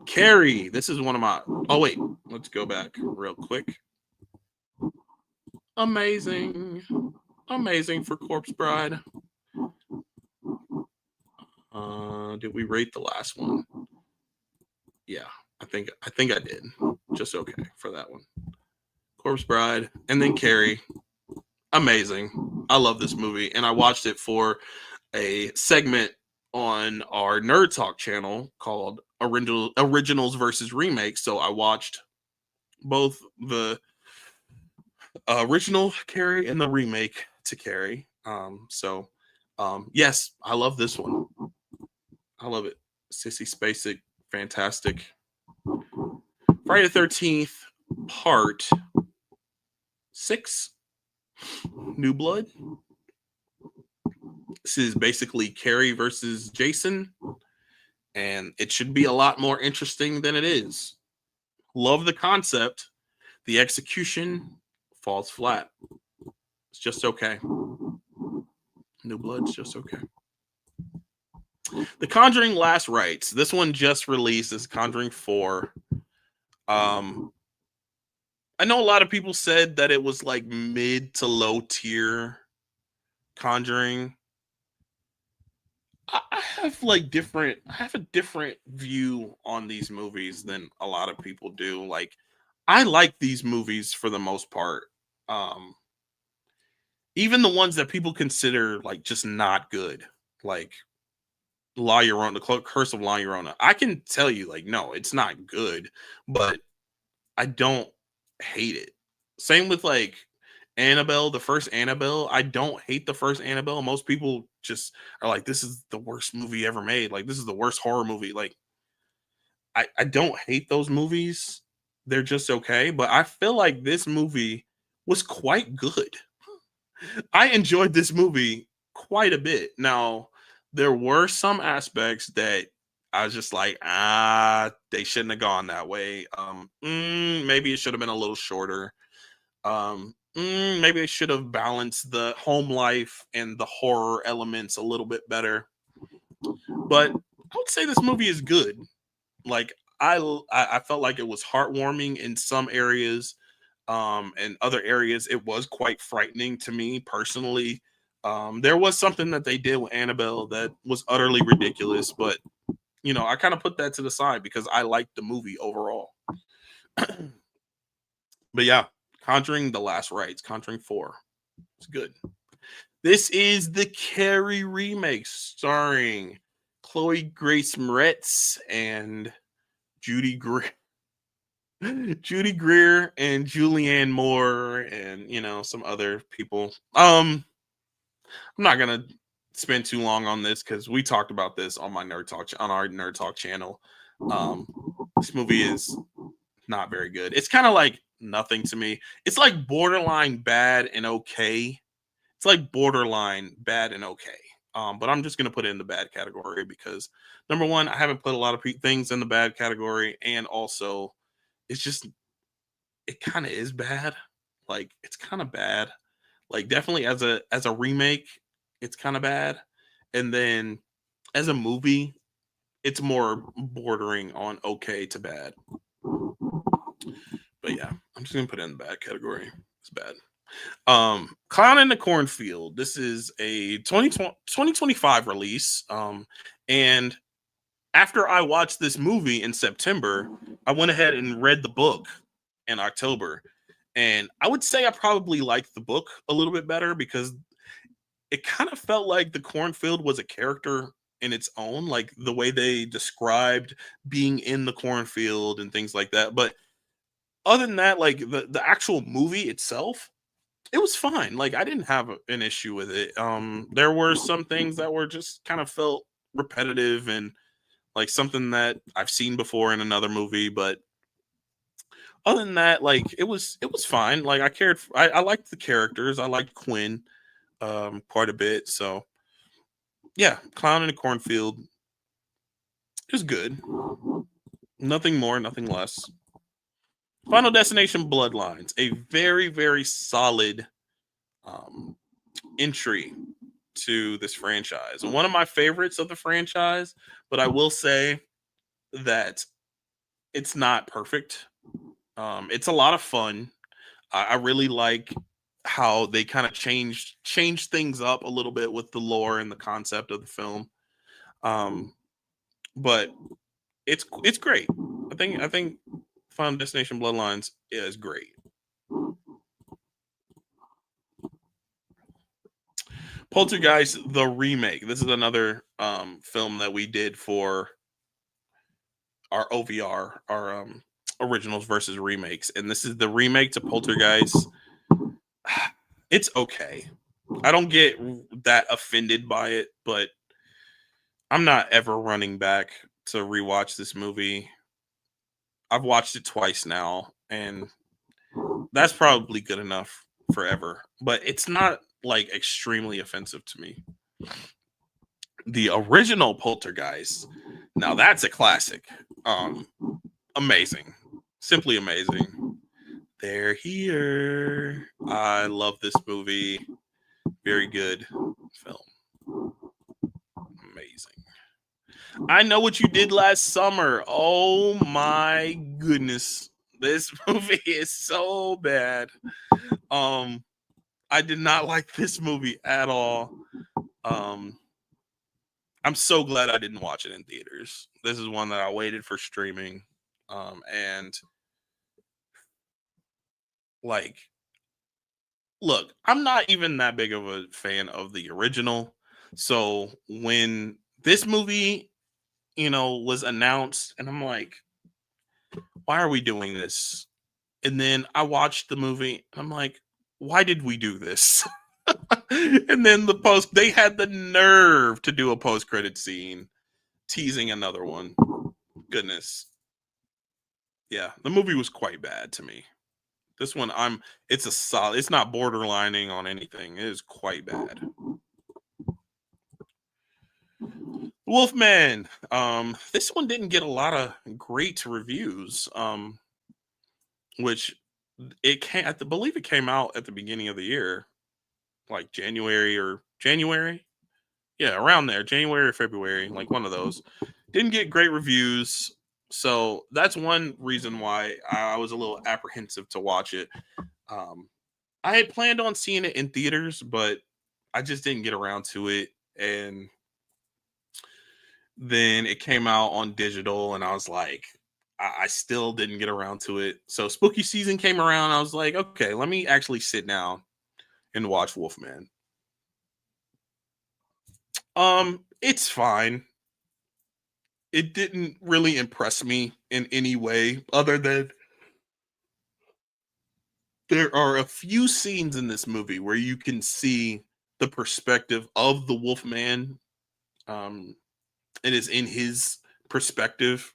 Carrie, this is one of my. Oh wait, let's go back real quick. Amazing, amazing for Corpse Bride. Did we rate the last one? Yeah, I think I did. Just okay for that one. Corpse Bride, and then Carrie. Amazing. I love this movie, and I watched it for a segment on our Nerd Talk channel called Originals versus Remakes. So I watched both the original Carrie and the remake to Carrie. Yes, I love this one. I love it. Sissy Spacek, fantastic. Friday the 13th, part 6, New Blood. This is basically Carrie versus Jason, and it should be a lot more interesting than it is. Love the concept. The execution falls flat. It's just okay. New Blood's just okay. The Conjuring Last Rites. This one just released. This Conjuring 4. I know a lot of people said that it was like mid to low tier Conjuring. I have like different. I have a different view on these movies than a lot of people do. Like, I like these movies for the most part. Even the ones that people consider like just not good, like La Llorona, the Curse of La Llorona. I can tell you, like, no, it's not good, but I don't hate it. Same with like Annabelle, the first Annabelle. I don't hate the first Annabelle. Most people just are like, this is the worst movie ever made. Like, this is the worst horror movie. Like, I don't hate those movies. They're just okay. But I feel like this movie was quite good. I enjoyed this movie quite a bit. Now, there were some aspects that I was just like, they shouldn't have gone that way. Maybe it should have been a little shorter. Maybe they should have balanced the home life and the horror elements a little bit better. But I would say this movie is good. Like, I felt like it was heartwarming in some areas. And other areas, it was quite frightening to me personally. There was something that they did with Annabelle that was utterly ridiculous, but I kind of put that to the side because I liked the movie overall. But yeah, Conjuring the Last Rites, Conjuring 4. It's good. This is the Carrie remake starring Chloe Grace Moretz and Judy Greer. Judy Greer and Julianne Moore and some other people. I'm not gonna spend too long on this because we talked about this on my Nerd Talk on our Nerd Talk channel. This movie is not very good. It's kind of like nothing to me. It's like borderline bad and okay. It's like borderline bad and okay. But I'm just gonna put it in the bad category because number one, I haven't put a lot of things in the bad category, and also it's just it kind of is bad. Like, it's kind of bad. Like, definitely as a remake, it's kind of bad. And then as a movie, it's more bordering on okay to bad. But yeah, I'm just gonna put it in the bad category. It's bad. Clown in the Cornfield. This is a 2025 release. And after I watched this movie in September, I went ahead and read the book in October. And I would say I probably liked the book a little bit better because it kind of felt like the cornfield was a character in its own, like the way they described being in the cornfield and things like that. But other than that, like the actual movie itself, it was fine. Like, I didn't have an issue with it. There were some things that were just kind of felt repetitive and like something that I've seen before in another movie, but other than that, like it was fine. Like, I liked the characters. I liked Quinn quite a bit. So yeah, Clown in the Cornfield is good. Nothing more, nothing less. Final Destination Bloodlines, a very, very solid entry to this franchise. One of my favorites of the franchise, but I will say that it's not perfect. It's a lot of fun. I really like how they kind of changed things up a little bit with the lore and the concept of the film. But it's great. I think Final Destination Bloodlines is great. Poltergeist the remake. This is another film that we did for our OVR, our originals versus remakes, and this is the remake to Poltergeist. It's okay. I don't get that offended by it, but I'm not ever running back to rewatch this movie. I've watched it twice now, and that's probably good enough forever. But it's not like extremely offensive to me. The original Poltergeist, now that's a classic. Um, Amazing, simply amazing. They're here. I love this movie. Very good film. Amazing. I Know What You Did Last Summer. Oh my goodness. This movie is so bad. Um I did not like this movie at all. Um I'm so glad I didn't watch it in theaters. This is one that I waited for streaming. And like look, I'm not even that big of a fan of the original. So when this movie, was announced and I'm like, why are we doing this? And then I watched the movie and I'm like, why did we do this? And then they had the nerve to do a post credit scene teasing another one. Goodness. Yeah, the movie was quite bad to me. This one it's a solid, it's not borderlining on anything. It is quite bad. Wolfman. This one didn't get a lot of great reviews. Which it came believe it came out at the beginning of the year, like January. Yeah, around there, January or February, like one of those. Didn't get great reviews. So that's one reason why I was a little apprehensive to watch it. I had planned on seeing it in theaters, but I just didn't get around to it. And then it came out on digital, and I was like, I still didn't get around to it. So spooky season came around. I was like, okay, let me actually sit down and watch Wolfman. It's fine. It didn't really impress me in any way other than there are a few scenes in this movie where you can see the perspective of the Wolfman. Um, it is in his perspective,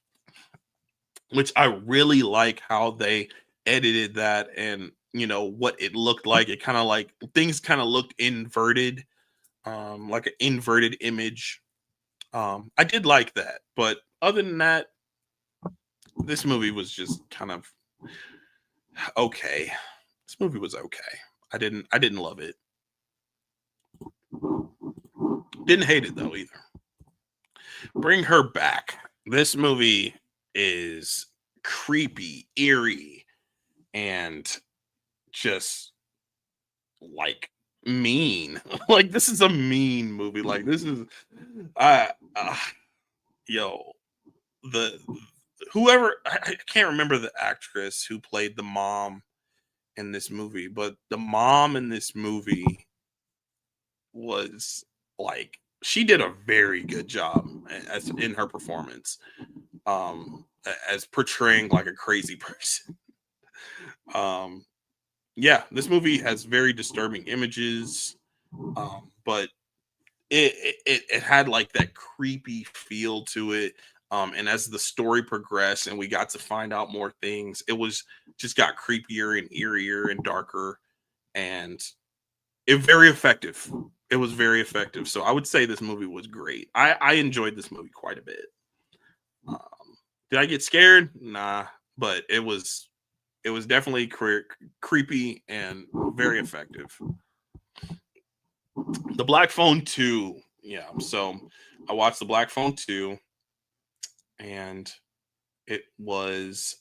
which I really like how they edited that and what it looked like. It kind of like things kind of looked inverted, like an inverted image. I did like that, but other than that, this movie was just kind of okay. This movie was okay. I didn't love it. Didn't hate it though either. Bring Her Back. This movie is creepy, eerie, and just like mean. Like this is a mean movie. Like this is uh, uh yo, the whoever I can't remember the actress who played the mom in this movie, but the mom in this movie was like she did a very good job as in her performance, as portraying like a crazy person. um yeah, this movie has very disturbing images, but it had like that creepy feel to it. And as the story progressed and we got to find out more things, it was just got creepier and eerier and darker, and it very effective. It was very effective. So I would say this movie was great. I enjoyed this movie quite a bit. Um, did I get scared? Nah, but it was definitely creepy and very effective. The Black Phone 2. Yeah, so I watched The Black Phone 2, and it was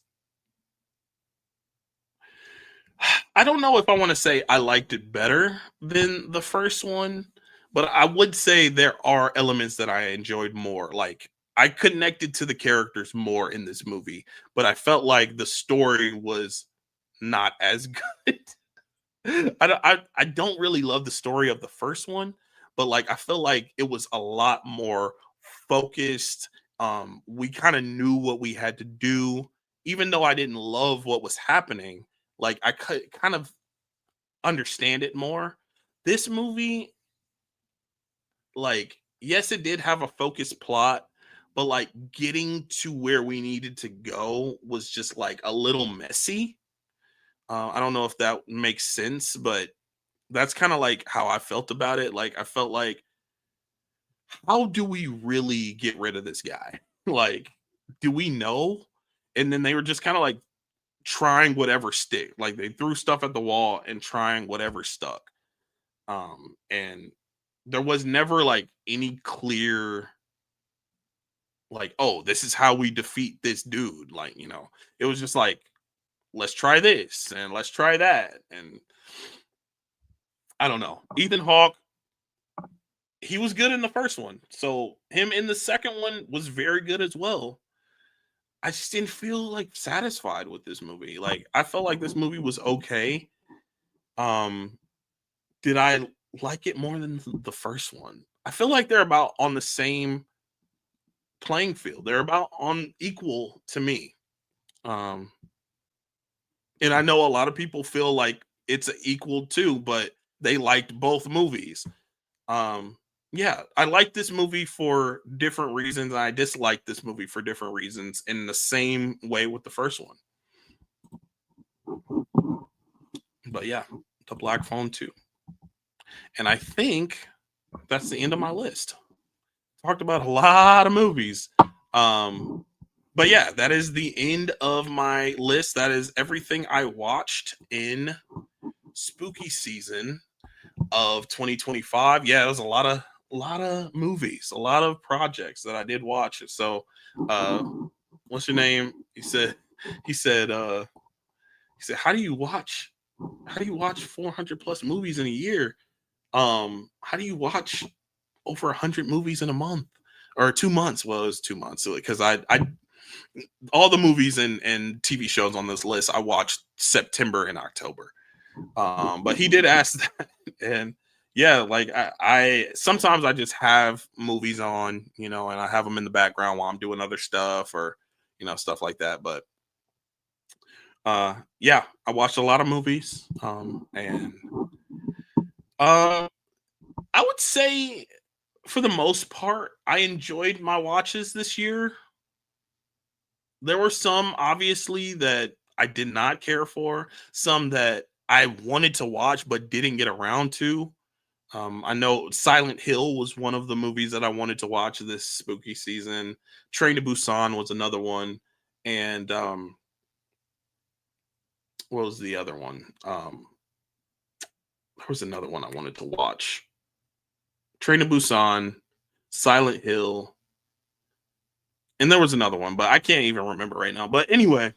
I don't know if I want to say I liked it better than the first one, but I would say there are elements that I enjoyed more. Like I connected to the characters more in this movie, but I felt like the story was not as good. I don't really love the story of the first one, but like I feel like it was a lot more focused. We kind of knew what we had to do, even though I didn't love what was happening. Like I could kind of understand it more. This movie, like, yes, it did have a focused plot, but like getting to where we needed to go was just like a little messy. I don't know if that makes sense, but that's kind of like how I felt about it. Like I felt like, how do we really get rid of this guy? Like, do we know? And then they were just kind of like trying whatever stick. Like they threw stuff at the wall and trying whatever stuck. And there was never like any clear, like, oh, this is how we defeat this dude. Like, it was just like, let's try this and let's try that. And I don't know. Ethan Hawke, he was good in the first one. So him in the second one was very good as well. I just didn't feel like satisfied with this movie. Like I felt like this movie was okay. Um, did I like it more than the first one? I feel like they're about on the same playing field. They're about on equal to me. Um, and I know a lot of people feel like it's equal too, but they liked both movies. Um, yeah, I like this movie for different reasons. And I dislike this movie for different reasons in the same way with the first one. But yeah, the Black Phone 2. And I think that's the end of my list. Talked about a lot of movies. But yeah, that is the end of my list. That is everything I watched in spooky season of 2025. Yeah, it was a lot of movies, a lot of projects that I did watch. So what's your name? He said how do you watch 400 plus movies in a year? How do you watch over 100 movies in a month or 2 months? Well, it was 2 months because I all the movies and TV shows on this list I watched September and October. But he did ask that, and yeah, like I sometimes I just have movies on, and I have them in the background while I'm doing other stuff or stuff like that. But yeah, I watched a lot of movies, and uh, I would say for the most part, I enjoyed my watches this year. There were some obviously that I did not care for, some that I wanted to watch but didn't get around to. I know Silent Hill was one of the movies that I wanted to watch this spooky season. Train to Busan was another one, and what was the other one? There was another one I wanted to watch. Train to Busan, Silent Hill, and there was another one, but I can't even remember right now. But anyway,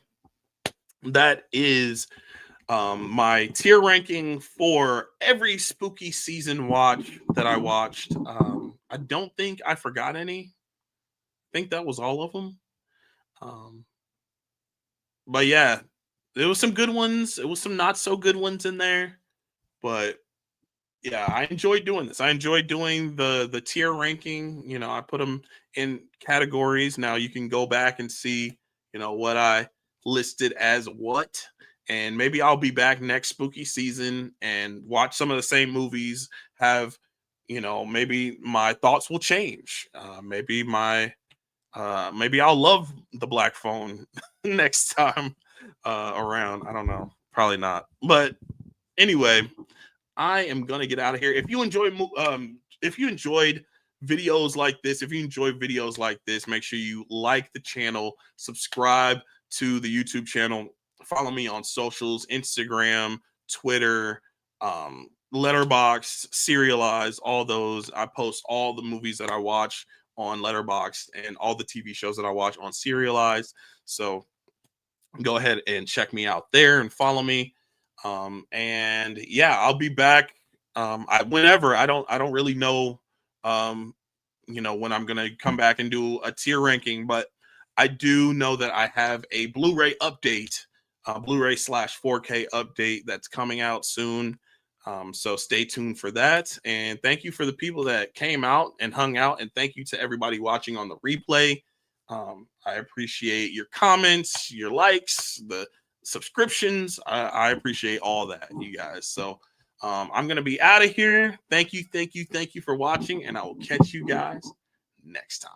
that is my tier ranking for every spooky season watch that I watched. I don't think I forgot any. I think that was all of them. Um, but yeah, there was some good ones. It was some not so good ones in there. But yeah, I enjoyed doing this. I enjoyed doing the tier ranking. I put them in categories. Now you can go back and see, what I listed as what. And maybe I'll be back next spooky season and watch some of the same movies. Have, maybe my thoughts will change. Maybe I'll love the Black Phone next time around. I don't know. Probably not. But anyway, I am gonna get out of here. If you enjoyed videos like this, make sure you like the channel, subscribe to the YouTube channel, follow me on socials, Instagram, Twitter, Letterboxd, Serialized, all those. I post all the movies that I watch on Letterboxd and all the TV shows that I watch on Serialized. So go ahead and check me out there and follow me. And yeah, I'll be back whenever. I don't really know when I'm gonna come back and do a tier ranking, but I do know that I have a Blu-ray update, Blu-ray / 4K update that's coming out soon. So stay tuned for that. And thank you for the people that came out and hung out, and thank you to everybody watching on the replay. I appreciate your comments, your likes, the subscriptions. I appreciate all that, you guys. So I'm gonna be out of here. Thank you for watching, and I will catch you guys next time.